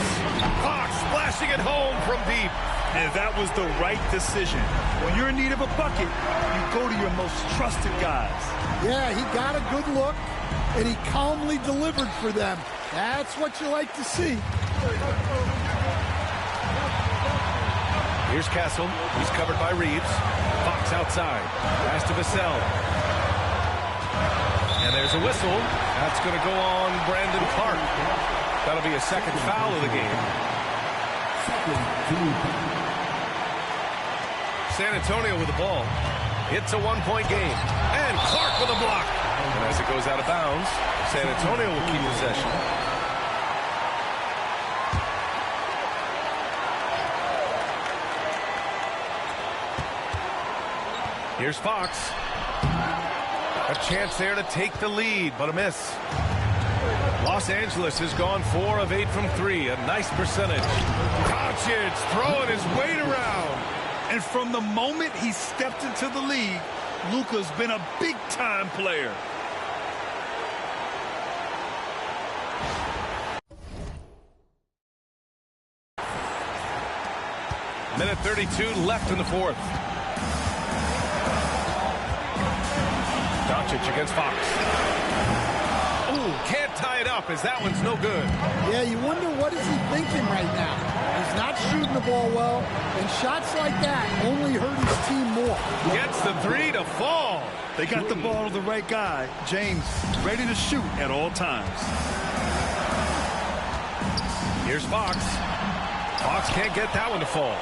Fox splashing it home from deep. And that was the right decision. When you're in need of a bucket, you go to your most trusted guys. Yeah, he got a good look, and he calmly delivered for them. That's what you like to see. Here's Castle. He's covered by Reeves. Fox outside. Pass to Vassell. And there's a whistle. That's going to go on Brandon Clark. That'll be a second foul of the game. San Antonio with the ball. It's a one-point game. And Clark with a block. And as it goes out of bounds, San Antonio will keep possession. Here's Fox. A chance there to take the lead, but a miss. Los Angeles has gone 4 of 8 from 3. A nice percentage. Doncic throwing his weight around. And from the moment he stepped into the league, Luka's been a big-time player. Minute 32 left in the fourth. Doncic against Fox. Ooh, can't tie it up as that one's no good. Yeah, you wonder what is he thinking right now. He's not shooting the ball well, and shots like that only hurt his team more. Gets the three to fall. They got the ball to the right guy. James ready to shoot at all times. Here's Fox. Fox can't get that one to fall.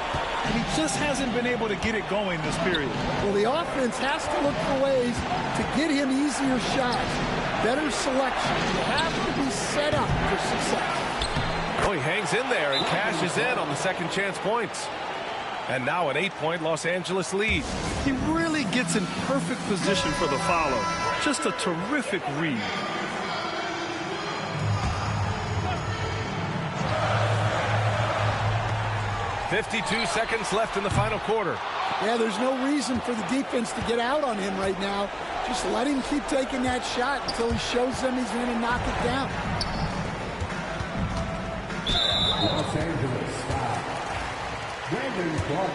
And he just hasn't been able to get it going this period. Well, the offense has to look for ways to get him easier shots, better selection. You have to be set up for success. Oh, he hangs in there and cashes in on the second chance points. And now an 8-point Los Angeles lead. He really gets in perfect position for the follow. Just a terrific read. .52 seconds left in the final quarter. Yeah, there's no reason for the defense to get out on him right now. Just let him keep taking that shot until he shows them he's going to knock it down. Los Angeles foul. Brandon Clark,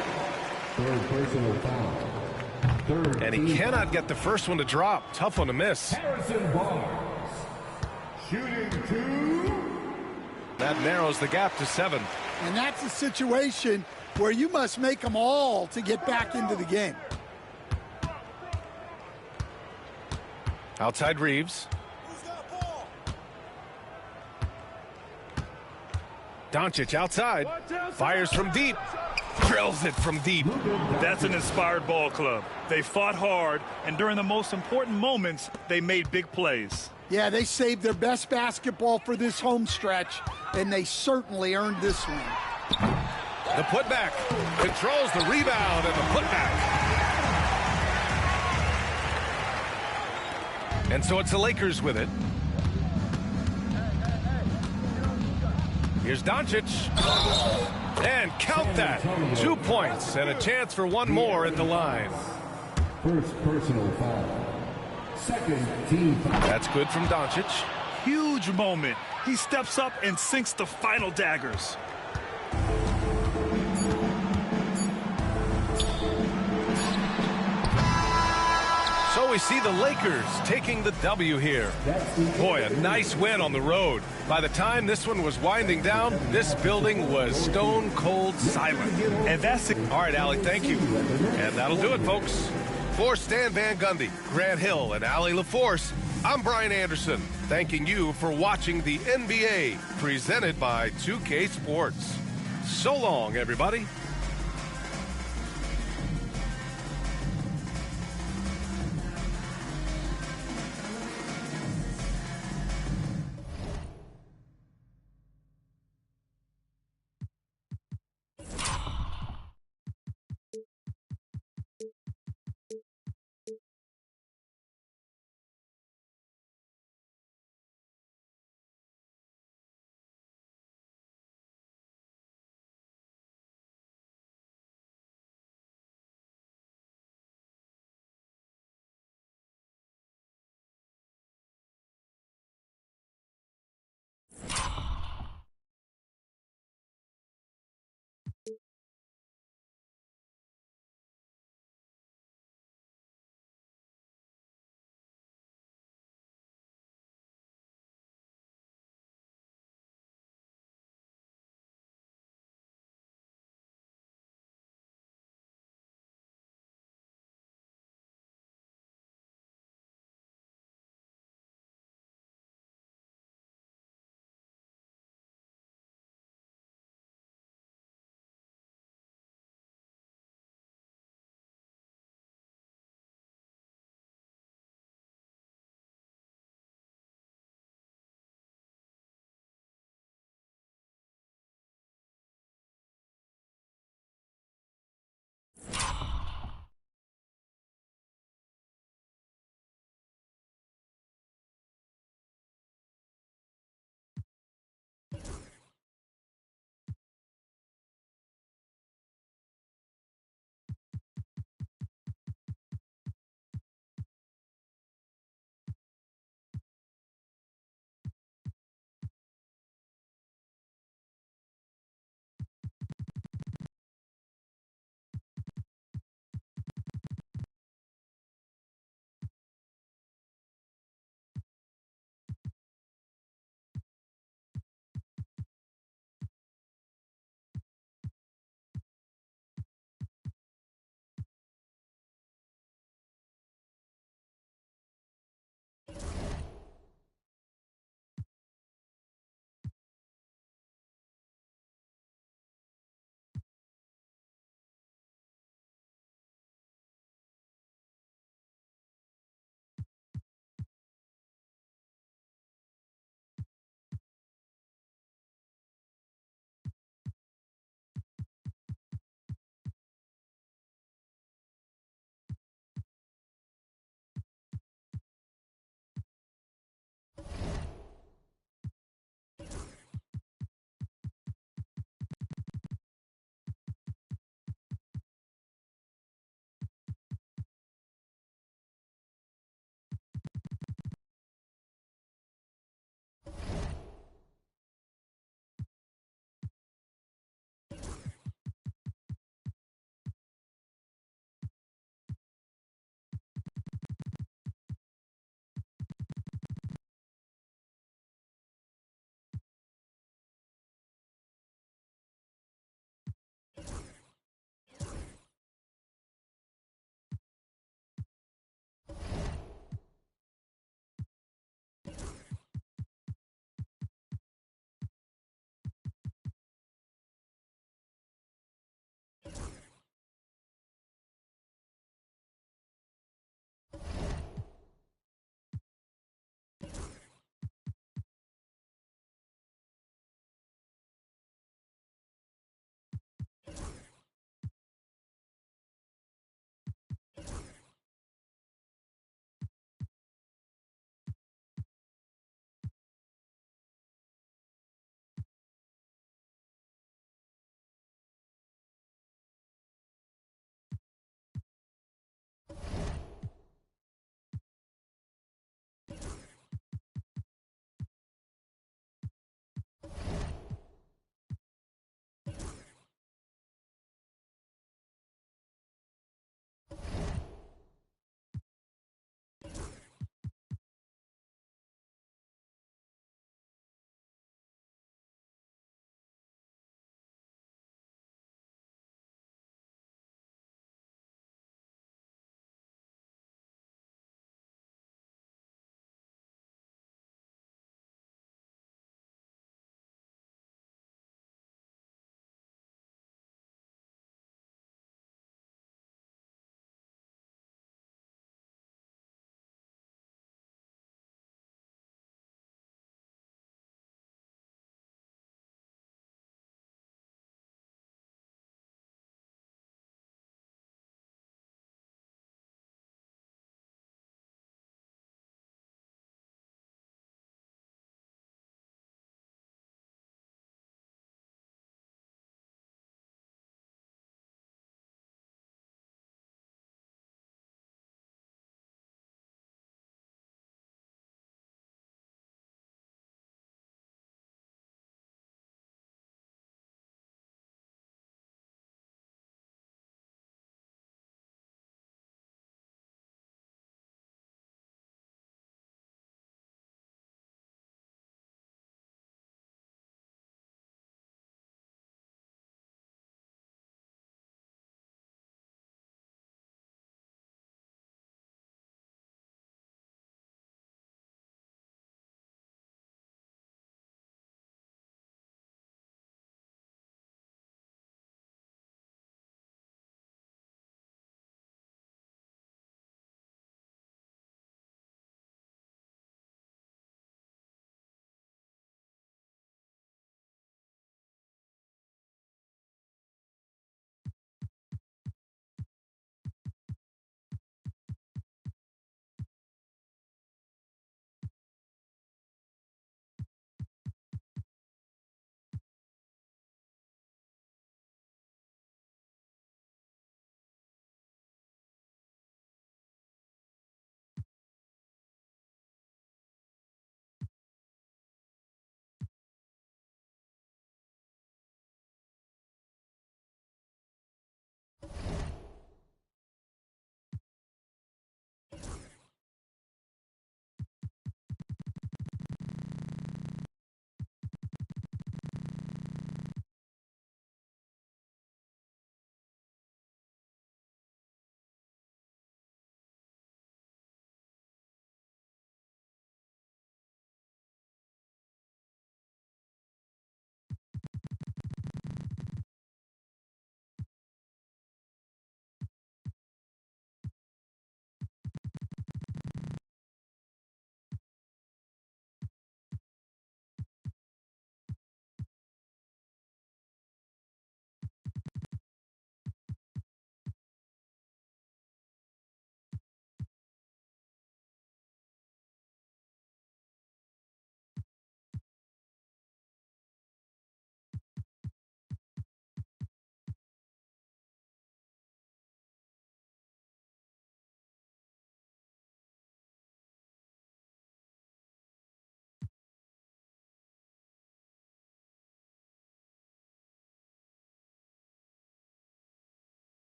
third personal foul. And he cannot get the first one to drop. Tough one to miss. Harrison Barnes, shooting 2. That narrows the gap to 7. And that's a situation where you must make them all to get back into the game. Outside Reeves. Doncic outside. Fires from deep. Drills it from deep. That's an inspired ball club. They fought hard, and during the most important moments, they made big plays. Yeah, they saved their best basketball for this home stretch, and they certainly earned this one. The putback. Controls the rebound and the putback. And so it's the Lakers with it. Here's Doncic. And count that. 2 points and a chance for one more at the line. First personal foul. Second team foul. That's good from Doncic. Huge moment. He steps up and sinks the final daggers. So we see the Lakers taking the W here. Boy, a nice win on the road. By the time this one was winding down, this building was stone cold silent. And that's it. All right, Allie, thank you. And that'll do it, folks. For Stan Van Gundy, Grant Hill, and Allie LaForce, I'm Brian Anderson, thanking you for watching the NBA, presented by 2K Sports. So long, everybody.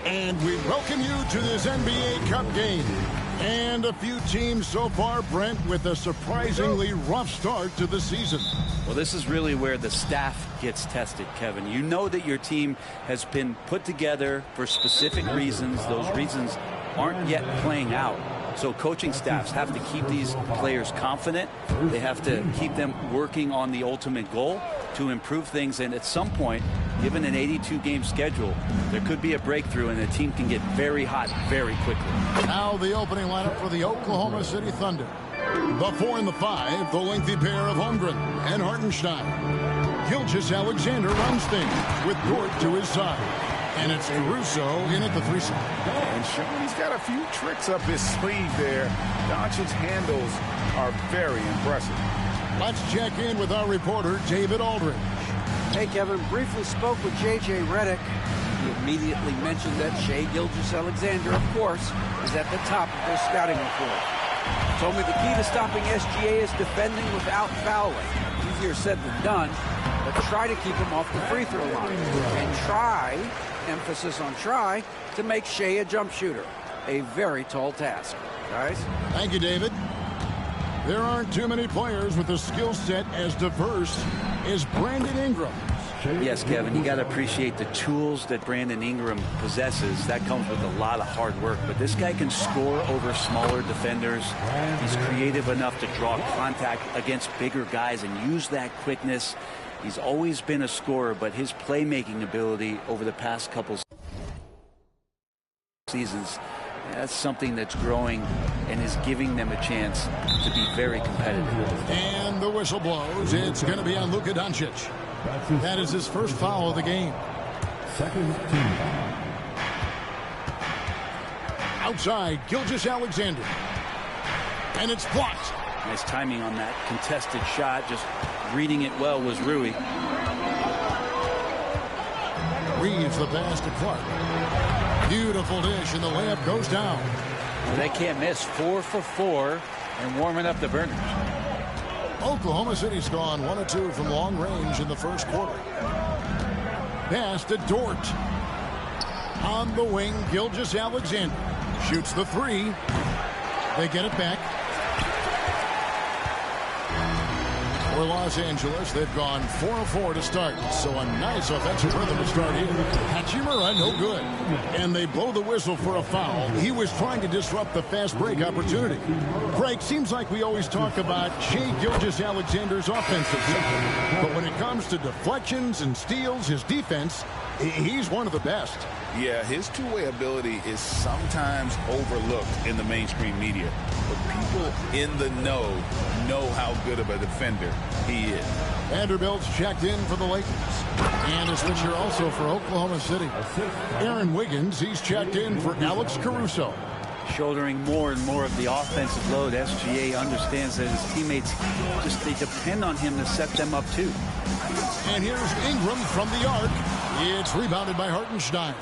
And we welcome you to this NBA Cup game. And a few teams so far, Brent, with a surprisingly rough start to the season. Well, this is really where the staff gets tested, Kevin. You know that your team has been put together for specific reasons. Those reasons aren't yet playing out. So coaching staffs have to keep these players confident. They have to keep them working on the ultimate goal to improve things. And at some point, given an 82-game schedule, there could be a breakthrough and the team can get very hot very quickly. Now the opening lineup for the Oklahoma City Thunder. The 4 and the 5, the lengthy pair of Holmgren and Hartenstein. Gilgeous-Alexander runs things with Dort to his side. And it's Caruso in at the 3 spot. And showing he's got a few tricks up his sleeve there. Doncic's handles are very impressive. Let's check in with our reporter, David Aldridge. Hey, Kevin, briefly spoke with J.J. Redick. He immediately mentioned that Shai Gilgeous-Alexander, of course, is at the top of their scouting report. Told me the key to stopping SGA is defending without fouling. Easier said than done, but try to keep him off the free throw line. And try, emphasis on try, to make Shai a jump shooter. A very tall task. Guys? Thank you, David. There aren't too many players with a skill set as diverse as Brandon Ingram. Yes, Kevin, you got to appreciate the tools that Brandon Ingram possesses. That comes with a lot of hard work. But this guy can score over smaller defenders. He's creative enough to draw contact against bigger guys and use that quickness. He's always been a scorer, but his playmaking ability over the past couple seasons, that's something that's growing and is giving them a chance to be very competitive. And the whistle blows. It's going to be on Luka Doncic. That is his first foul of the game. Second team. Outside, Gilgeous-Alexander. And it's blocked. Nice timing on that contested shot. Just reading it well was Rui. Reeves the pass to Clark. Beautiful dish, and the layup goes down. They can't miss. 4 for 4 and warming up the burners. Oklahoma City's gone 1 of 2 from long range in the first quarter. Pass to Dort. On the wing, Gilgeous-Alexander shoots the 3. They get it back. For Los Angeles, they've gone 4 of 4 to start. So a nice offensive rhythm to start here. Hachimura, no good. And they blow the whistle for a foul. He was trying to disrupt the fast break opportunity. Craig, seems like we always talk about Shai Gilgeous-Alexander's offensive side. But when it comes to deflections and steals, his defense, he's one of the best. Yeah, his two-way ability is sometimes overlooked in the mainstream media. But people in the know how good of a defender he is. Vanderbilt's checked in for the Lakers. And a switcher also for Oklahoma City. Aaron Wiggins, he's checked in for Alex Caruso. Shouldering more and more of the offensive load, SGA understands that his teammates they depend on him to set them up too. And here's Ingram from the arc. It's rebounded by Hartenstein.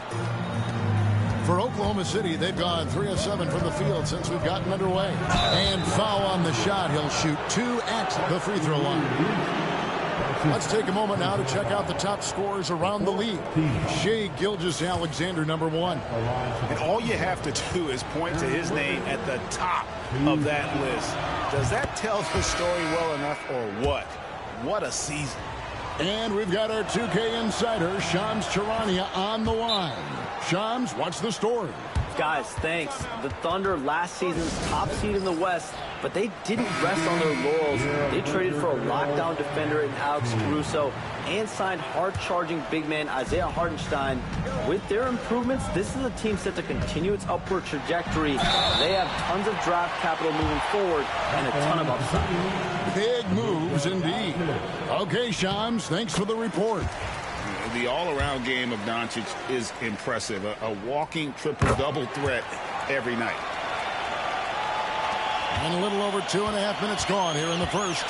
For Oklahoma City, they've gone 3 of 7 from the field since we've gotten underway. And foul on the shot. He'll shoot 2 at the free throw line. Let's take a moment now to check out the top scorers around the league. Shai Gilgeous-Alexander, number 1. And all you have to do is point to his name at the top of that list. Does that tell the story well enough or what? What a season. And we've got our 2K insider, Shams Charania, on the line. Shams, what's the story? Guys, thanks. The Thunder last season's top seed in the West, but they didn't rest on their laurels. They traded for a lockdown defender in Alex Caruso, and signed hard-charging big man Isaiah Hartenstein. With their improvements, this is a team set to continue its upward trajectory. They have tons of draft capital moving forward and a ton of upside. Big moves indeed. Okay, Shams, thanks for the report. The all-around game of Doncic is impressive. A walking triple-double threat every night. And a little over 2.5 minutes gone here in the first.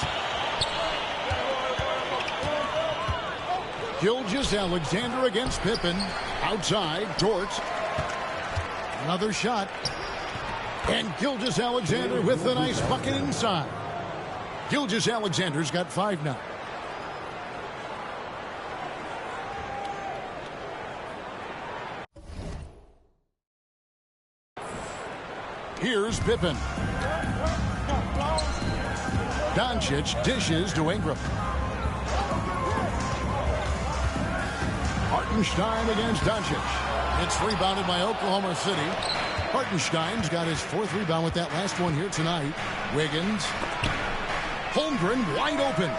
Gilgeous-Alexander against Pippen. Outside, Dort. Another shot. And Gilgeous-Alexander with a nice bucket inside. Gilgeous-Alexander's got 5 now. Here's Pippen. Doncic dishes to Ingram. Hartenstein against Doncic. It's rebounded by Oklahoma City. Hartenstein's got his 4th rebound with that last one here tonight. Wiggins. Holmgren wide open.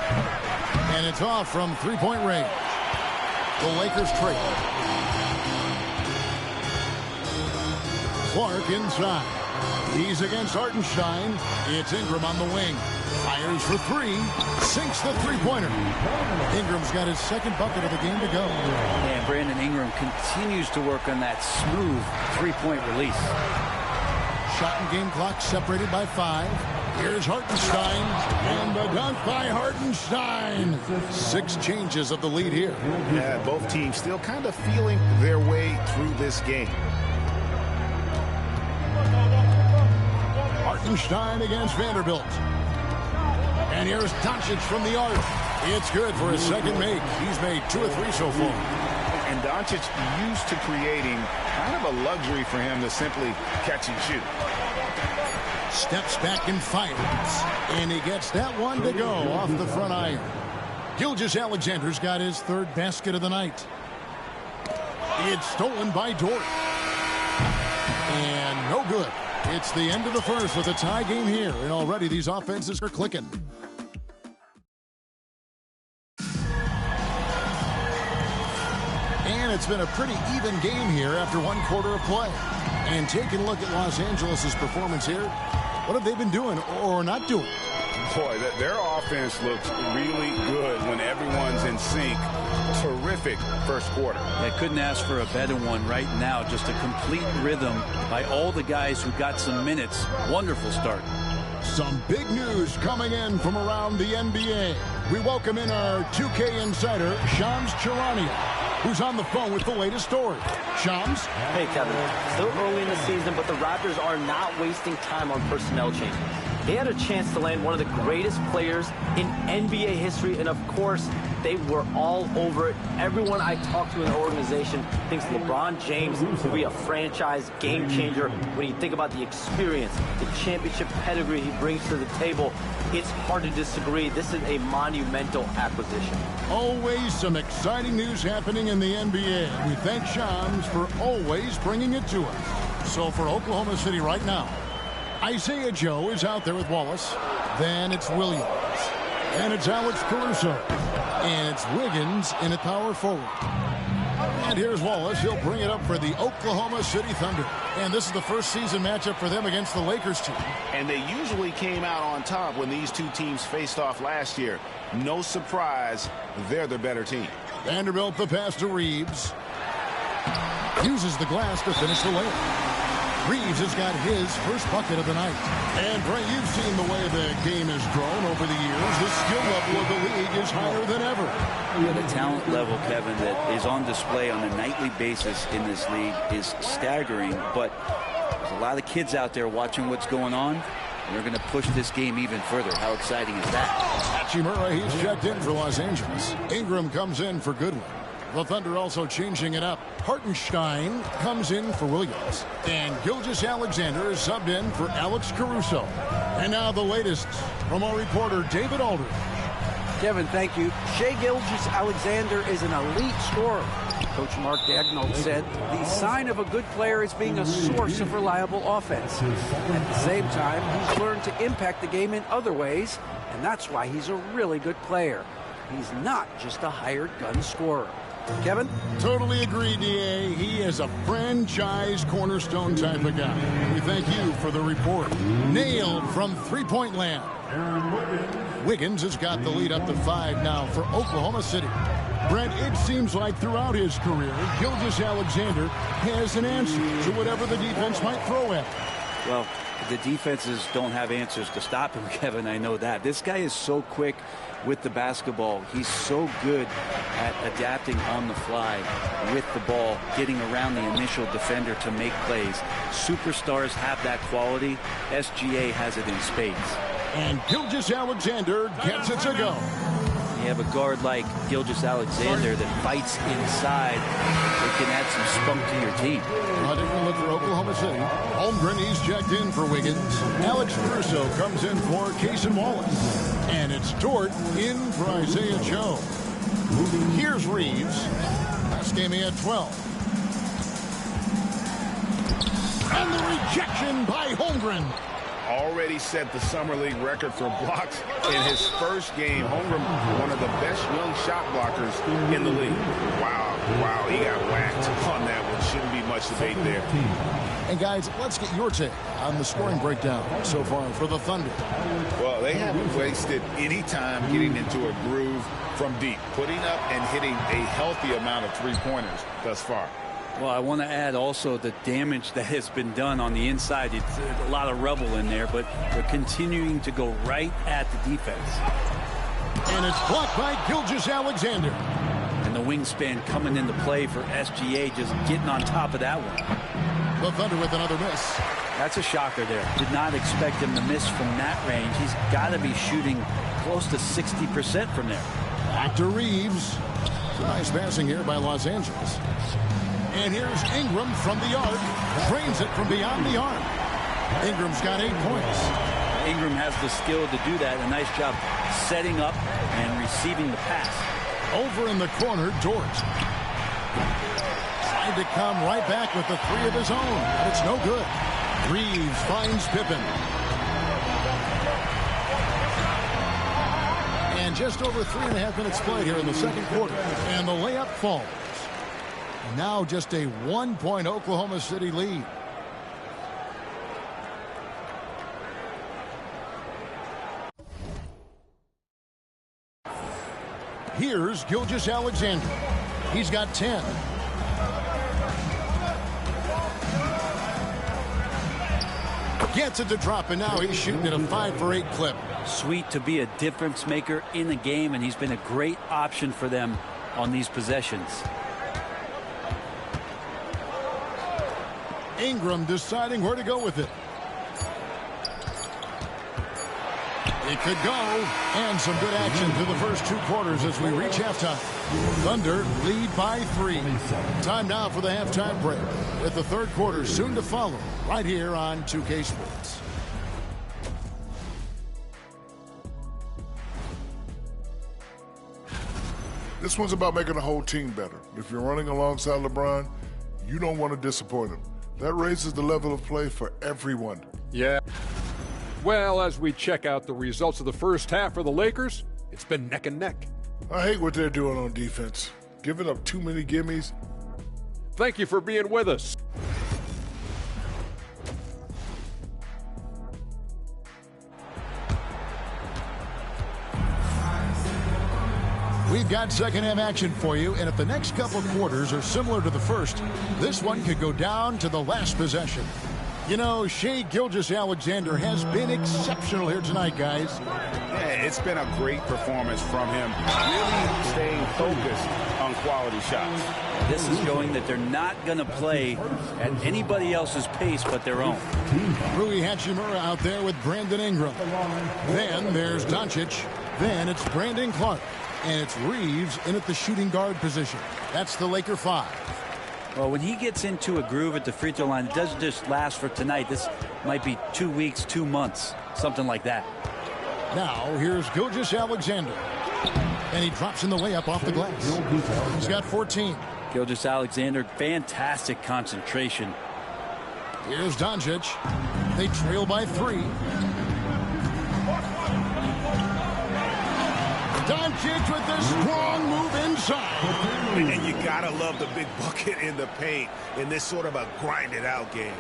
And it's off from 3-point range. The Lakers trade. Clark inside. He's against Hartenstein. It's Ingram on the wing. Fires for 3. Sinks the three-pointer. Ingram's got his 2nd bucket of the game to go. And Brandon Ingram continues to work on that smooth three-point release. Shot and game clock separated by 5. Here's Hartenstein. And the dunk by Hartenstein. 6 changes of the lead here. Yeah, both teams still kind of feeling their way through this game. Hartenstein against Vanderbilt. And here's Doncic from the arc. It's good for his 2nd make. He's made 2 or 3 so far. And Doncic used to creating kind of a luxury for him to simply catch and shoot. Steps back and fires. And he gets that one to go off the front iron. Gilgeous-Alexander's got his 3rd basket of the night. It's stolen by Dort. And no good. It's the end of the first with a tie game here, and already these offenses are clicking. And it's been a pretty even game here after 1 quarter of play. And taking a look at Los Angeles' performance here, what have they been doing or not doing? Boy, their offense looks really good when everyone's in sync. Terrific first quarter. I couldn't ask for a better one right now. Just a complete rhythm by all the guys who got some minutes. Wonderful start. Some big news coming in from around the NBA. We welcome in our 2K insider, Shams Charania, who's on the phone with the latest story. Shams? Hey, Kevin. Still early in the season, but the Raptors are not wasting time on personnel changes. They had a chance to land one of the greatest players in NBA history, and of course, they were all over it. Everyone I talked to in the organization thinks LeBron James will be a franchise game changer. When you think about the experience, the championship pedigree he brings to the table, it's hard to disagree. This is a monumental acquisition. Always some exciting news happening in the NBA. We thank Shams for always bringing it to us. So for Oklahoma City right now, Isaiah Joe is out there with Wallace. Then it's Williams. And it's Alex Caruso. And it's Wiggins in at power forward. And here's Wallace. He'll bring it up for the Oklahoma City Thunder. And this is the first season matchup for them against the Lakers team. And they usually came out on top when these 2 teams faced off last year. No surprise, they're the better team. Vanderbilt the pass to Reeves. Uses the glass to finish the layup. Reeves has got his first bucket of the night. And, Bray, you've seen the way the game has grown over the years. The skill level of the league is higher than ever. The talent level, Kevin, that is on display on a nightly basis in this league is staggering. But there's a lot of kids out there watching what's going on, and they're going to push this game even further. How exciting is that? Hachimura, he's checked in for Los Angeles. Ingram comes in for Goodwin. The Thunder also changing it up. Hartenstein comes in for Williams. And Gilgeous-Alexander is subbed in for Alex Caruso. And now the latest from our reporter, David Aldridge. Kevin, thank you. Shai Gilgeous-Alexander is an elite scorer. Coach Mark Daigneault said the sign of a good player is being a source of reliable offense. At the same time, he's learned to impact the game in other ways, and that's why he's a really good player. he's not just a hired gun scorer. Kevin? Totally agree, D.A. He is a franchise cornerstone type of guy. We thank you for the report. Nailed from three-point land. Wiggins has got the lead up to 5 now for Oklahoma City. Brent, it seems like throughout his career, Gilgeous-Alexander has an answer to whatever the defense might throw at him. Well, the defenses don't have answers to stop him, Kevin. I know that. This guy is so quick with the basketball. He's so good at adapting on the fly with the ball, getting around the initial defender to make plays. Superstars have that quality. SGA has it in spades. And Gilgeous-Alexander gets it to go. You have a guard like Gilgeous-Alexander that fights inside. It can add some spunk to your team. Taking a look for Oklahoma City. Holmgren, he's checked in for Wiggins. Alex Caruso comes in for Cason Wallace. And it's Dort in for Isaiah Joe. Here's Reeves. Last game he had 12. And the rejection by Holmgren. Already set the Summer League record for blocks in his first game. Holmgren, one of the best young shot blockers in the league. Wow, he got whacked on that one. Shouldn't be much debate there. And guys, let's get your take on the scoring breakdown so far for the Thunder. Well, they haven't wasted any time getting into a groove from deep, putting up and hitting a healthy amount of three-pointers thus far. Well, I want to add also the damage that has been done on the inside. It's a lot of rubble in there, but they're continuing to go right at the defense. And it's blocked by Gilgeous-Alexander. And the wingspan coming into play for SGA, just getting on top of that one. The Thunder with another miss. That's a shocker there. Did not expect him to miss from that range. He's got to be shooting close to 60% from there. Back to Reeves. Nice passing here by Los Angeles. And here's Ingram from the arc. Drains it from beyond the arc. Ingram's got 8 points. Ingram has the skill to do that. A nice job setting up and receiving the pass. Over in the corner, Dort. Tried to come right back with the 3 of his own, but it's no good. Reeves finds Pippen. And just over 3.5 minutes played here in the second quarter. And the layup falls. Now just a 1-point Oklahoma City lead. Here's Gilgeous-Alexander. He's got 10. Gets it to drop, and now he's shooting at a 5-for-8 clip. Sweet to be a difference maker in the game, and he's been a great option for them on these possessions. Ingram deciding where to go with it. It could go, and some good action through the first 2 quarters as we reach halftime. Thunder lead by 3. Time now for the halftime break, with the third quarter soon to follow, right here on 2K Sports. This one's about making the whole team better. If you're running alongside LeBron, you don't want to disappoint him. That raises the level of play for everyone. Yeah. Well, as we check out the results of the first half for the Lakers, it's been neck and neck. I hate what they're doing on defense. Giving up too many gimmies. Thank you for being with us. We've got second half action for you, and if the next couple quarters are similar to the first, this one could go down to the last possession. You know, Shai Gilgeous-Alexander has been exceptional here tonight, guys. Yeah, it's been a great performance from him, really staying focused on quality shots. This is showing that they're not going to play at anybody else's pace but their own. Rui Hachimura out there with Brandon Ingram. Then there's Doncic. Then it's Brandon Clark. And it's Reeves in at the shooting guard position. That's the Laker 5. Well, when he gets into a groove at the free throw line, it doesn't just last for tonight. This might be 2 weeks, 2 months, something like that. Now, here's Gilgeous-Alexander. And he drops in the layup off the glass. He's got 14. Gilgeous-Alexander, fantastic concentration. Here's Doncic. They trail by 3. Dime Doncic with the strong move inside. And you gotta love the big bucket in the paint in this sort of a grinded-out game.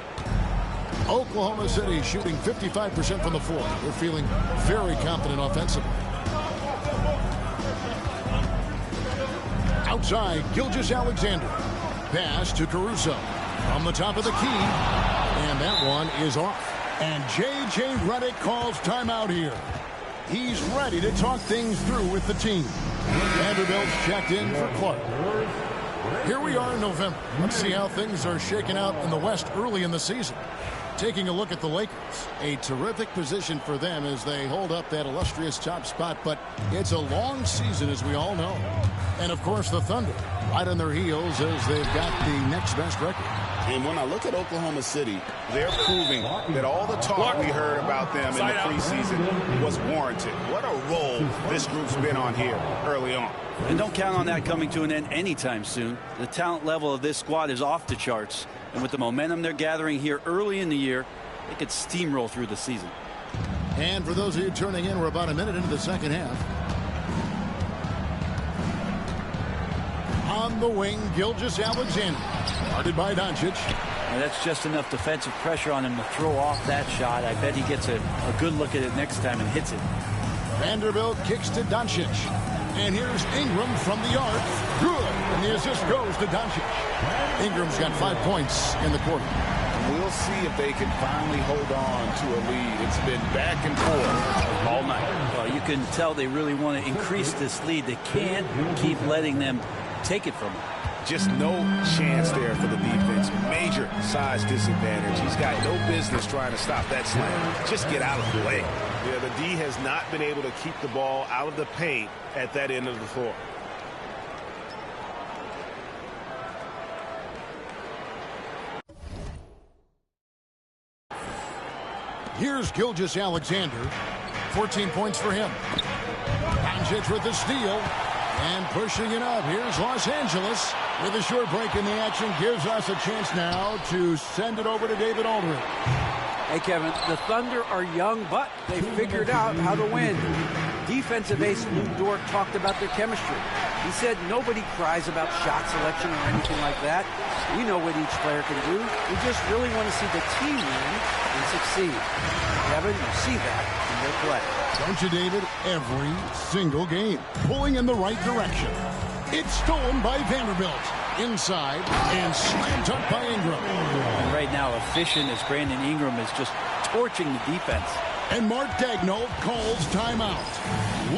Oklahoma City shooting 55% from the floor. They're feeling very confident offensively. Outside, Gilgeous-Alexander. Pass to Caruso. From the top of the key. And that one is off. And J.J. Redick calls timeout here. He's ready to talk things through with the team. Vanderbilt's checked in for Clark. Here we are in November. Let's see how things are shaking out in the West early in the season. Taking a look at the Lakers. A terrific position for them as they hold up that illustrious top spot, but it's a long season, as we all know. And, of course, the Thunder right on their heels as they've got the next best record. And when I look at Oklahoma City, they're proving that all the talk we heard about them in the preseason was warranted. What a role this group's been on here early on. And don't count on that coming to an end anytime soon. The talent level of this squad is off the charts. And with the momentum they're gathering here early in the year, they could steamroll through the season. And for those of you turning in, we're about a minute into the second half. On the wing, Gilgeous-Alexander. Guarded by Doncic. And that's just enough defensive pressure on him to throw off that shot. I bet he gets a good look at it next time and hits it. Vanderbilt kicks to Doncic. And here's Ingram from the arc. Good. And the assist goes to Doncic. Ingram's got 5 points in the quarter. We'll see if they can finally hold on to a lead. It's been back and forth all night. Well, you can tell they really want to increase this lead. They can't keep letting them take it from him. Just no chance there for the defense. Major size disadvantage. He's got no business trying to stop that slam. Just get out of the way. Yeah, the D has not been able to keep the ball out of the paint at that end of the floor. Here's Gilgeous-Alexander. 14 points for him. Doncic with the steal. And pushing it up. Here's Los Angeles with a short break in the action. Gives us a chance now to send it over to David Aldridge. Hey, Kevin, the Thunder are young, but they figured out how to win. Defensive ace Lou Dort talked about their chemistry. He said nobody cries about shot selection or anything like that. We know what each player can do. We just really want to see the team win and succeed. Kevin, you see that in their play. Don't you, David? Every single game. Pulling in the right direction. It's stolen by Vanderbilt. Inside and slam dunk by Ingram. And right now, efficient as Brandon Ingram is just torching the defense. And Mark Daigneault calls timeout.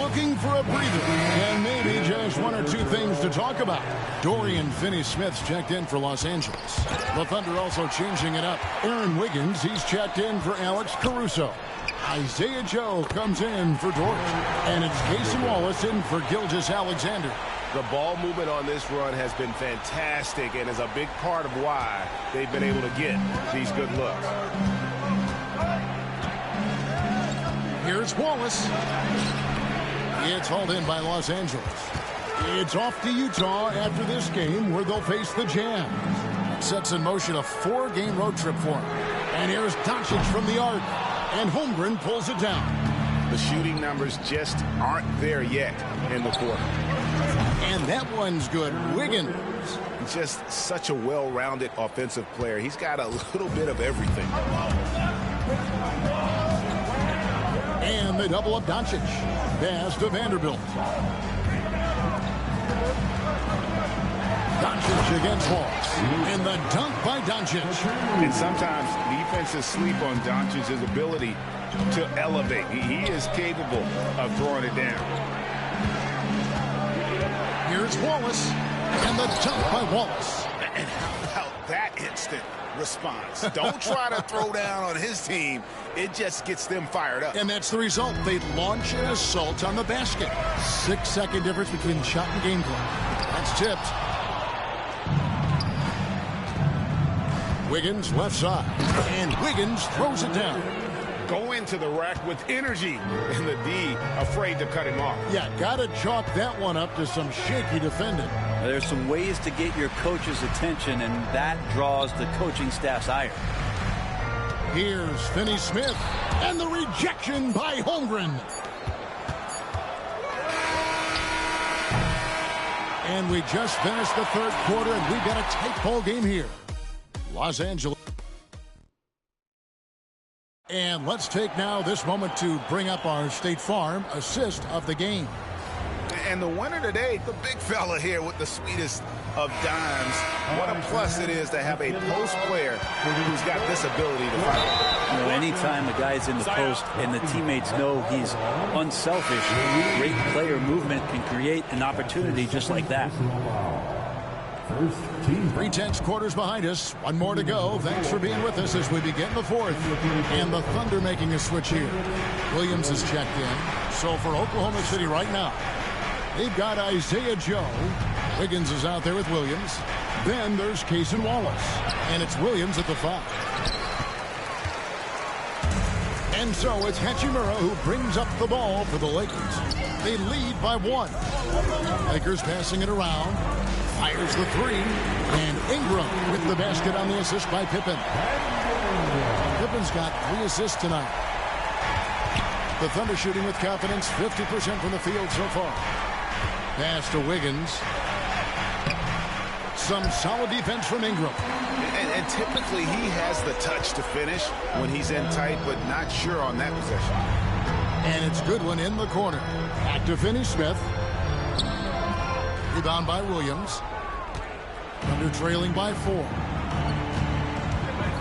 Looking for a breather. And maybe just one or two things to talk about. Dorian Finney-Smith's checked in for Los Angeles. The Thunder also changing it up. Aaron Wiggins, he's checked in for Alex Caruso. Isaiah Joe comes in for Dort. And it's Cason Wallace in for Gilgeous-Alexander. The ball movement on this run has been fantastic and is a big part of why they've been able to get these good looks. Here's Wallace. It's hauled in by Los Angeles. It's off to Utah after this game where they'll face the Jazz. Sets in motion a 4-game road trip for him. And here's Doncic from the arc. And Holmgren pulls it down. The shooting numbers just aren't there yet in the quarter. And that one's good. Wiggins. Just such a well-rounded offensive player. He's got a little bit of everything. And they double up Doncic. Pass to Vanderbilt. Doncic against Hawks. And the dunk by Doncic. And sometimes defenses sleep on Doncic's ability to elevate. He is capable of throwing it down. Here's Wallace. And the dunk by Wallace. And how about that instant response? Don't try to throw down on his team. It just gets them fired up. And that's the result. They launch an assault on the basket. 6-second difference between shot and game clock. That's tipped. Wiggins left side. And Wiggins throws it down. Go into the rack with energy. And the D afraid to cut him off. Yeah, got to chalk that one up to some shaky defending. There's some ways to get your coach's attention, and that draws the coaching staff's ire. Here's Finney-Smith, and the rejection by Holmgren. And we just finished the third quarter, and we've got a tight ball game here. Los Angeles. And let's take now this moment to bring up our State Farm assist of the game. And the winner today, the big fella here with the sweetest of dimes. What a plus it is to have a post player who's got this ability to fight. You know, anytime a guy's in the post and the teammates know he's unselfish, great player movement can create an opportunity just like that. 3 quarters behind us. One more to go. Thanks for being with us as we begin the fourth. And the Thunder making a switch here. Williams is checked in. So for Oklahoma City right now, they've got Isaiah Joe. Wiggins is out there with Williams. Then there's Cason Wallace. And it's Williams at the 5. And so it's Hachimura who brings up the ball for the Lakers. They lead by 1. Lakers passing it around. Fires the 3. And Ingram with the basket on the assist by Pippen. Pippen's got 3 assists tonight. The Thunder shooting with confidence, 50% from the field so far. Pass to Wiggins. Some solid defense from Ingram. And typically he has the touch to finish when he's in tight, but not sure on that possession. And it's Goodwin in the corner. Back to Finney-Smith. Rebound by Williams. Thunder trailing by 4.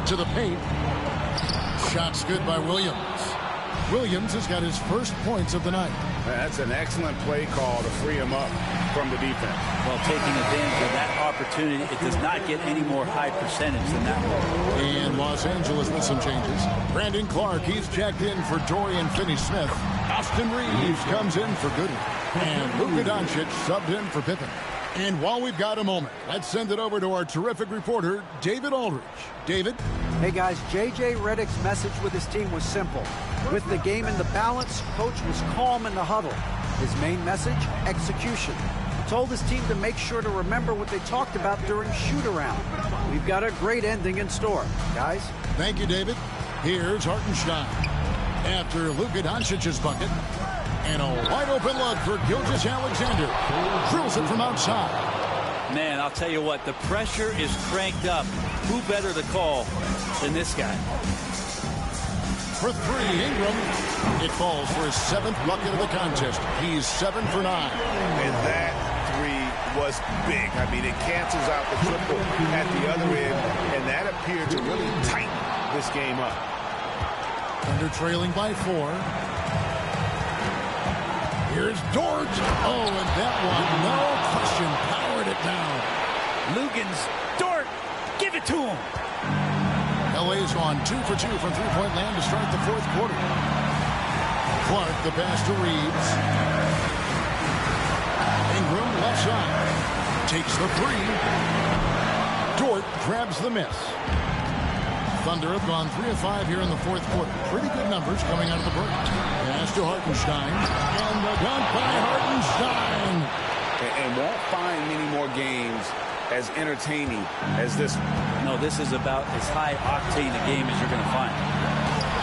To the paint. Shots good by Williams. Williams has got his first points of the night. That's an excellent play call to free him up from the defense. Well, taking advantage of that opportunity, it does not get any more high percentage than that one. And Los Angeles with some changes. Brandon Clark, he's checked in for Dorian Finney-Smith. Austin Reeves comes in for Goodwin. And Luka Doncic subbed in for Pippen. And while we've got a moment, let's send it over to our terrific reporter, David Aldridge. David? Hey guys, J.J. Redick's message with his team was simple. With the game in the balance, coach was calm in the huddle. His main message, execution. He told his team to make sure to remember what they talked about during shoot-around. We've got a great ending in store, guys. Thank you, David. Here's Hartenstein. After Luka Doncic's bucket. And a wide-open look for Gilgeous-Alexander. Drills it from outside. Man, I'll tell you what, the pressure is cranked up. Who better to call than this guy? For 3, Ingram. It falls for his 7th bucket of the contest. He's 7 for 9. And that 3 was big. I mean, it cancels out the triple at the other end, and that appeared to really tighten this game up. Thunder trailing by 4. Here's George. Oh, and that one, no question, powered it down. Lugans, Dort, give it to him. LA's on 2 for 2 from three-point land to start the fourth quarter. Clark, the pass to Reeves. Ingram, left side. Takes the 3. Dort grabs the miss. Thunder have gone 3 of 5 here in the fourth quarter. Pretty good numbers coming out of the break. Pass to Hartenstein. And the dunk by Hartenstein. And won't find many more games as entertaining as this one. No, this is about as high octane a game as you're going to find.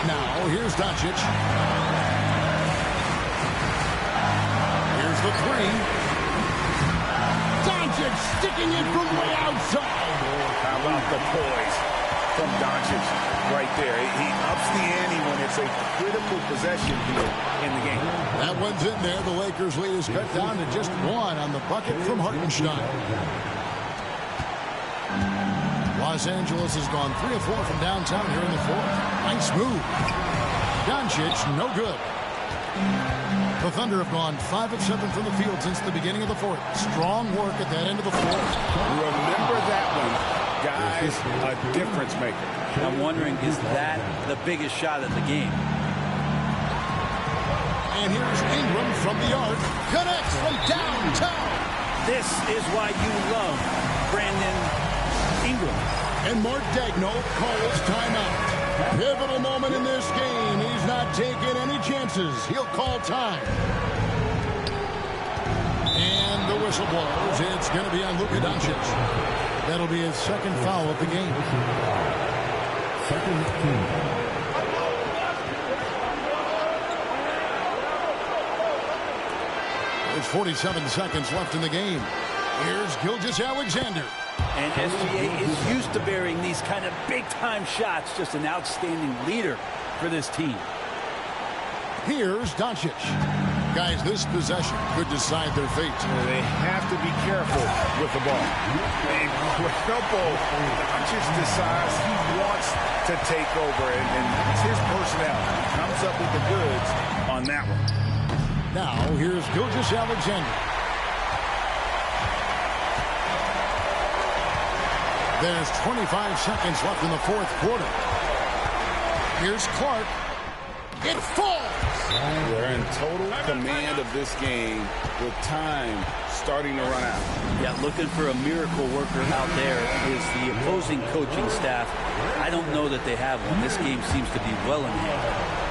Now, here's Doncic. Here's the 3. Doncic sticking it from way outside. How about the poise from Doncic right there? He ups the ante when it's a critical possession here in the game. That one's in there. The Lakers lead is cut down to just 1 on the bucket from Hartenstein. Los Angeles has gone 3 of 4 from downtown here in the fourth. Nice move. Doncic, no good. The Thunder have gone 5 of 7 from the field since the beginning of the fourth. Strong work at that end of the fourth. Remember that one. Guys, a difference maker. I'm wondering, is that the biggest shot of the game? And here's Ingram from the arc. Connects from downtown. This is why you love Brandon Ingram. And Mark Daigneault calls timeout. Pivotal moment in this game. He's not taking any chances. He'll call time. And the whistle blows. It's going to be on Luka Doncic. That'll be his second foul of the game. Second team. There's 47 seconds left in the game. Here's Gilgeous-Alexander. And SGA is used to bearing these kind of big-time shots. Just an outstanding leader for this team. Here's Doncic. Guys, this possession could decide their fate. They have to be careful with the ball. Incredible. Doncic decides he wants to take over, and that's his personality. He comes up with the goods on that one. Now, here's Gilgeous-Alexander. There's 25 seconds left in the fourth quarter. Here's Clark. It falls. They're in total command of this game with time starting to run out. Yeah, looking for a miracle worker out there is the opposing coaching staff. I don't know that they have one. This game seems to be well in hand.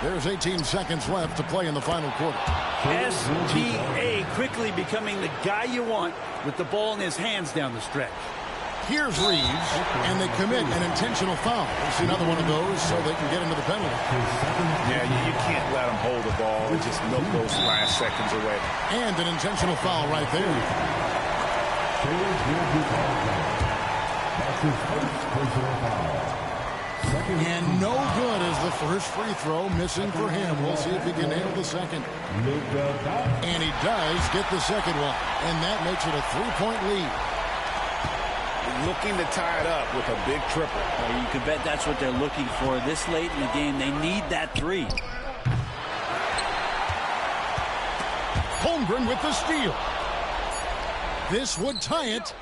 There's 18 seconds left to play in the final quarter. SGA quickly becoming the guy you want with the ball in his hands down the stretch. Here's Reeves, and they commit an intentional foul. It's another one of those so they can get into the penalty. Yeah, you can't let them hold the ball and just milk those last seconds away. And an intentional foul right there. And no good as the first free throw missing for him. We'll see if he can nail the second. And he does get the second one. And that makes it a 3-point lead. Looking to tie it up with a big triple. You can bet that's what they're looking for this late in the game. They need that three. Holmgren with the steal. This would tie it.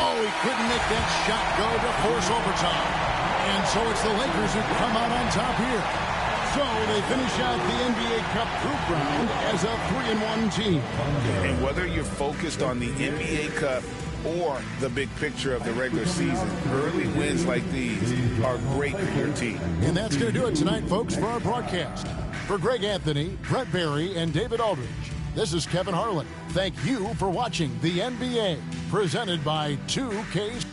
Oh, he couldn't make that shot go to force overtime. And so it's the Lakers who come out on top here. So they finish out the NBA Cup group round as a 3-1 team. And whether you're focused on the NBA Cup or the big picture of the regular season, early wins like these are great for your team. And that's going to do it tonight, folks, for our broadcast. For Greg Anthony, Brett Barry, and David Aldridge, this is Kevin Harlan. Thank you for watching the NBA, presented by 2K.